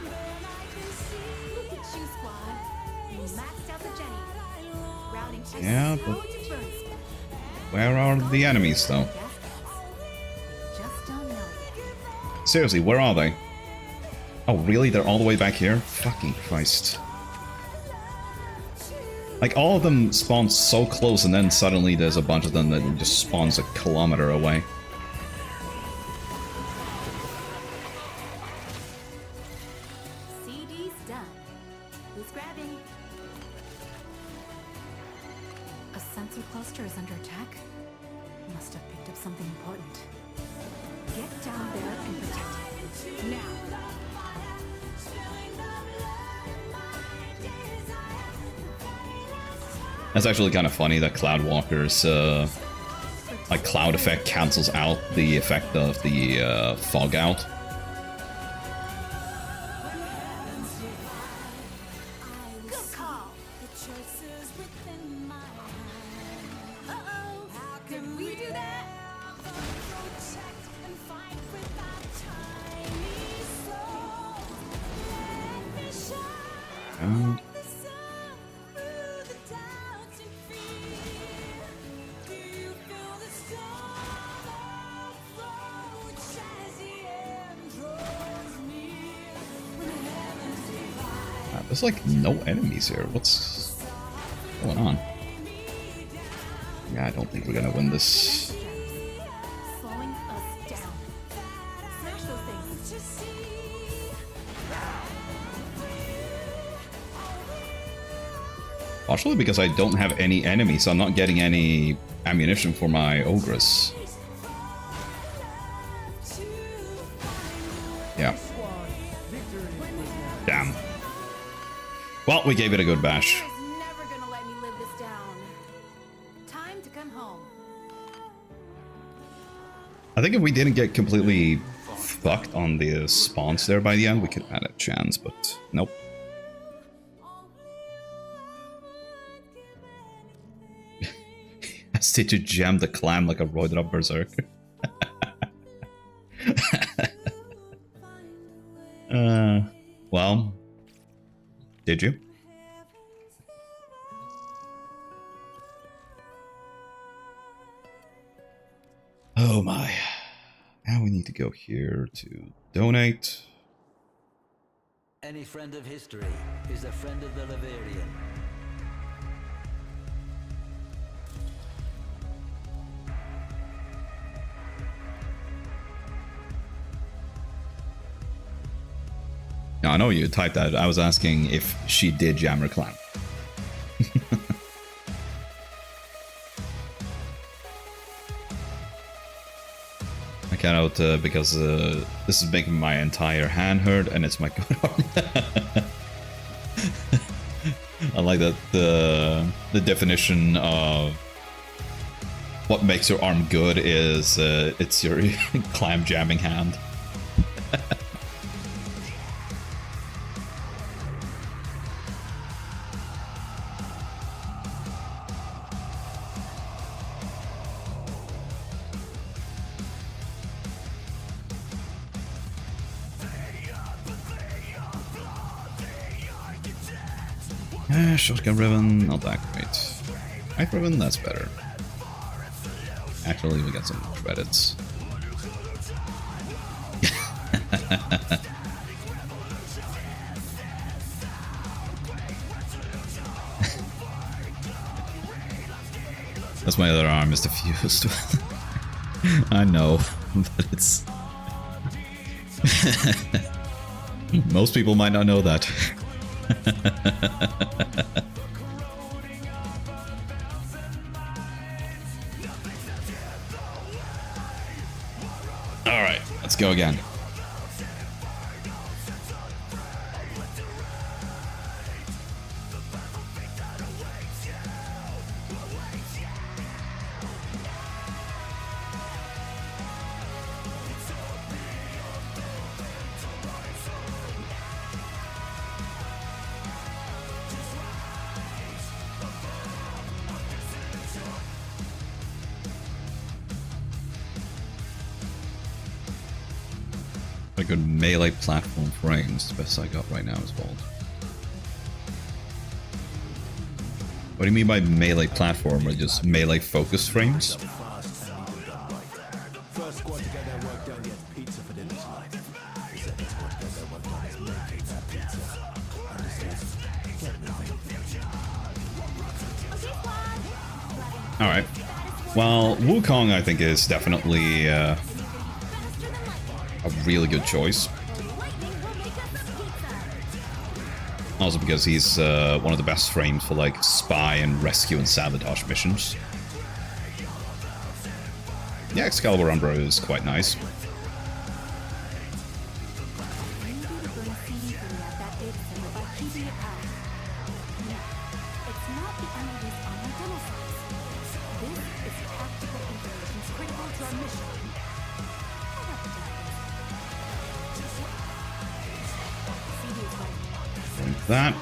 Then I can see. Look at you, squad. You maxed out the Jenny. Routing as Yeah, slow but to burn speed. where are the enemies though? Gas cans. Just don't know yet. Seriously, where are they? Oh really? They're all the way back here? Fucking Christ. Like, all of them spawn so close, and then suddenly there's a bunch of them that just spawns a kilometer away. CD's done. Who's grabbing? A sensor cluster is under attack? Must have picked up something important. Get down there and protect it. Now! That's actually kind of funny that Cloudwalker's like cloud effect cancels out the effect of the fog out. Good call! Uh-oh! Did we do that? around. There's like no enemies here. What's going on? Yeah, I don't think we're gonna win this. Slowing us down. Smash those things. Partially because I don't have any enemies, so I'm not getting any ammunition for my Ogress. Yeah. Damn. Well, we gave it a good bash. Never gonna let me live this down. Time to come home. I think if we didn't get completely fucked on the spawns there by the end, we could have had a chance, but nope. I stayed to jam the clam like a roided up berserker. Well, did you? Oh my. Now we need to go here to donate. Any friend of history is a friend of the Laverian. No, I know you typed that. I was asking if she did jam her clan. I cannot because this is making my entire hand hurt and it's my good arm. I like that the definition of what makes your arm good is it's your clam jamming hand. Shotgun ribbon, not that great. Knife ribbon, that's better. Actually, we got some credits. That's my other arm is diffused. I know, but it's... Most people might not know that. Alright, let's go again. A good melee platform frames, the best I got right now is bold. What do you mean by melee platform, or just melee focus frames? First squad to get their work done gets pizza for dinner tonight. The second squad to get their work done is making that pizza. Understood? Alright. Well, Wukong I think is definitely a really good choice. Also because he's one of the best frames for like spy and rescue and sabotage missions. Yeah, Excalibur Umbra is quite nice. That.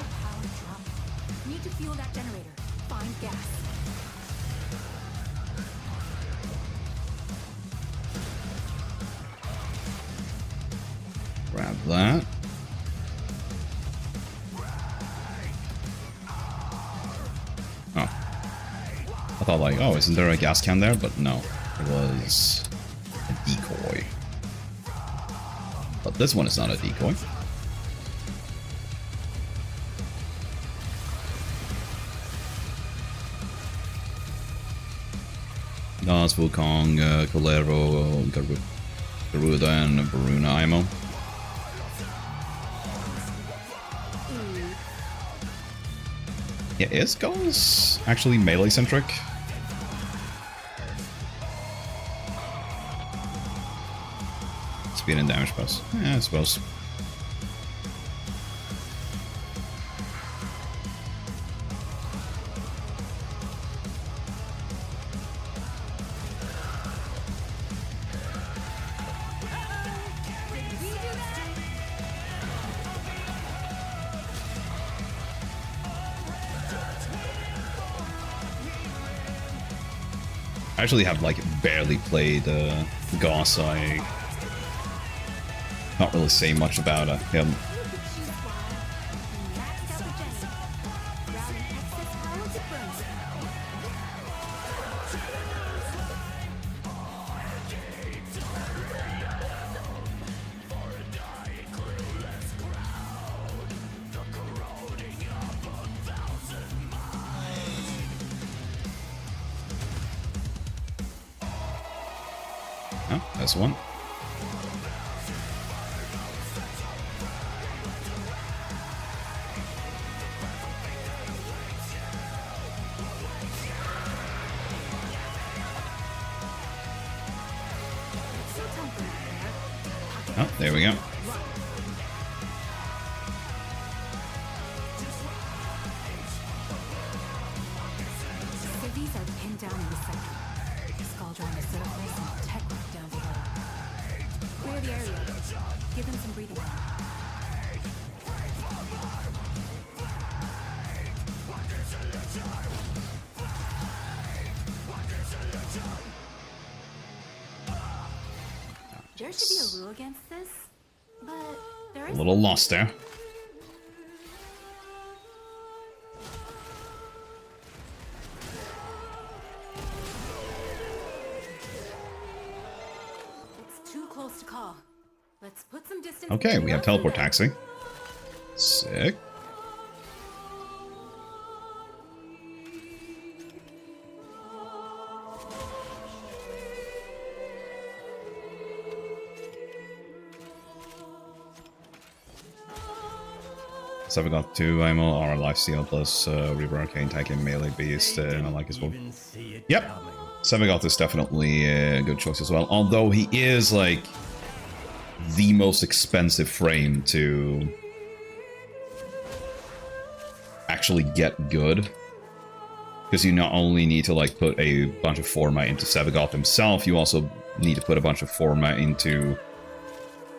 Need to fuel that generator. Find gas. Grab that. thought like, oh, isn't there a gas can there? But no, it was a decoy. But this one is not a decoy. Das, Wukong, Colero, Garuda, and Baruna Imo. Yeah, is Gauss actually melee centric? Speed and damage plus. Yeah, I suppose. I actually have like barely played Gauss. I not really say much about him. Oh, that's one. Oh, there we go. So these are pinned down in the center. Scaldra on the surface and tech rock down below. Clear the area. Give them some breathing room. There should be a rule against this, but there A is little lost there. It's too close to call. Let's put some distance. Okay, between we have us and teleport them. taxi. Sick. So we got 2 ammo, our lifesteal plus Reaper Arcane Taking Melee Beast, and I like as well. Yep, Sevagoth is definitely a good choice as well. Although he is like the most expensive frame to actually get good, because you not only need to like put a bunch of Forma into Sevagoth himself, you also need to put a bunch of Forma into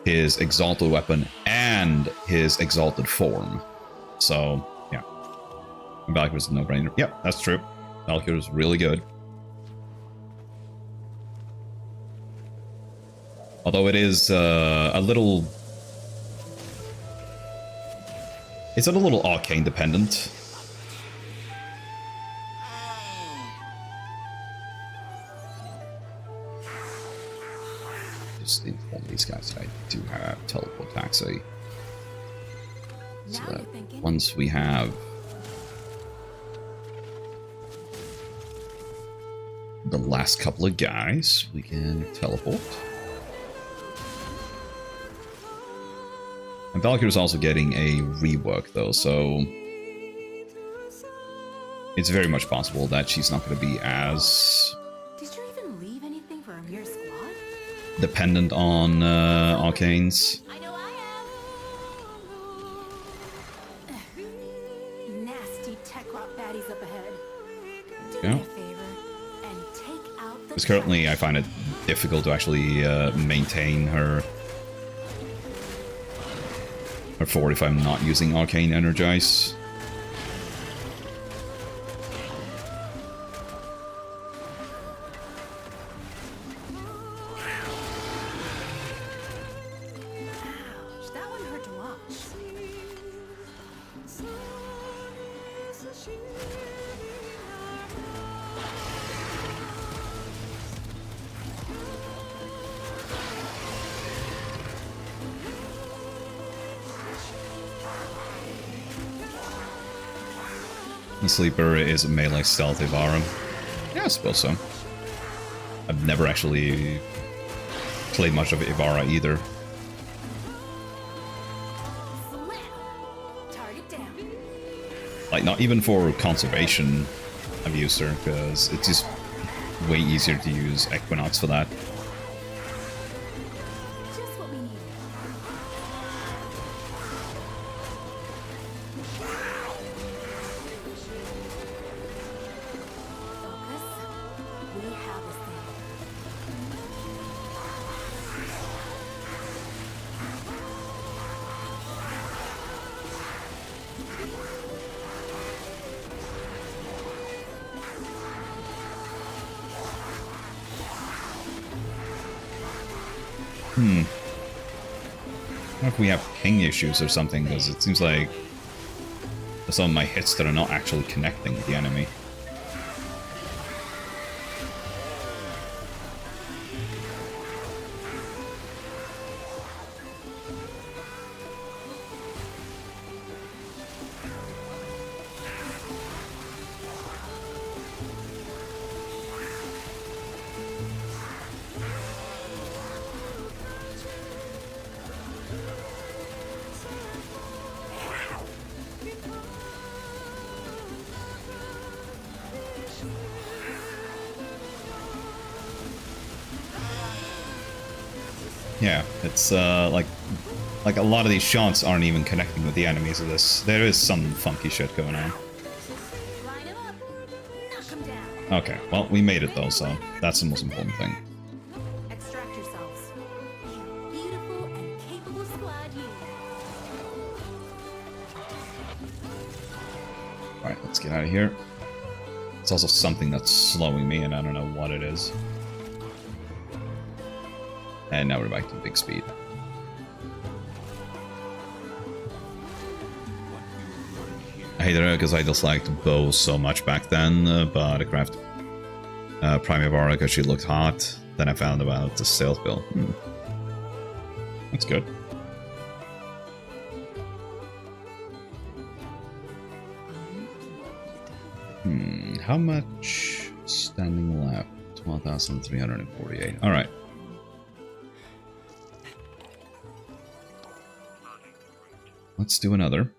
his exalted weapon and his exalted form. So yeah, Valkyrie's a no-brainer. Yep, that's true. Valkyrie's really good. Although it is a little... It's a little arcane dependent. Just inform these guys that I do have teleport taxi. So that once we have the last couple of guys, we can teleport. And Valkyrie's also getting a rework though, so it's very much possible that she's not going to be as Did you even leave anything for a mere squad? dependent on arcanes. I know I am. Nasty tech rock baddies up ahead. Do Yeah. me a favor and take out the. Because currently I find it difficult to actually maintain her forward if I'm not using Arcane Energize. Ouch, that one hurt to watch. The Sleeper is a melee stealth Ivara. Yeah, I suppose so. I've never actually played much of Ivara either. Like, not even for conservation I've used her, because it's just way easier to use Equinox for that. I don't know if we have ping issues or something, because it seems like there's some of my hits that are not actually connecting with the enemy. Yeah, it's like a lot of these shots aren't even connecting with the enemies of this. There is some funky shit going on. Okay, well, we made it though, so that's the most important thing. Extract yourselves. Beautiful and capable squad unit. Alright, let's get out of here. It's also something that's slowing me, and I don't know what it is. And now we're back to big speed. I hated it because I disliked bows so much back then, but I craft Prime Ivara because she looked hot. Then I found about the stealth build. That's good. How much standing left? 12,348. Alright. Let's do another.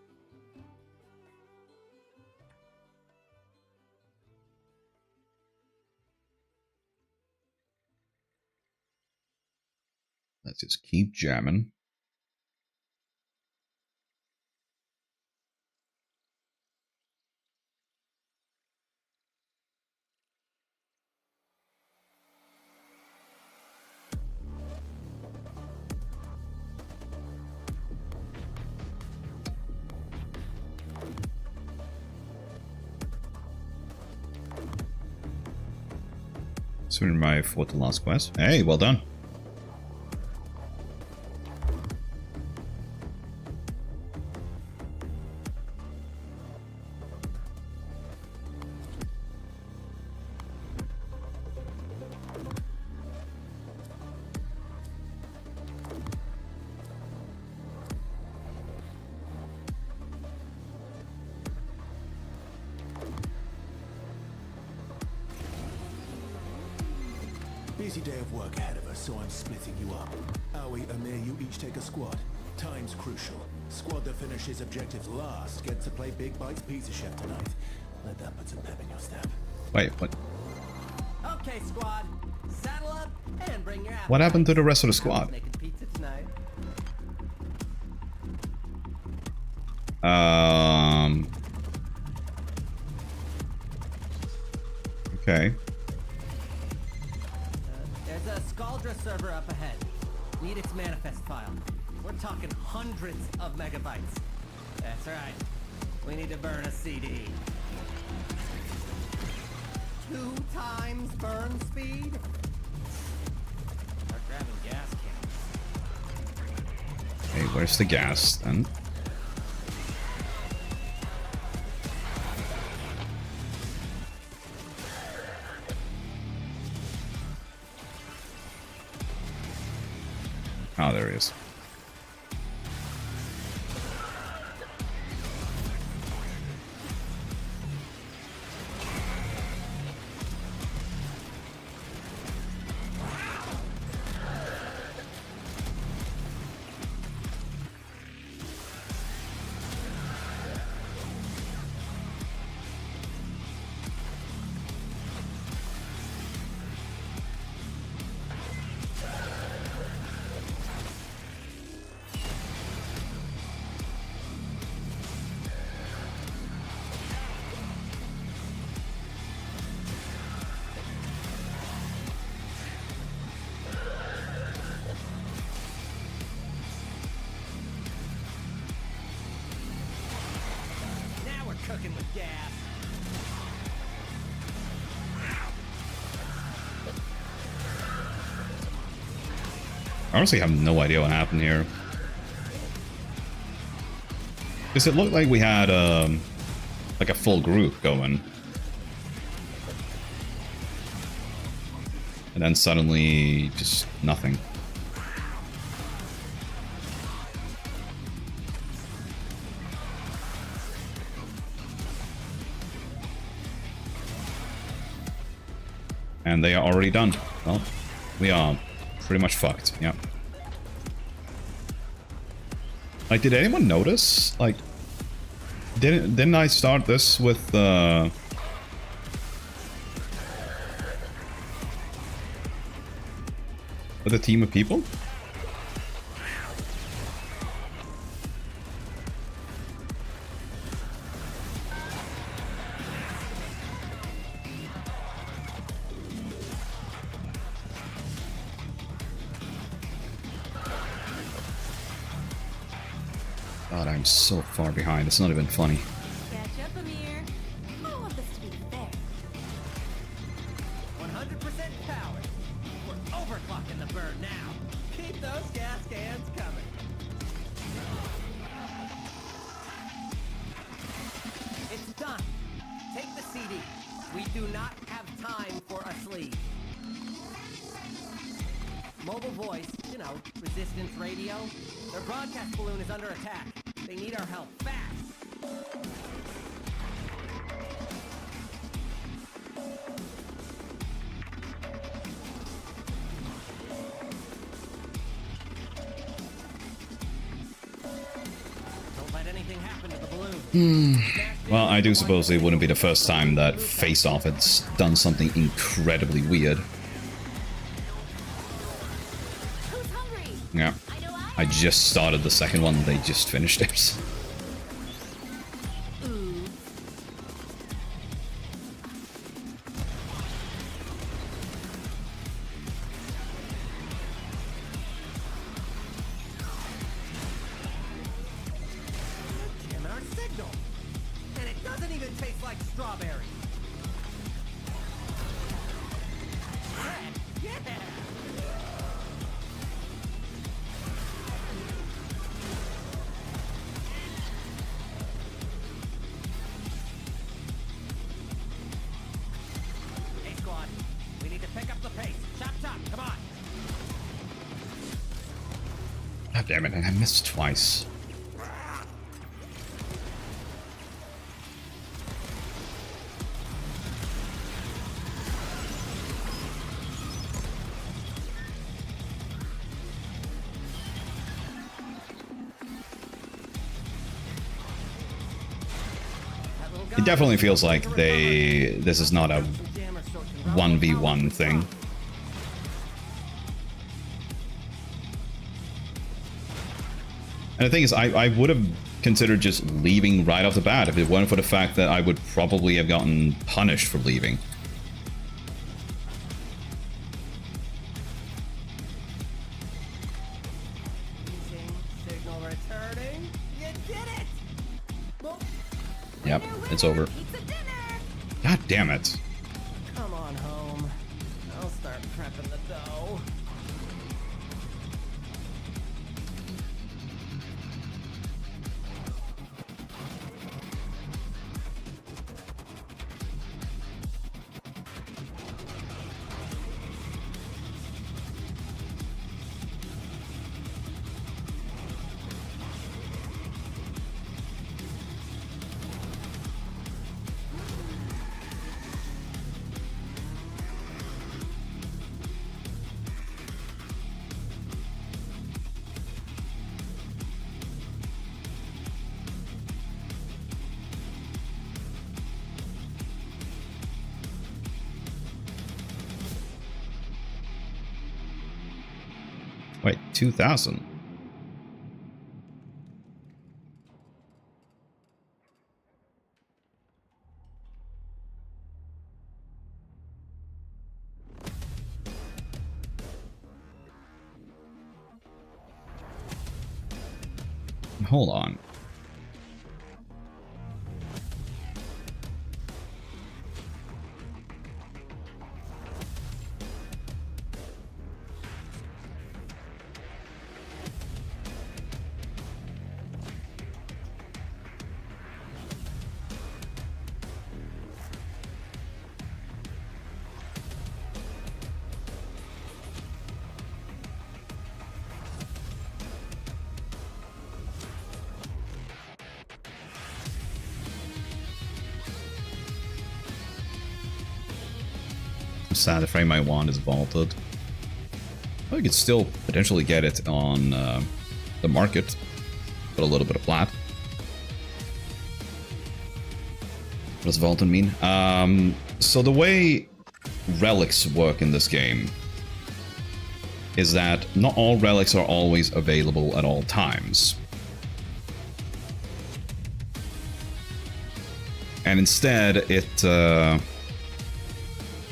Let's just keep jamming. Swing my fourth to last quest. Hey, well done. Busy day of work ahead of us, so I'm splitting you up. Aoi, Amir, you each take a squad. Time's crucial. Squad that finishes objectives last gets to play Big Bite's Pizza Chef tonight. Let that put some pep in your step. Wait, what? Okay, squad. Saddle up and bring your What happened to the rest of the squad? Making pizza tonight. Okay. There's a Scaldra server up ahead. Need its manifest file. We're talking hundreds of megabytes. That's right. We need to burn a CD. 2 times burn speed? Start grabbing gas cans. Hey, where's the gas then? Oh, there he is. working with gas. I honestly have no idea what happened here. Because it looked like we had like a full group going. And then suddenly just nothing. And they are already done. Well, we are pretty much fucked, yeah. Like, did anyone notice? Like, didn't I start this with with a team of people? God, I'm so far behind. It's not even funny. Catch up, Amir. I want this to be fair. 100% power. We're overclocking the bird now. Keep those gas cans coming. It's done. Take the CD. We do not have time for a sleeve. Mobile voice, you know, resistance radio. Their broadcast balloon is under attack. They need our help fast. Don't let anything happen to the balloon. Well, I do suppose it wouldn't be the first time that Face Off had done something incredibly weird. Who's hungry? Yeah. I just started the second one, they just finished it. Damn our signal. And it doesn't even taste like strawberry. Red, yeah. Hey squad, we need to pick up the pace. Chop chop, come on. God damn it, and I missed twice. It definitely feels like this is not a 1v1 thing. And the thing is, I would have considered just leaving right off the bat if it weren't for the fact that I would probably have gotten punished for leaving. Signal returning. You did it. Well, Yep, it's over. God damn it. come on home. I'll start prepping the dough. Wait, 2,000? Hold on. I'm sad the frame I want is vaulted. I could still potentially get it on the market, put a little bit of plat. What does vaulted mean? So the way relics work in this game is that not all relics are always available at all times. And instead,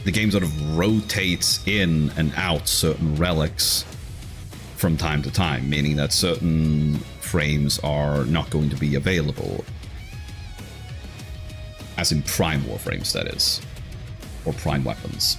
the game sort of rotates in and out certain relics from time to time, meaning that certain frames are not going to be available. As in Prime Warframes, that is. Or Prime weapons.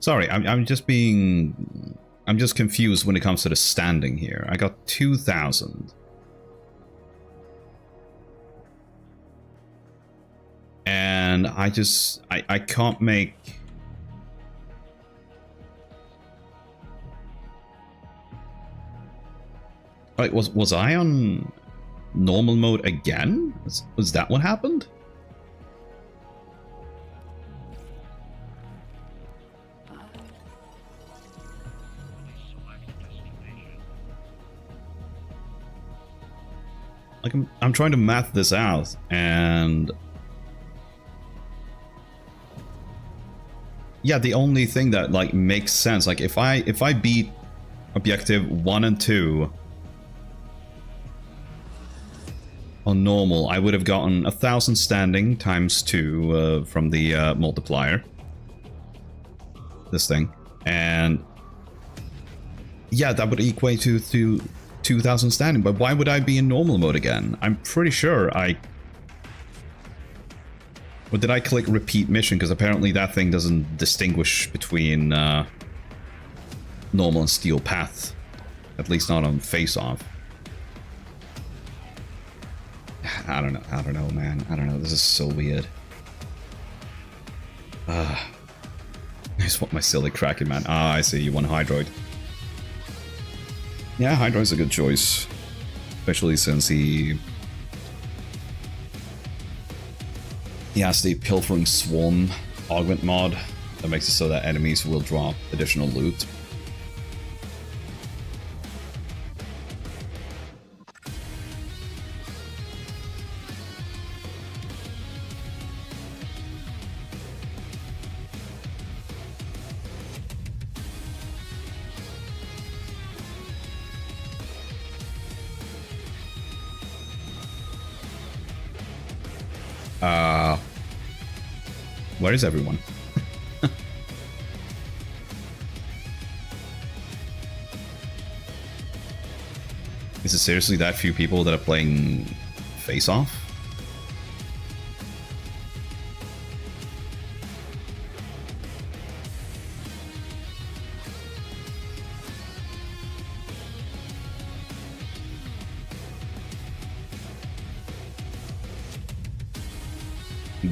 Sorry, I'm just confused when it comes to the standing here. I got 2,000. And I can't make... Like, was I on normal mode again? Was that what happened? Like, I'm trying to math this out, and yeah, the only thing that like makes sense, like if I beat objective 1 and 2 on normal, I would have gotten 1,000 standing times 2 from the multiplier. This thing, and yeah, that would equate to 2,000 standing, but why would I be in normal mode again? I'm pretty sure or did I click repeat mission? Because apparently that thing doesn't distinguish between normal and steel path. At least not on face-off. I don't know, man. I don't know, this is so weird. I just want my silly Kraken, man. Ah, I see, you want Hydroid. Yeah, Hydroid's a good choice. Especially since he has the Pilfering Swarm augment mod that makes it so that enemies will drop additional loot. Where is everyone? Is it seriously that few people that are playing face-off?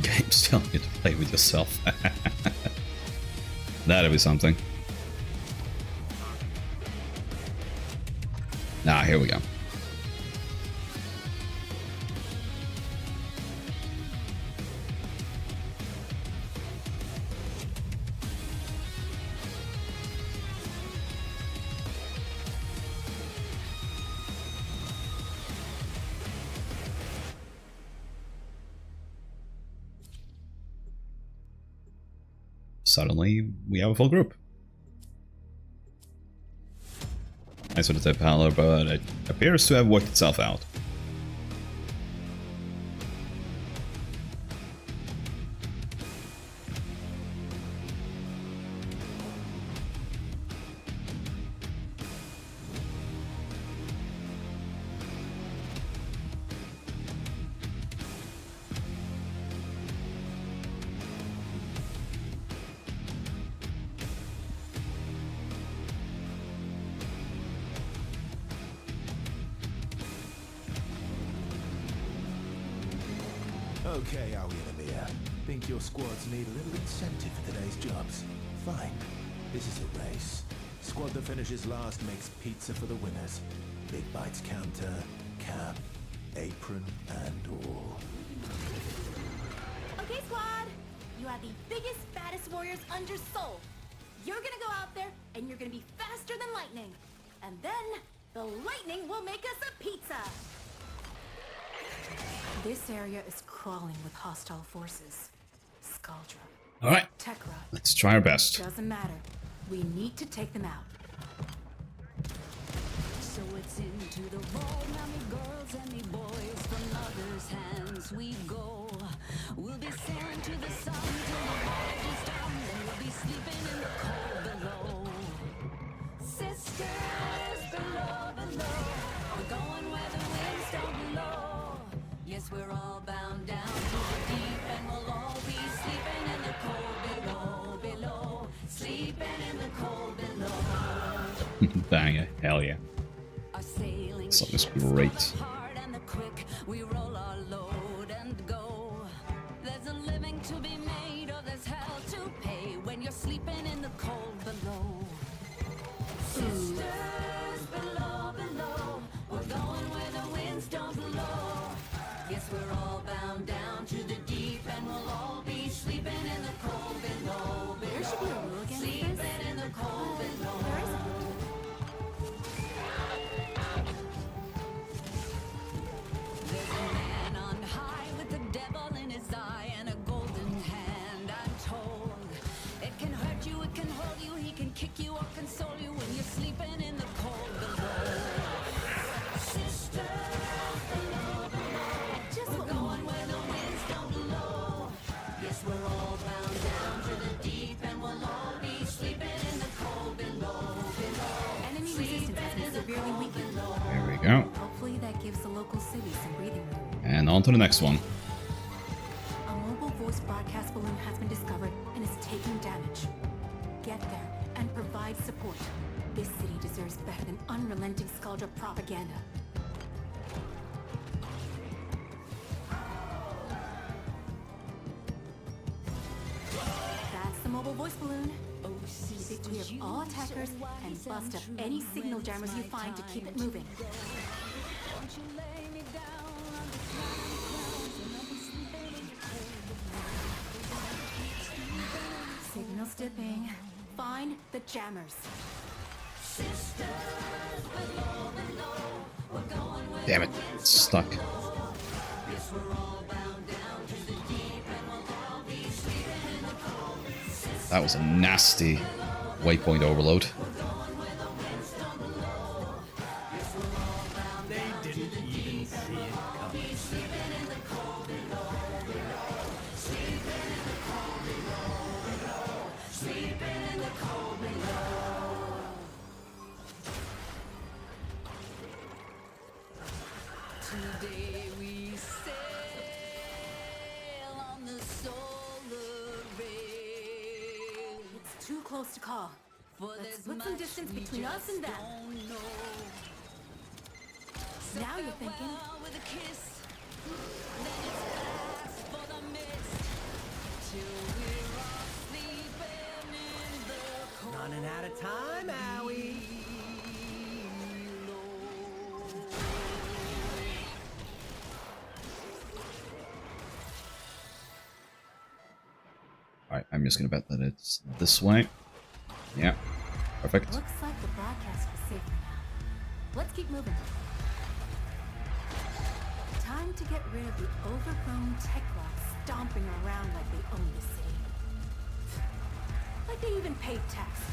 Games telling you to play with yourself. That'll be something. Nah, here we go. Suddenly, we have a full group. I sort of type Howler, but it appears to have worked itself out. Okay, Aoi and Amir. Think your squads need a little incentive for today's jobs? Fine. This is a race. Squad that finishes last makes pizza for the winners. Big bites counter, cap, apron, and all. Okay, squad. You are the biggest, fattest warriors under Soul. You're gonna go out there, and you're gonna be faster than lightning. And then, the lightning will make us a pizza. This area is crawling with hostile forces. Skaldra. Alright, Tekra. let's try our best. Doesn't matter. We need to take them out. So it's into the vault, now me girls and me boys, from mothers' hands we go. We'll be sailing to the sun till the voyage is done, and we'll be sleeping in the cold below. Sisters below, below, we're going where the winds don't blow. Yes, we're all bound down to the deep, and we'll all be sleeping in the cold below, below, sleeping in the cold below. Banger, hell yeah. Our sailing Song is ships great. for the hard and the quick, we roll our load and go. There's a living to be made, or there's hell to pay when you're sleeping in the cold below. Sisters below, below, we're going where the winds don't blow. Yes, we're all bound down to the deep, and we'll all be sleeping in the cold below, There should be a rule below, against sleeping this. in the cold below. There isn't. There's a man on high with the devil in his eye and a golden hand, I'm told. It can hurt you, it can hold you, he can kick you or console you when you're sleeping in the cold below. Sisters below, below, Just we're what we going need. where the winds don't blow. Yes, we're all bound down to the deep, and we'll all be sleeping in the cold below, below. Enemy resistance has been severely weakened. There we go. Hopefully that gives the local city some breathing room. And on to the next one. A mobile voice broadcast balloon has been discovered and is taking damage. Get there and provide support. This city deserves better than unrelenting Skaldra propaganda. That's the mobile voice balloon. Keep it clear of all attackers and bust up any signal jammers you find to keep it moving. Won't you lay me down on the cloudy clouds, and I'll be sleeping in the cold below. Signal dipping. Find the jammers. Damn it, it's stuck. That was a nasty waypoint overload. They didn't even see it coming. Today we sail on the solar rail. It's too close to call. For Let's there's put some much distance we between us just and them. don't know. So Now you're thinking. farewell with a kiss, then it's fast for the mist, till we're all sleeping in the cold. Running out of time, Owie. Alright, I'm just gonna bet that it's this way. Yeah, perfect. Looks like the broadcast was safe for now. Let's keep moving. Time to get rid of the overgrown tech rocks stomping around like they own the city. Like they even paid taxes.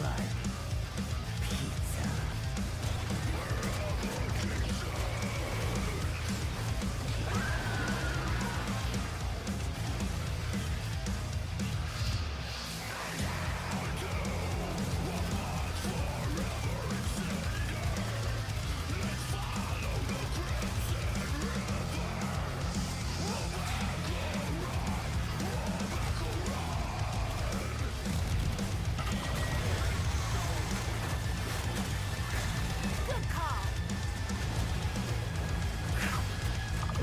like pizza.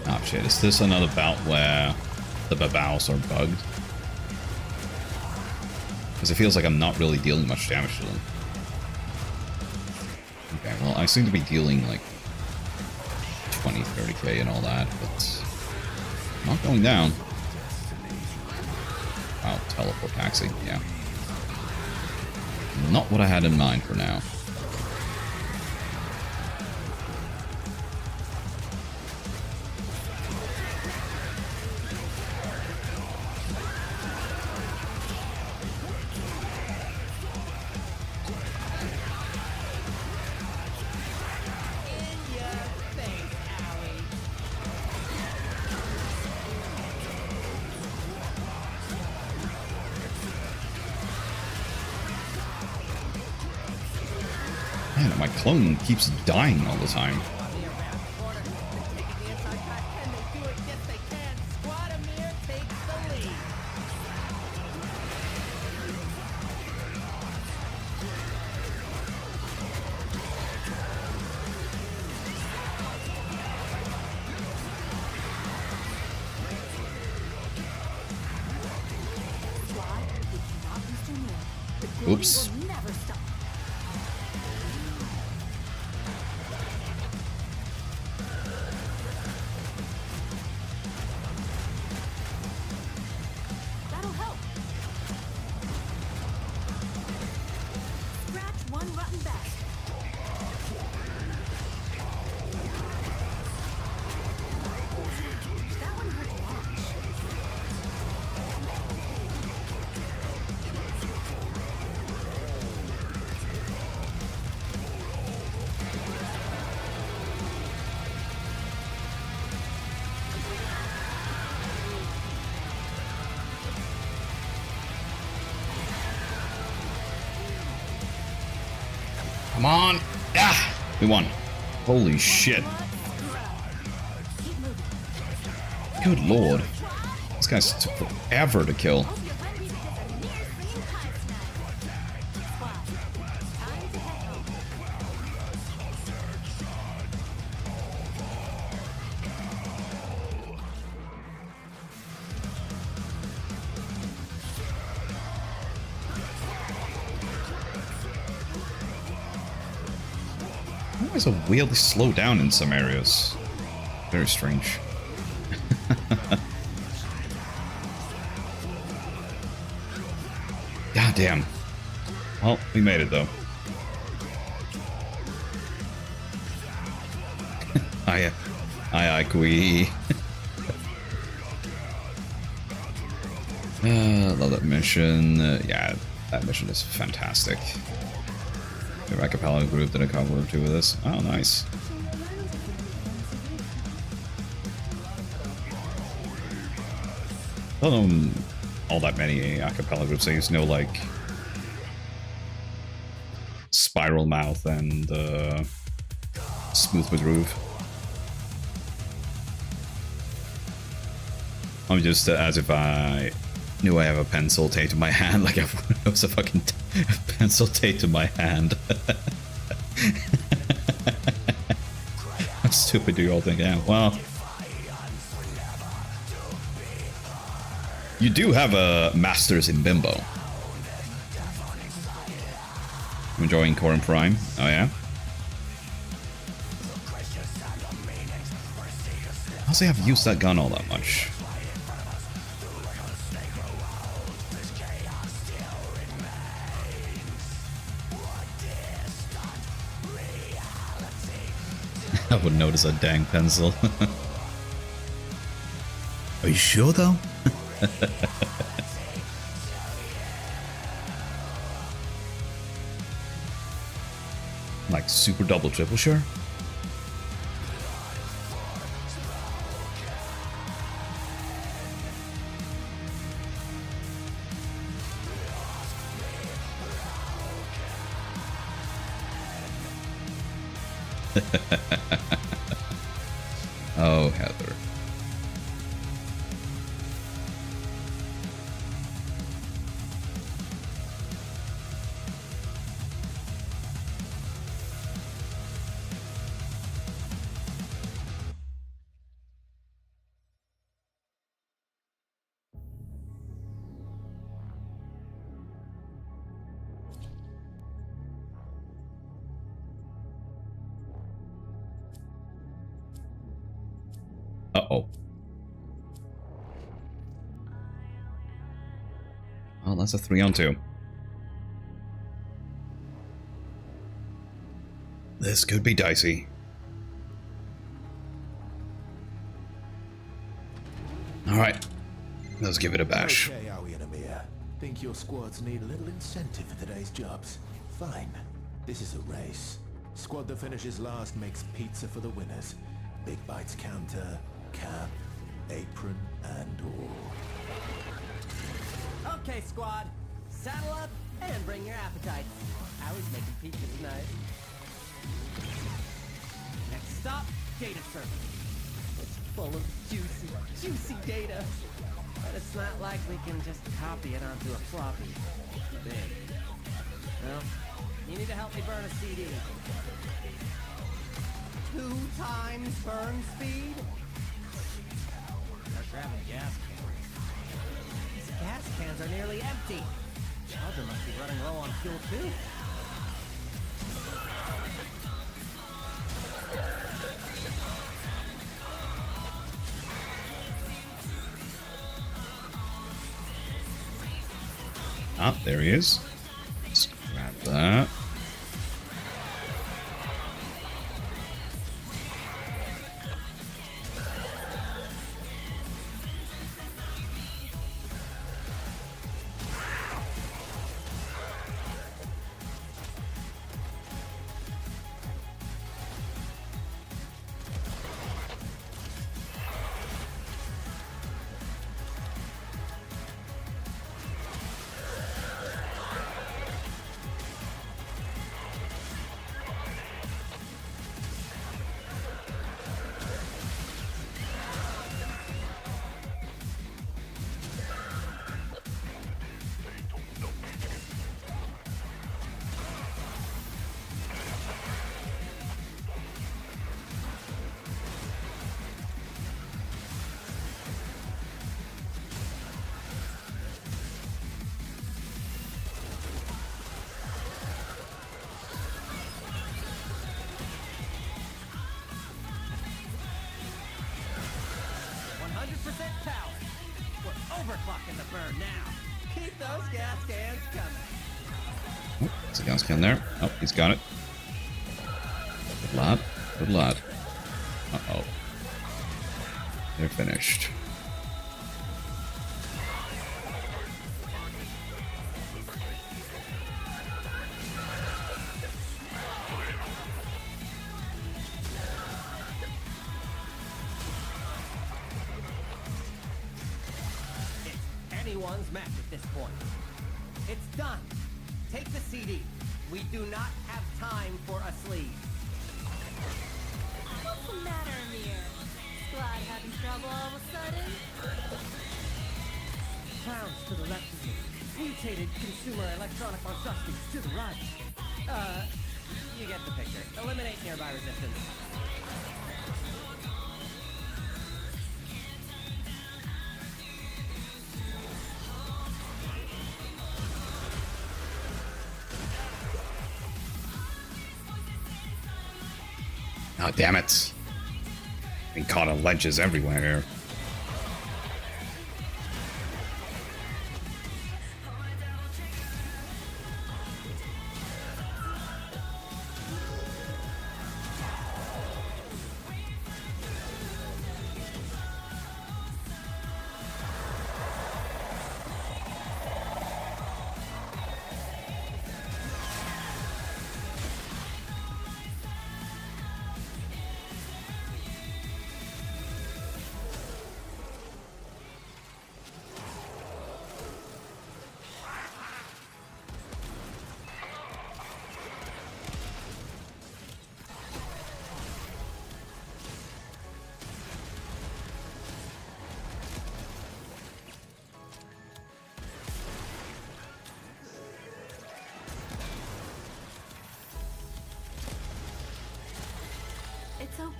Oh shit, is this another bout where the babaos are bugged? Because it feels like I'm not really dealing much damage to them. Okay, well, I seem to be dealing like 20, 30k and all that, but not going down. Wow, teleport taxi, yeah. Not what I had in mind for now. Man, my clone keeps dying all the time. Oops. That'll help. Scratch one rotten back. That one hurt to watch. Come on! Ah! We won. Holy shit. Good lord. This guy's took forever to kill. Why is it weirdly slow down in some areas? Very strange. God damn. Well, we made it though. Aye, Kui. Love that mission. Yeah, that mission is fantastic. The acapella group did a cover or two with this. Oh, nice. I don't know all that many acapella groups. I used to know like Spiral Mouth and Smooth with Groove. I'm just as if I knew I have a pencil taped to my hand, like everyone knows a fucking pencil taped to my hand. How stupid do you all think I am? Well, you do have a master's in bimbo. I'm enjoying Weeb Girl Prime. Oh yeah? I also haven't used that gun all that much. I would notice a dang pencil. Are you sure though? Like super double triple sure? Oh, Heather. Uh-oh. Well, that's a 3-on-2. This could be dicey. Alright. Let's give it a bash. Okay, Aoi and Amir. Think your squads need a little incentive for today's jobs? Fine. This is a race. Squad that finishes last makes pizza for the winners. Big bites counter, cap, apron, and all. Okay, squad. Saddle up and bring your appetites. I was making pizza tonight. Next stop, data server. It's full of juicy data. But it's not like we can just copy it onto a floppy. It's too big. Well, you need to help me burn a CD. 2 times burn speed? Start grabbing gas cans. These gas cans are nearly empty. Charger must be running low on fuel too. Ah, there he is. Let's grab that. Overclocking the burn now. Keep those gas cans coming. Oh, there's a gas can there. Oh, he's got it. Good lad. Good lad. Uh-oh. They're finished. Anyone's match at this point. It's done. Take the CD. We do not have time for a sleeve. What's the matter, Amir? Squad having trouble all of a sudden? Clowns to the left of me. Mutated consumer electronic monstrosities to the right. You get the picture. Eliminate nearby resistance. Oh, damn it. Been caught on ledges everywhere here.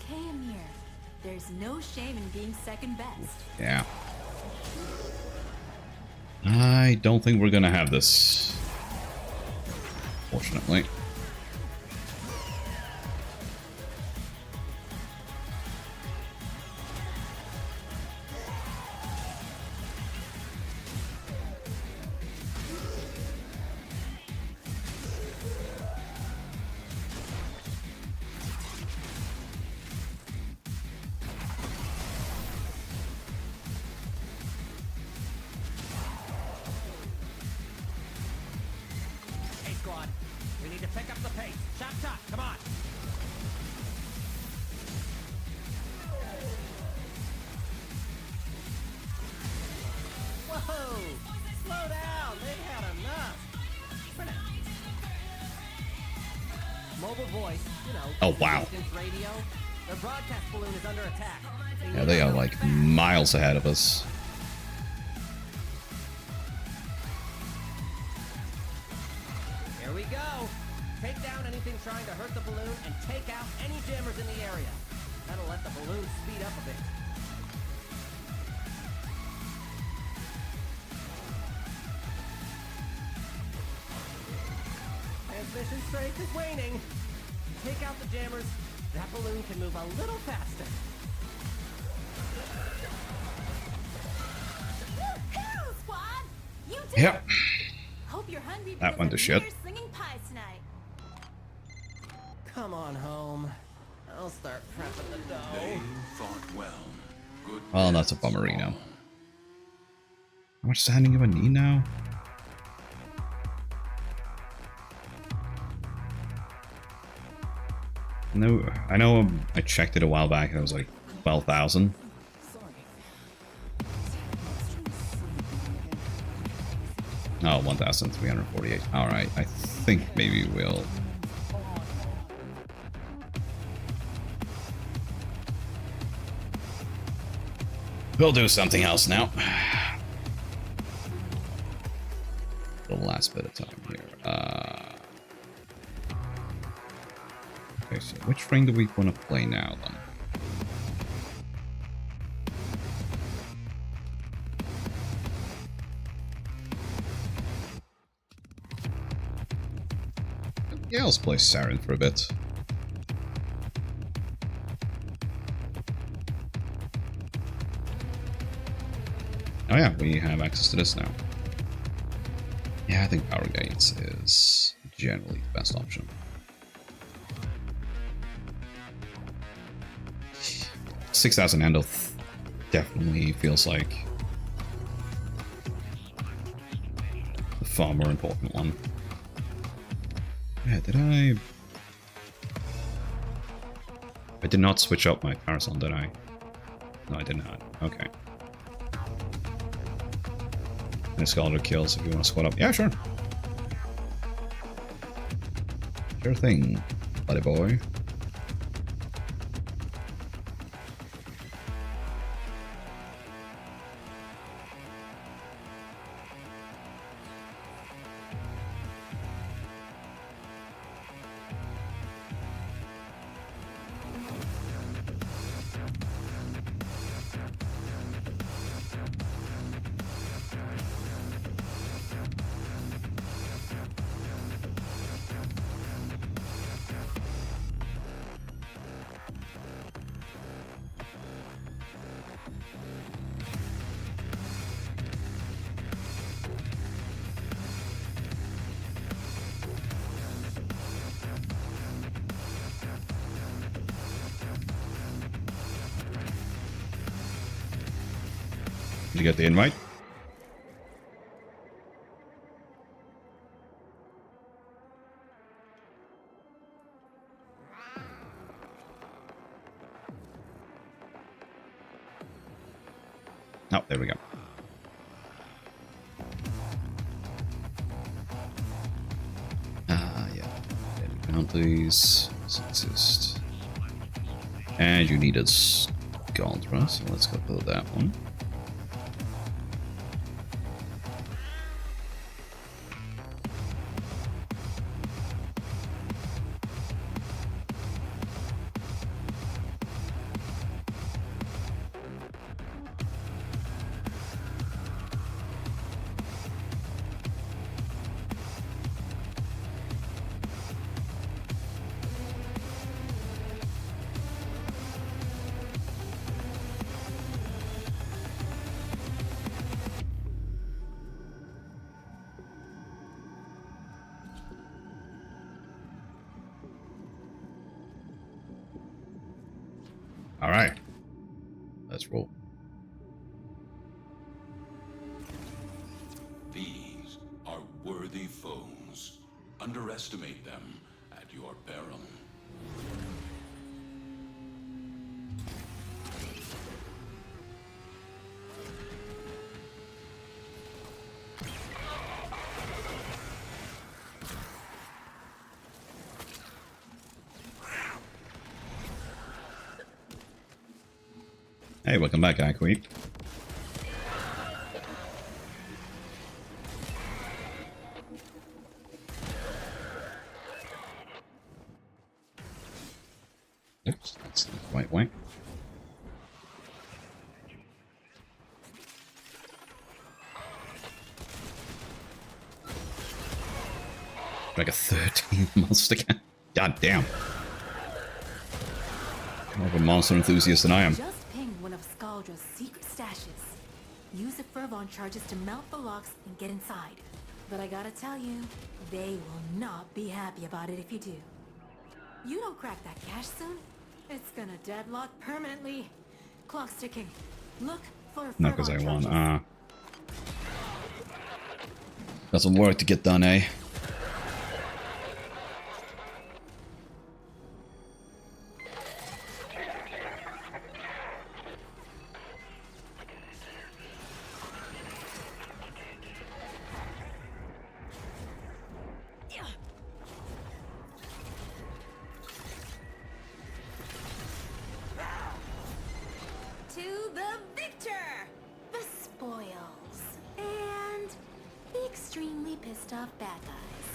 okay, Amir. There's no shame in being second best. Yeah. I don't think we're gonna have this. Fortunately. We need to pick up the pace. Chop, chop, come on. Whoa! Slow down. They've had enough. Mobile voice, you know. Oh, wow. Distance radio. Their broadcast balloon is under attack. Yeah, they are like miles ahead of us. Here we go. Take down anything trying to hurt the balloon and take out any jammers in the area. That'll let the balloon speed up a bit. Transmission strength is waning. Take out the jammers. That balloon can move a little faster. Hero squad! You did Yep. it! Hope you're hungry That went to shit. Amir's slinging pies tonight. Come on home. I'll start prepping the dough. They fought well. Good. Well, that's a bummerino. How much standing do I need now? No, I know I checked it a while back and it was like 12,000. Oh, 1,348. Alright, I think maybe we'll... We'll do something else now. The last bit of time here. Okay, so which frame do we want to play now then? Yeah, let's play Saren for a bit. Oh yeah, we have access to this now. Yeah, I think Power Gates is generally the best option. 6,000 handle definitely feels like the far more important one. Yeah, did I did not switch up my Parasol, did I? No, I did not. Okay. And Scholar kills if you want to squat up. Yeah, sure. Sure thing, buddy boy. Did you get the invite? Oh, there we go. Yeah. Bounties exist. And you needed Scaldra, so let's go for that one. Alright. Let's roll. These are worthy foes. Underestimate them at your peril. Hey, welcome back, Aqueep. Oops, that's not the right way. Like a 13 monster can. God damn. More of a monster enthusiast than I am. Just ping one of Skaldra's secret stashes. Use the Fervon charges to mount the locks and get inside. But I gotta tell you, they will not be happy about it if you do. You don't crack that cache soon, it's gonna deadlock permanently. Clock's ticking. Look for Not because I Fervon want. charges. Got some work to get done, eh? To the victor! The spoils. And the extremely pissed off bad guys.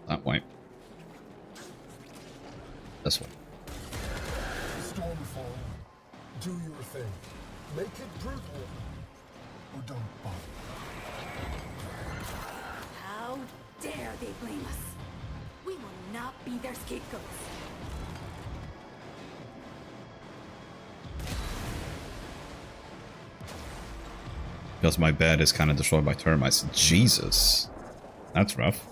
That way. This way. Stormfall, do your thing. Make it brutal. Or don't bother. How dare they blame us? We will not be their scapegoats. Because my bed is kind of destroyed by termites. Jesus. That's rough.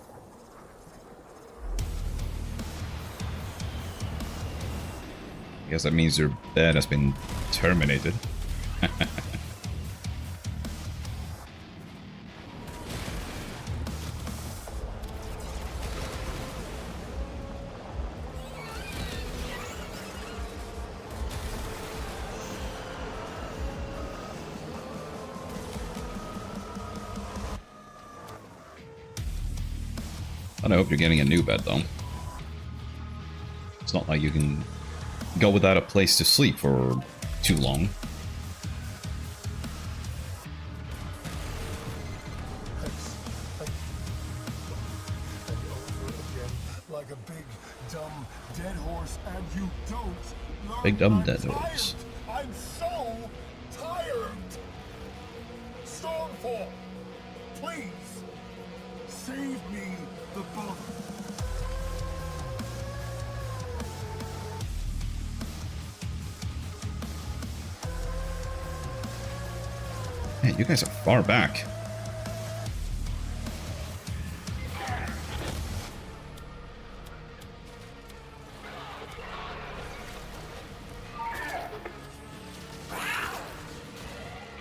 I guess that means your bed has been terminated. And I hope you're getting a new bed, though. It's not like you can go without a place to sleep for too long. Like a big, dumb, dead horse, and you don't learn. Big dumb I'm dead tired. horse. I'm so tired. Stormfall, please save me the bother. Man, you guys are far back.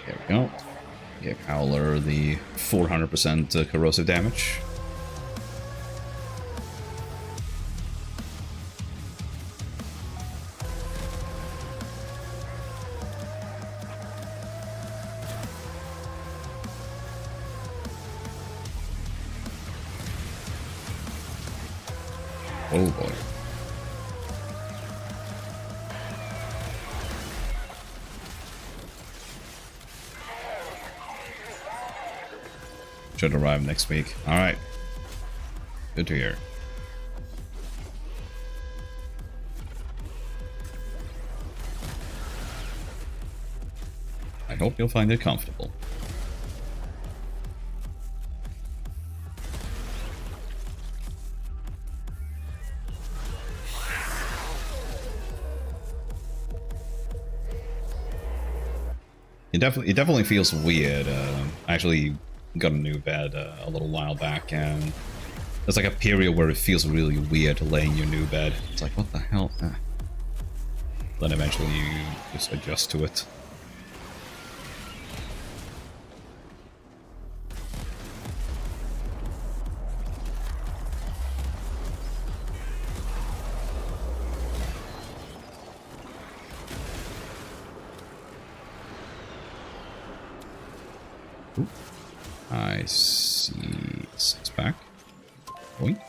There we go. Give Howler the 400% corrosive damage. Oh boy. Should arrive next week. Alright. Good to hear. I hope you'll find it comfortable. It definitely feels weird. I actually got a new bed a little while back, and There's like a period where it feels really weird laying your new bed. It's like, what the hell? Then eventually you just adjust to it. Ooh. I see 6-pack. Boink.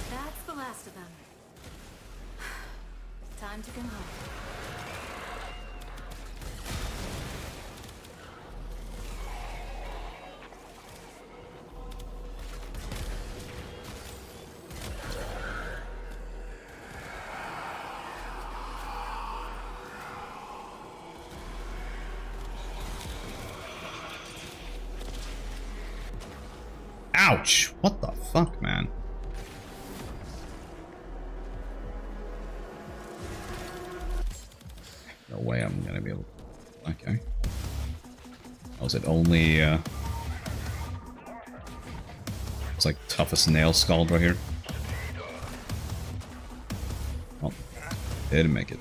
That's the last of them. Time to go home. Ouch! What the fuck, man? No way I'm gonna be able to... Okay. Was it only, It's like toughest nail scald right here. Oh, didn't make it.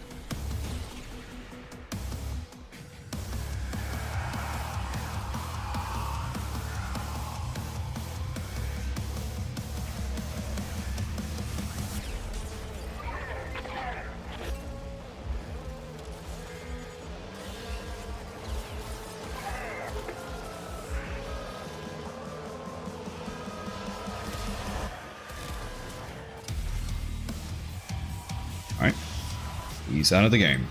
Alright. He's out of the game.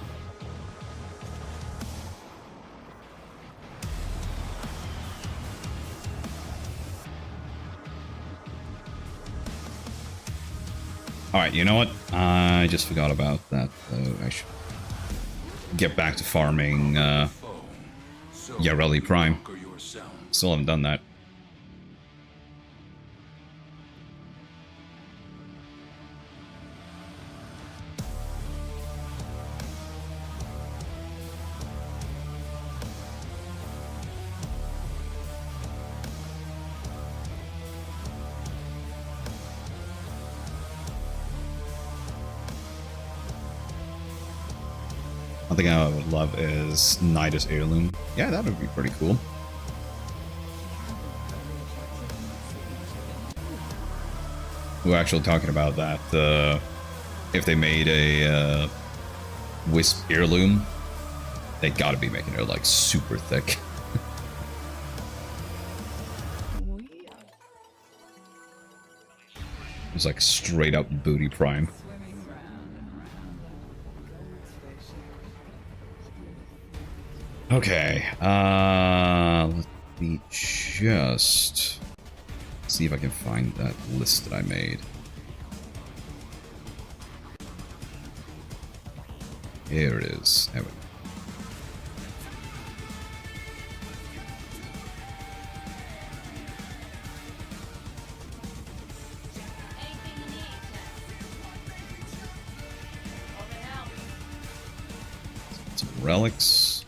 Alright, you know what? I just forgot about that, though. I should get back to farming, Yareli Prime. Still haven't done that. One thing I would love is Nidus Heirloom. Yeah, that would be pretty cool. We were actually talking about that. If they made a Wisp Heirloom, they gotta be making it like super thick. It's like straight up booty prime. Okay, let me just see if I can find that list that I made. Here it is. There we go. Some relics.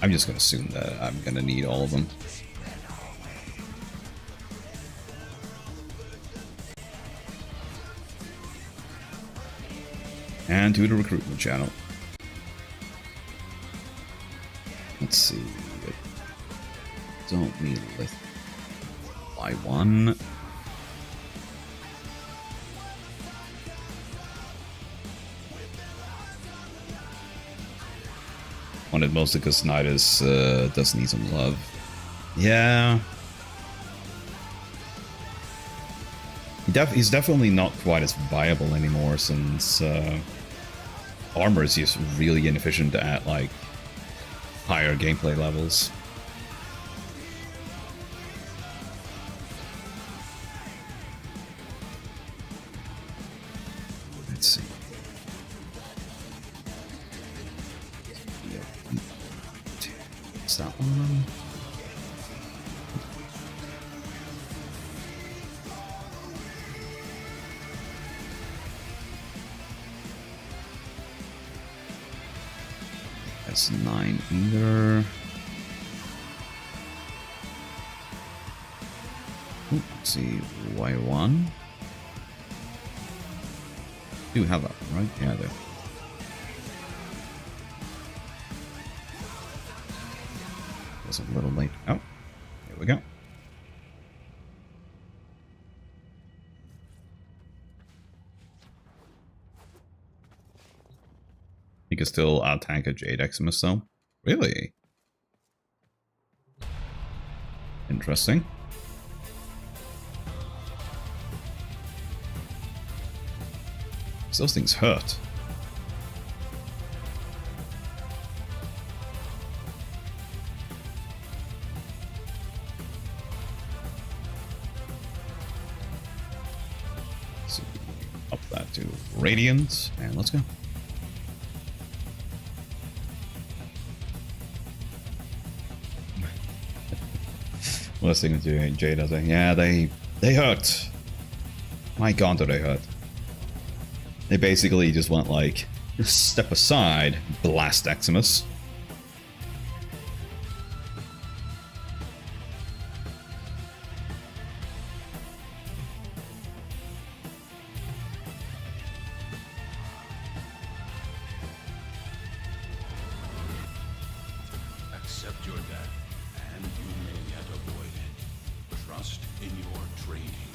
I'm just gonna assume that I'm gonna need all of them. And to the recruitment channel. Let's see. Don't need list. Buy one. Wanted mostly because Nidus does need some love. Yeah. He's definitely not quite as viable anymore since armor is just really inefficient at like higher gameplay levels. Let's see. Is that one? That's 9 either. Ooh, let's see, Y1. Do have that one, right? Yeah, I do. Was a little late. Oh, here we go. You can still out-tank a Jade Eximus though. Really? Interesting. Those things hurt. So up that to Radiant, and let's go. Listening to Jade, I was like, yeah, they hurt. My god, do they hurt. They basically just went like, just step aside, blast Eximus. Accept your death, and you may yet avoid it. Trust in your training.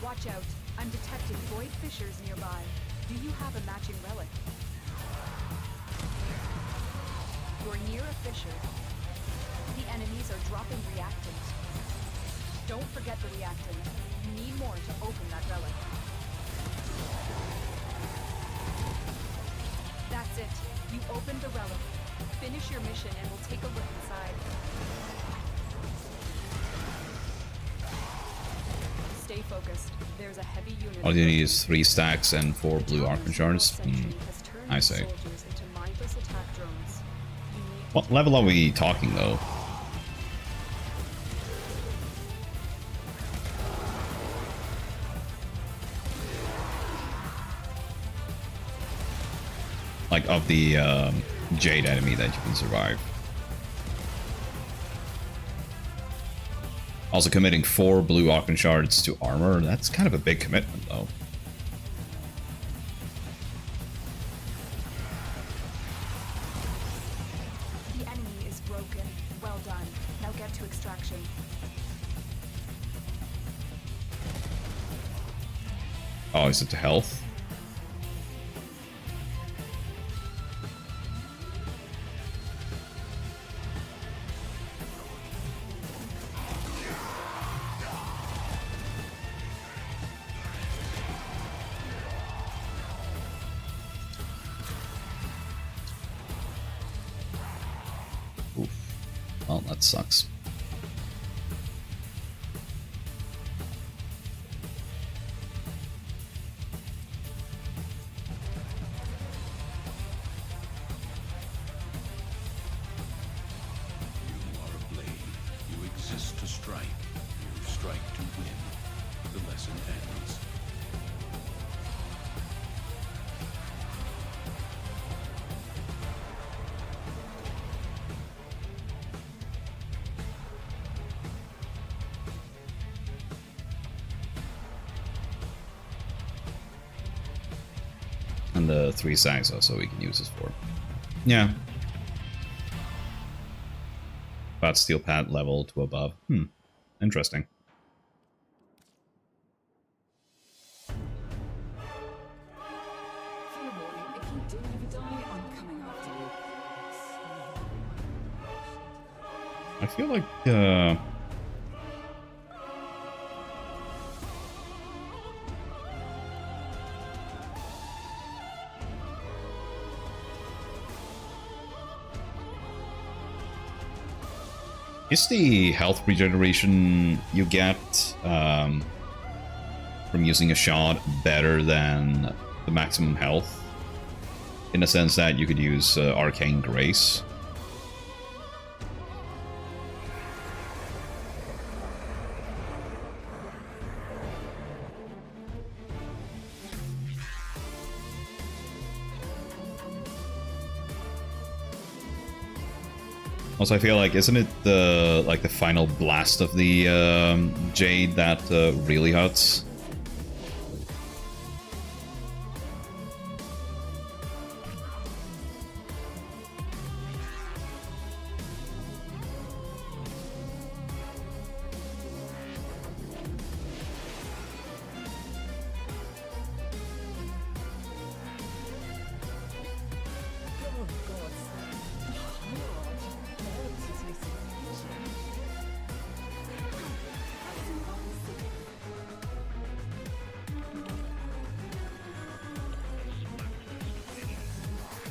Watch out. I'm detecting void fissures nearby. Do you have a matching relic? You're near a fissure. The enemies are dropping reactant. Don't forget the reactant. You need more to open that relic. That's it. You opened the relic. Finish your mission and we'll take a look inside. Stay focused. There's a heavy unit. All you need is 3 stacks and 4 blue Archon shards. I say. What level are we talking though? Like of the Jade enemy that you can survive. Also committing 4 blue Archon shards to armor, that's kind of a big commitment though. The enemy is broken. Well done. Now get to extraction. Oh, is it to health? Well, that sucks. You are a blade. You exist to strike. You strike to win. The lesson ends. And the 3 stacks also we can use this for. Yeah. About steel pad level to above. Interesting. Fair warning, if you do ever die, I'm coming after you. I feel like is the health regeneration you get from using a shot better than the maximum health? In the sense that you could use Arcane Grace. Also, I feel like, isn't it the like the final blast of the Jade that really hurts?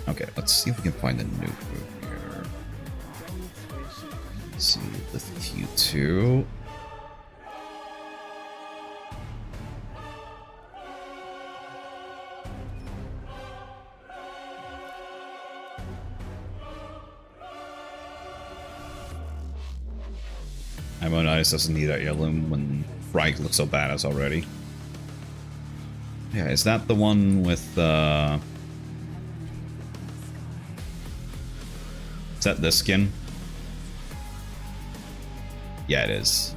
Okay, let's see if we can find a new group here. Let's see, with Q2. Ammo Nice doesn't need that heirloom when Frike looks so badass already. Yeah, is that the one with is that this skin? Yeah, it is.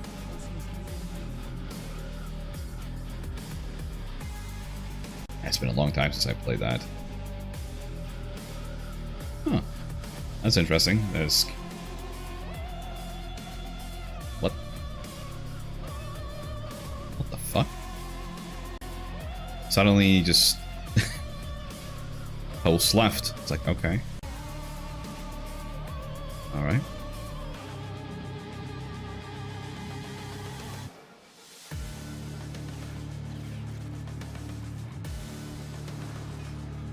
It's been a long time since I played that. Huh. That's interesting. There's... What? What the fuck? Suddenly just... Post left. It's like, okay. Alright.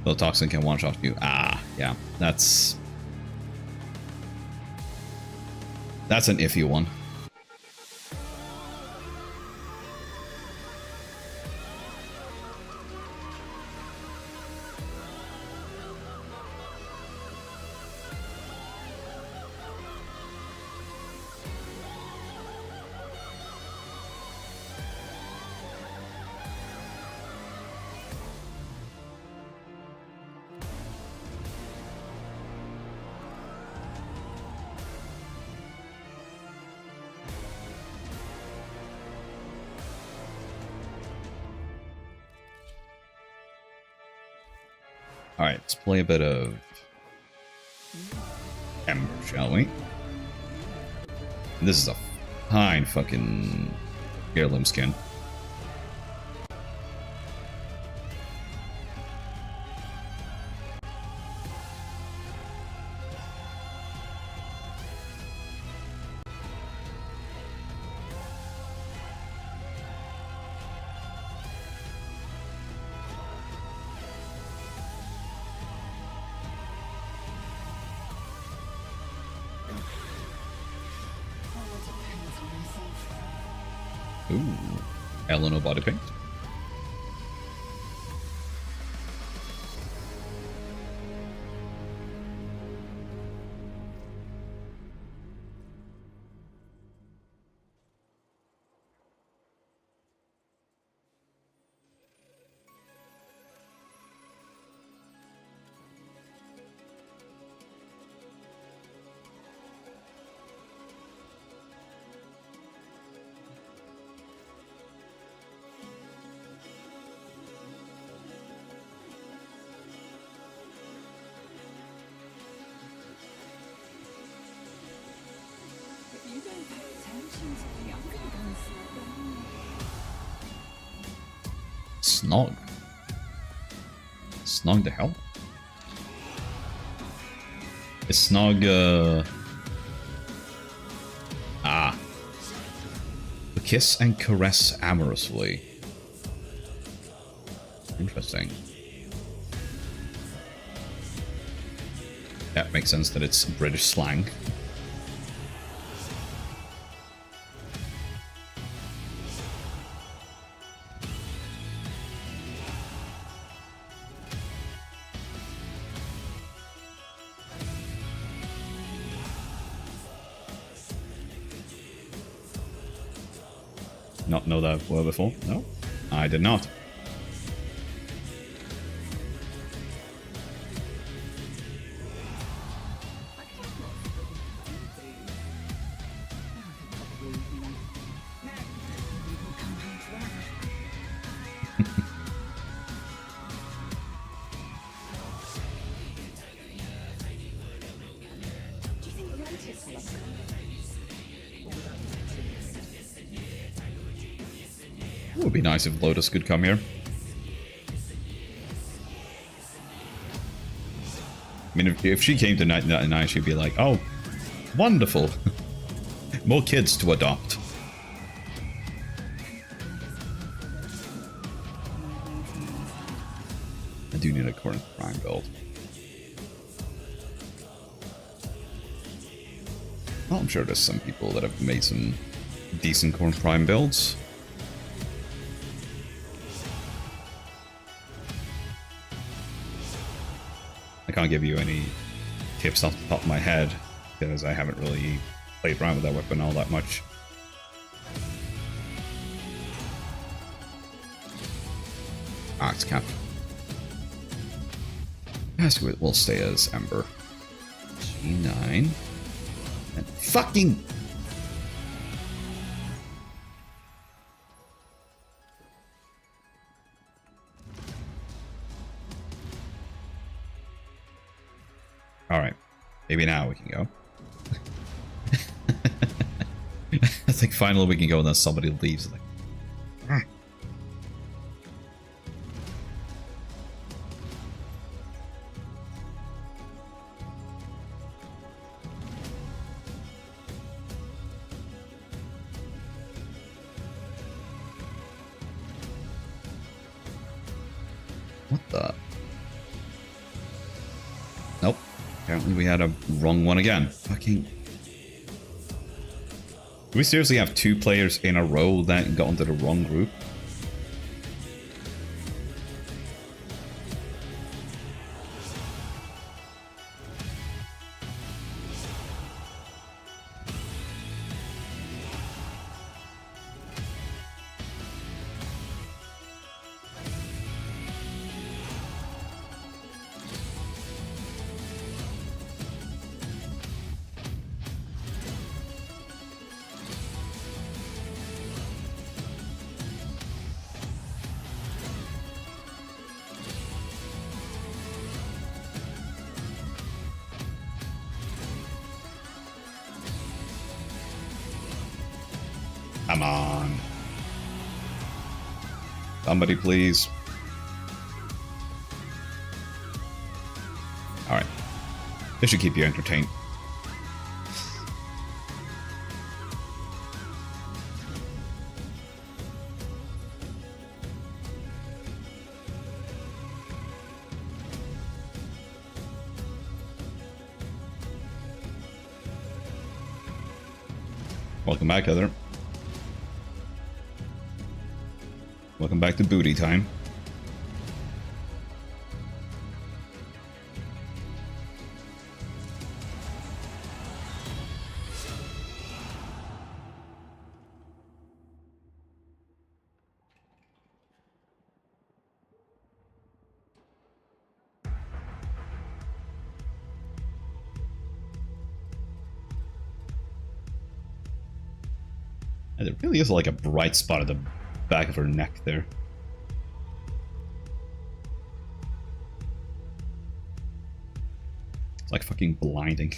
The toxin can one-shot you. Ah, yeah. That's an iffy one. Alright, let's play a bit of Ember, shall we? This is a fine fucking heirloom skin. Ooh, Eleanor body paint. Snog. Snog the hell? Is Snog, Ah. Kiss and caress amorously. Interesting. That makes sense that it's British slang. Not know that word before? No, I did not. be nice if Lotus could come here. I mean, if she came to 1999, she'd be like, oh, wonderful. More kids to adopt. I do need a Corn Prime build. Well, I'm sure there's some people that have made some decent Corn Prime builds. I can't give you any tips off the top of my head because I haven't really played around with that weapon all that much. Ah, it's Cap. Yes, we'll stay as Ember. G9. And fucking... Alright. Maybe now we can go. I think finally we can go and then somebody leaves. Like, what the? Nope. Apparently we had a wrong one again. Fucking... Do we seriously have 2 players in a row that got into the wrong group? Come on. Somebody please. Alright. This should keep you entertained. Welcome back, Heather. Welcome back to booty time. And there really is like a bright spot at the back of her neck there. It's like fucking blinding.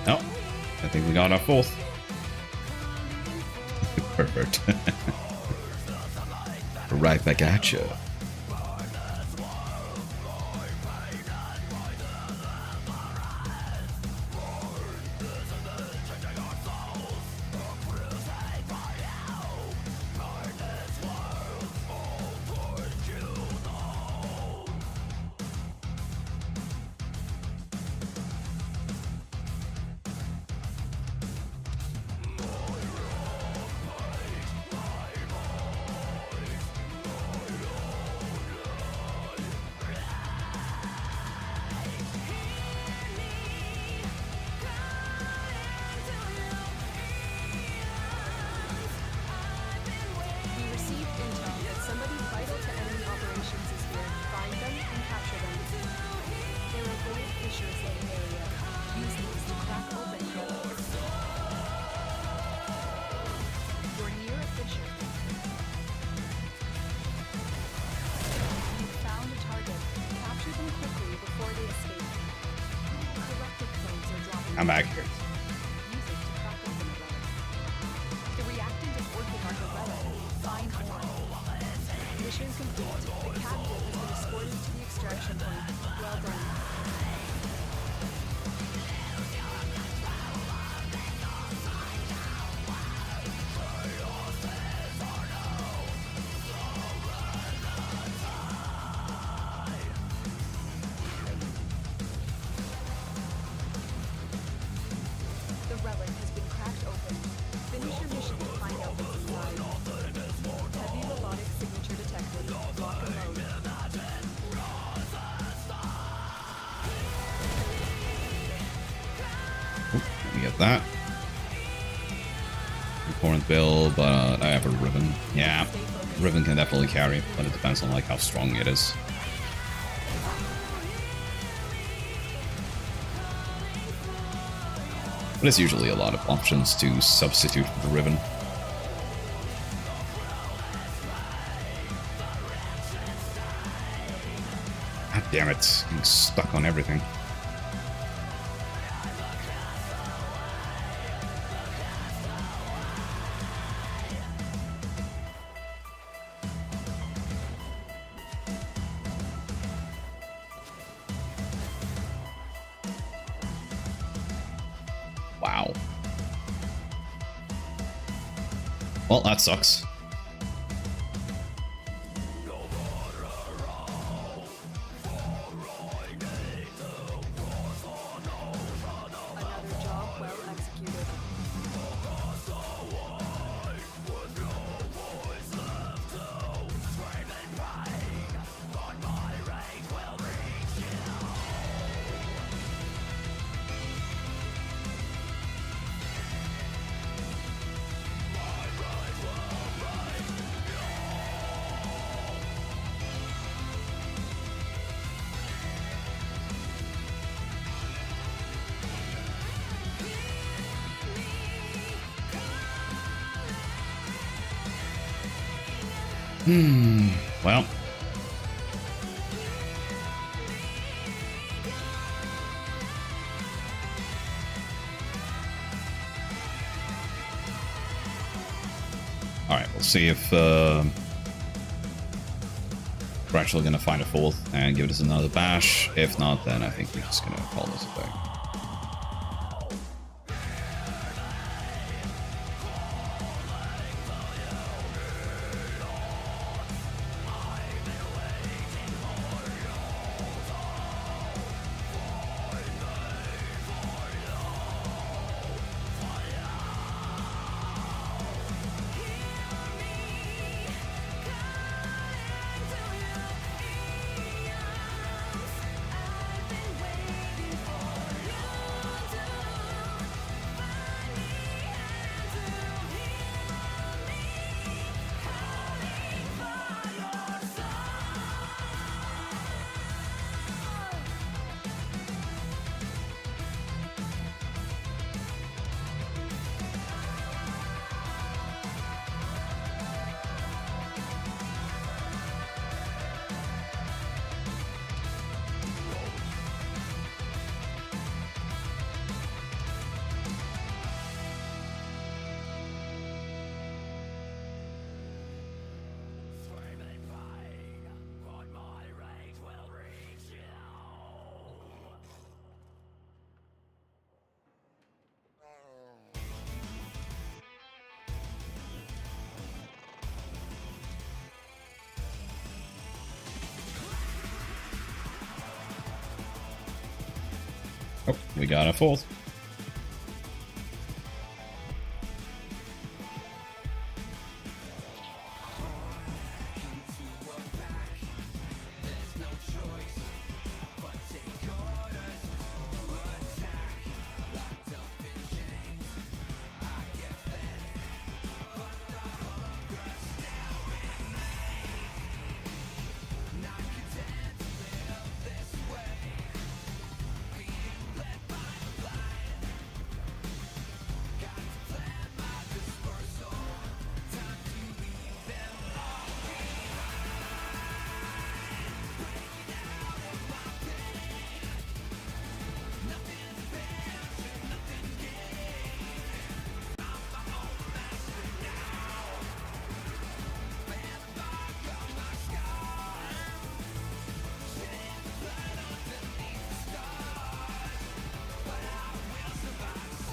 Oh, I think we got our 4th. Perfect. Right back at you. I'm back. Users to crack open the relic. The reactant is working on the relic. Find more. Mission complete. The captive has been escorted to the extraction point. Well done. The relic has been cracked open. Finish your mission to find out what's inside. Heavy robotic signature detected. Lock and load. Let me get that. Important bill, but I have a ribbon. Yeah, ribbon can definitely carry, but it depends on like how strong it is. But there's usually a lot of options to substitute for the ribbon. God damn it, getting stuck on everything. Wow. Well, that sucks. Another job well executed. Well. Alright, we'll see if we're actually gonna find a fourth and give this another bash. If not, then I think we're just gonna call this a day. Oh, we got a fourth.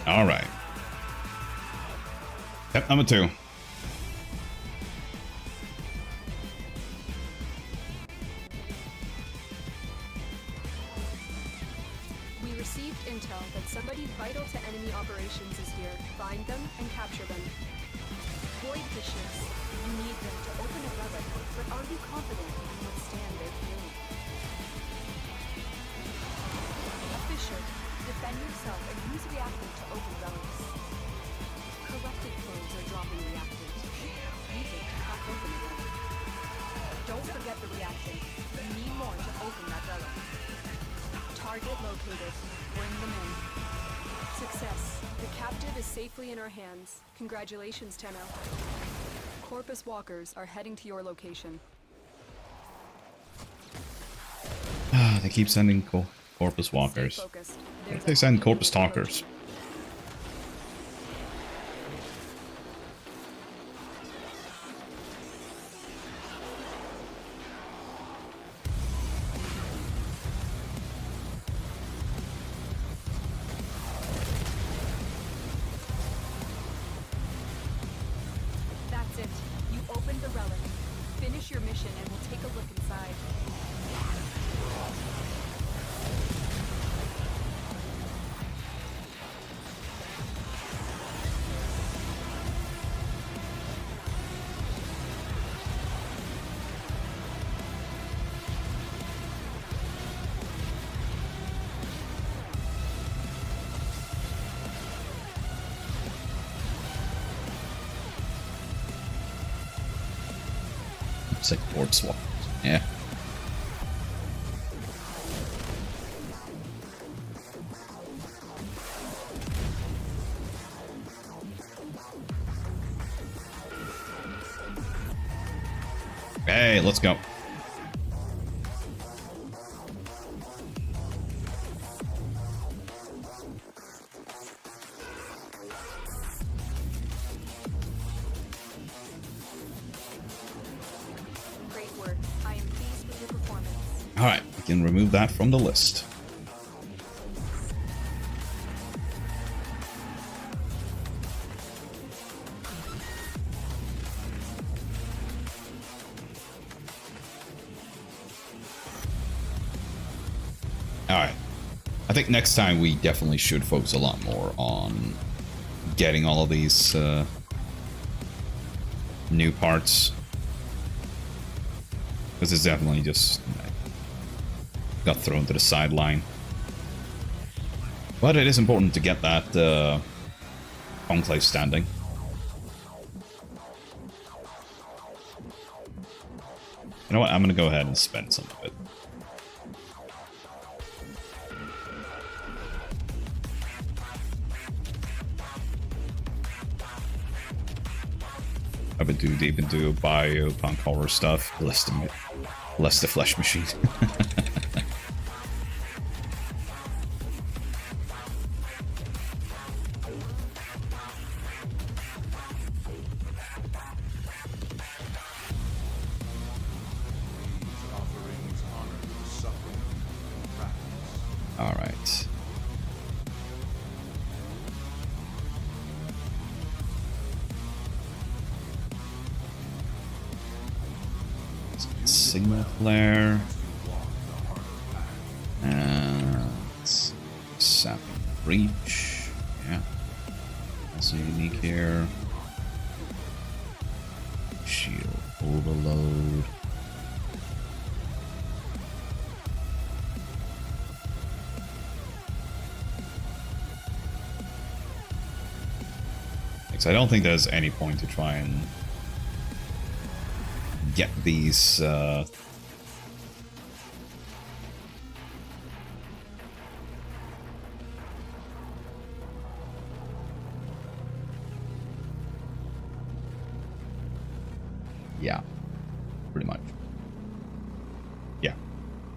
All right. Step number 2. We received intel that somebody vital to enemy operations is here. Find them and capture them. Void fishes. You need them to open a relic, but are you confident you can withstand their fury? A fisher. Defend yourself and use reactant to open relics. Corrupted clones are dropping reactant. Use it to crack open a relic. Don't forget the reactant. You need more to open that relic. Target located. Bring them in. Success. The captive is safely in our hands. Congratulations, Tenno. Corpus walkers are heading to your location. They keep sending Corpus walkers. What if they send Corpus talkers? That's it. You opened the relic. Finish your mission and we'll take a look inside. It's like board swap. Yeah. Hey, let's go. Great work. I am pleased with your performance. Alright, we can remove that from the list. Alright. I think next time we definitely should focus a lot more on getting all of these new parts. Because it's definitely just got thrown to the sideline. But it is important to get that Enclave standing. You know what? I'm gonna go ahead and spend some of it. I would even do biopunk horror stuff, less the flesh machine. All right. Sigma flare and sapping breach. Yeah, also unique here. Shield overload. So I don't think there's any point to try and get these yeah, pretty much. Yeah,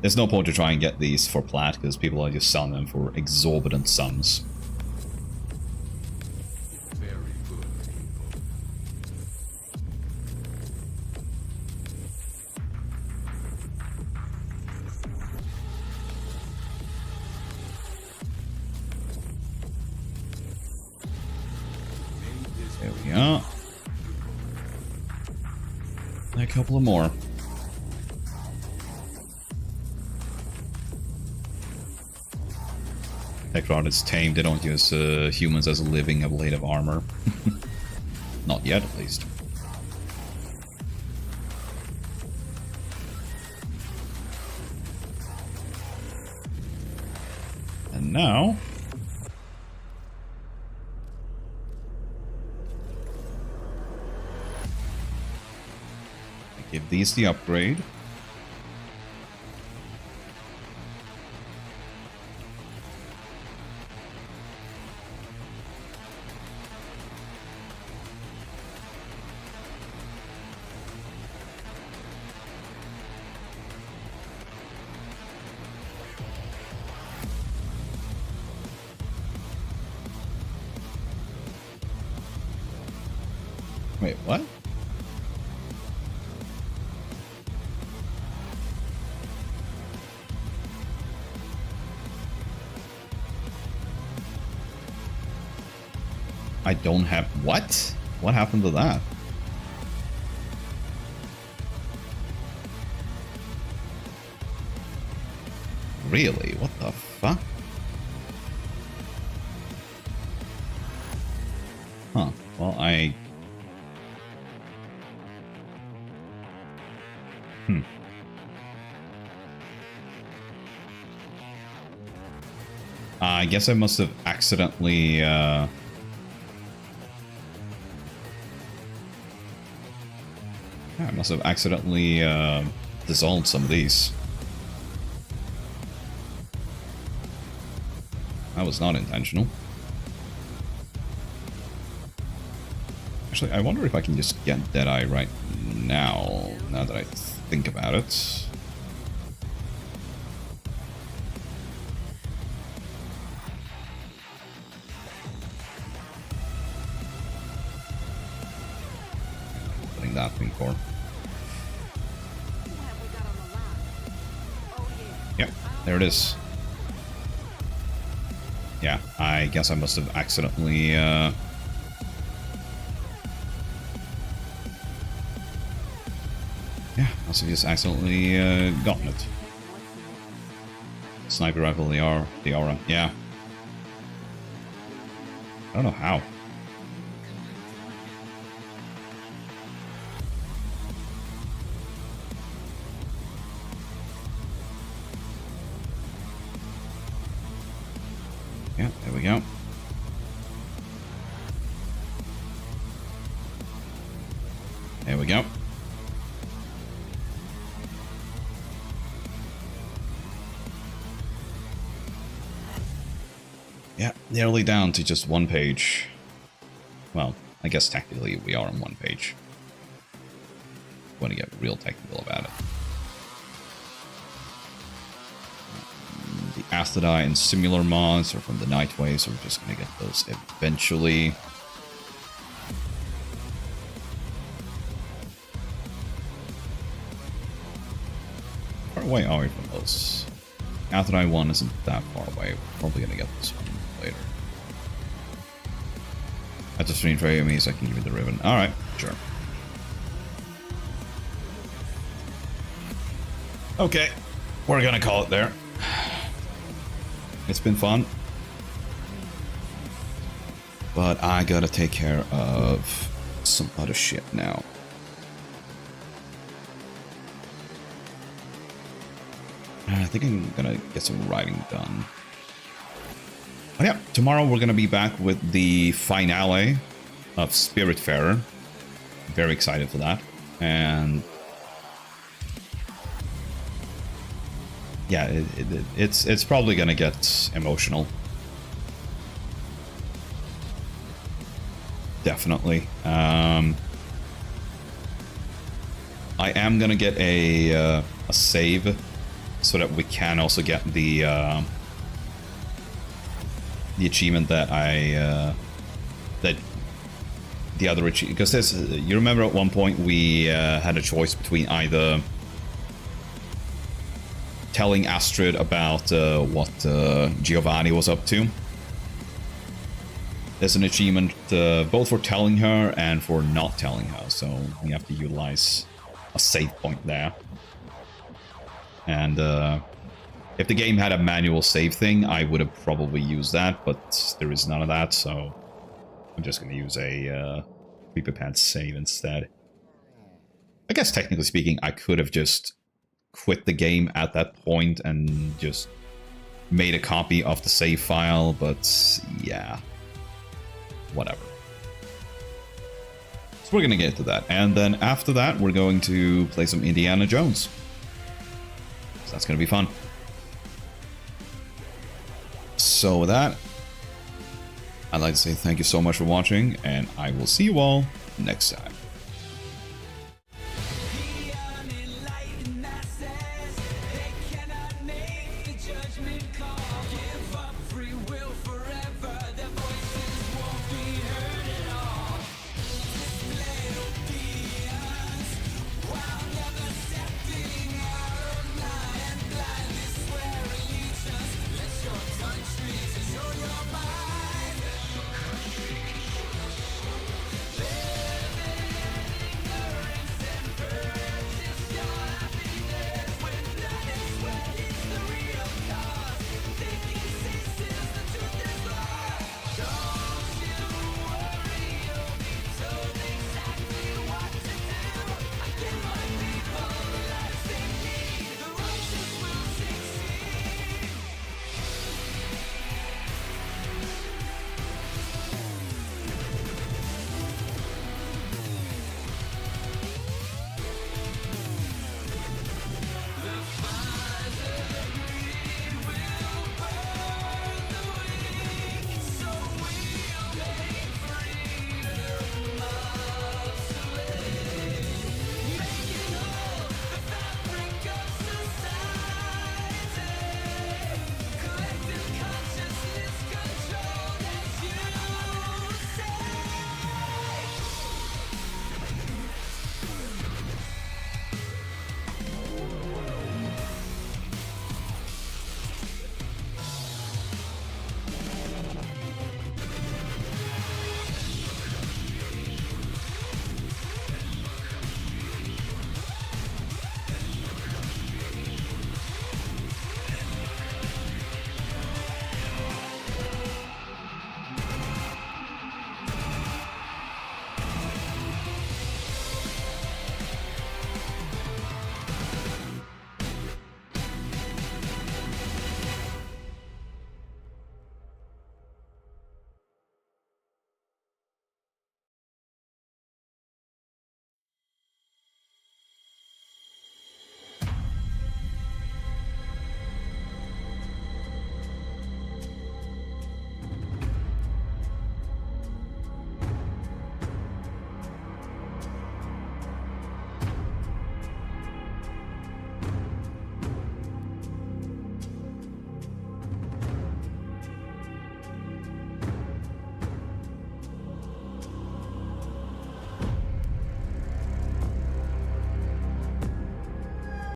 there's no point to try and get these for plat because people are just selling them for exorbitant sums. couple of more. Techrod is tame, they don't use humans as a living blade of armor. Not yet, at least. And now... I give these the upgrade. Wait, what? I don't have... What? What happened to that? Really? What the fuck? Huh. Well, I guess I must have accidentally, I must have accidentally, dissolved some of these. That was not intentional. Actually, I wonder if I can just get Deadeye right now that I think about it. Putting that thing for. Yep, there it is. Yeah, I guess I must have accidentally, yeah, must have just accidentally gotten it. Sniper rifle, the aura, yeah. I don't know how. Yeah, there we go. There we go. Yeah, nearly down to just one page. Well, I guess technically we are on one page. Want to get real technical about it. The Asthodai and similar mods are from the Nightway, so we're just gonna get those eventually. How far away are we from those? Asthodai 1 isn't that far away. We're probably gonna get this one later. At the stream for enemies, I can give you the ribbon. Alright, sure. Okay, we're gonna call it there. It's been fun. But I gotta take care of some other shit now. I think I'm gonna get some writing done. Oh yeah, tomorrow we're gonna be back with the finale of Spiritfarer. Very excited for that. And yeah, it's probably gonna get emotional. Definitely. I am gonna get a save so that we can also get the achievement that that the other achievement, because there's, you remember at one point we had a choice between either telling Astrid about what Giovanni was up to. There's an achievement both for telling her and for not telling her, so we have to utilize a save point there. And if the game had a manual save thing, I would have probably used that, but there is none of that, so I'm just going to use a Creeper Pants save instead. I guess technically speaking, I could have just quit the game at that point and just made a copy of the save file, but yeah, whatever. So we're going to get to that, and then after that, we're going to play some Indiana Jones. So that's going to be fun. So with that, I'd like to say thank you so much for watching, and I will see you all next time.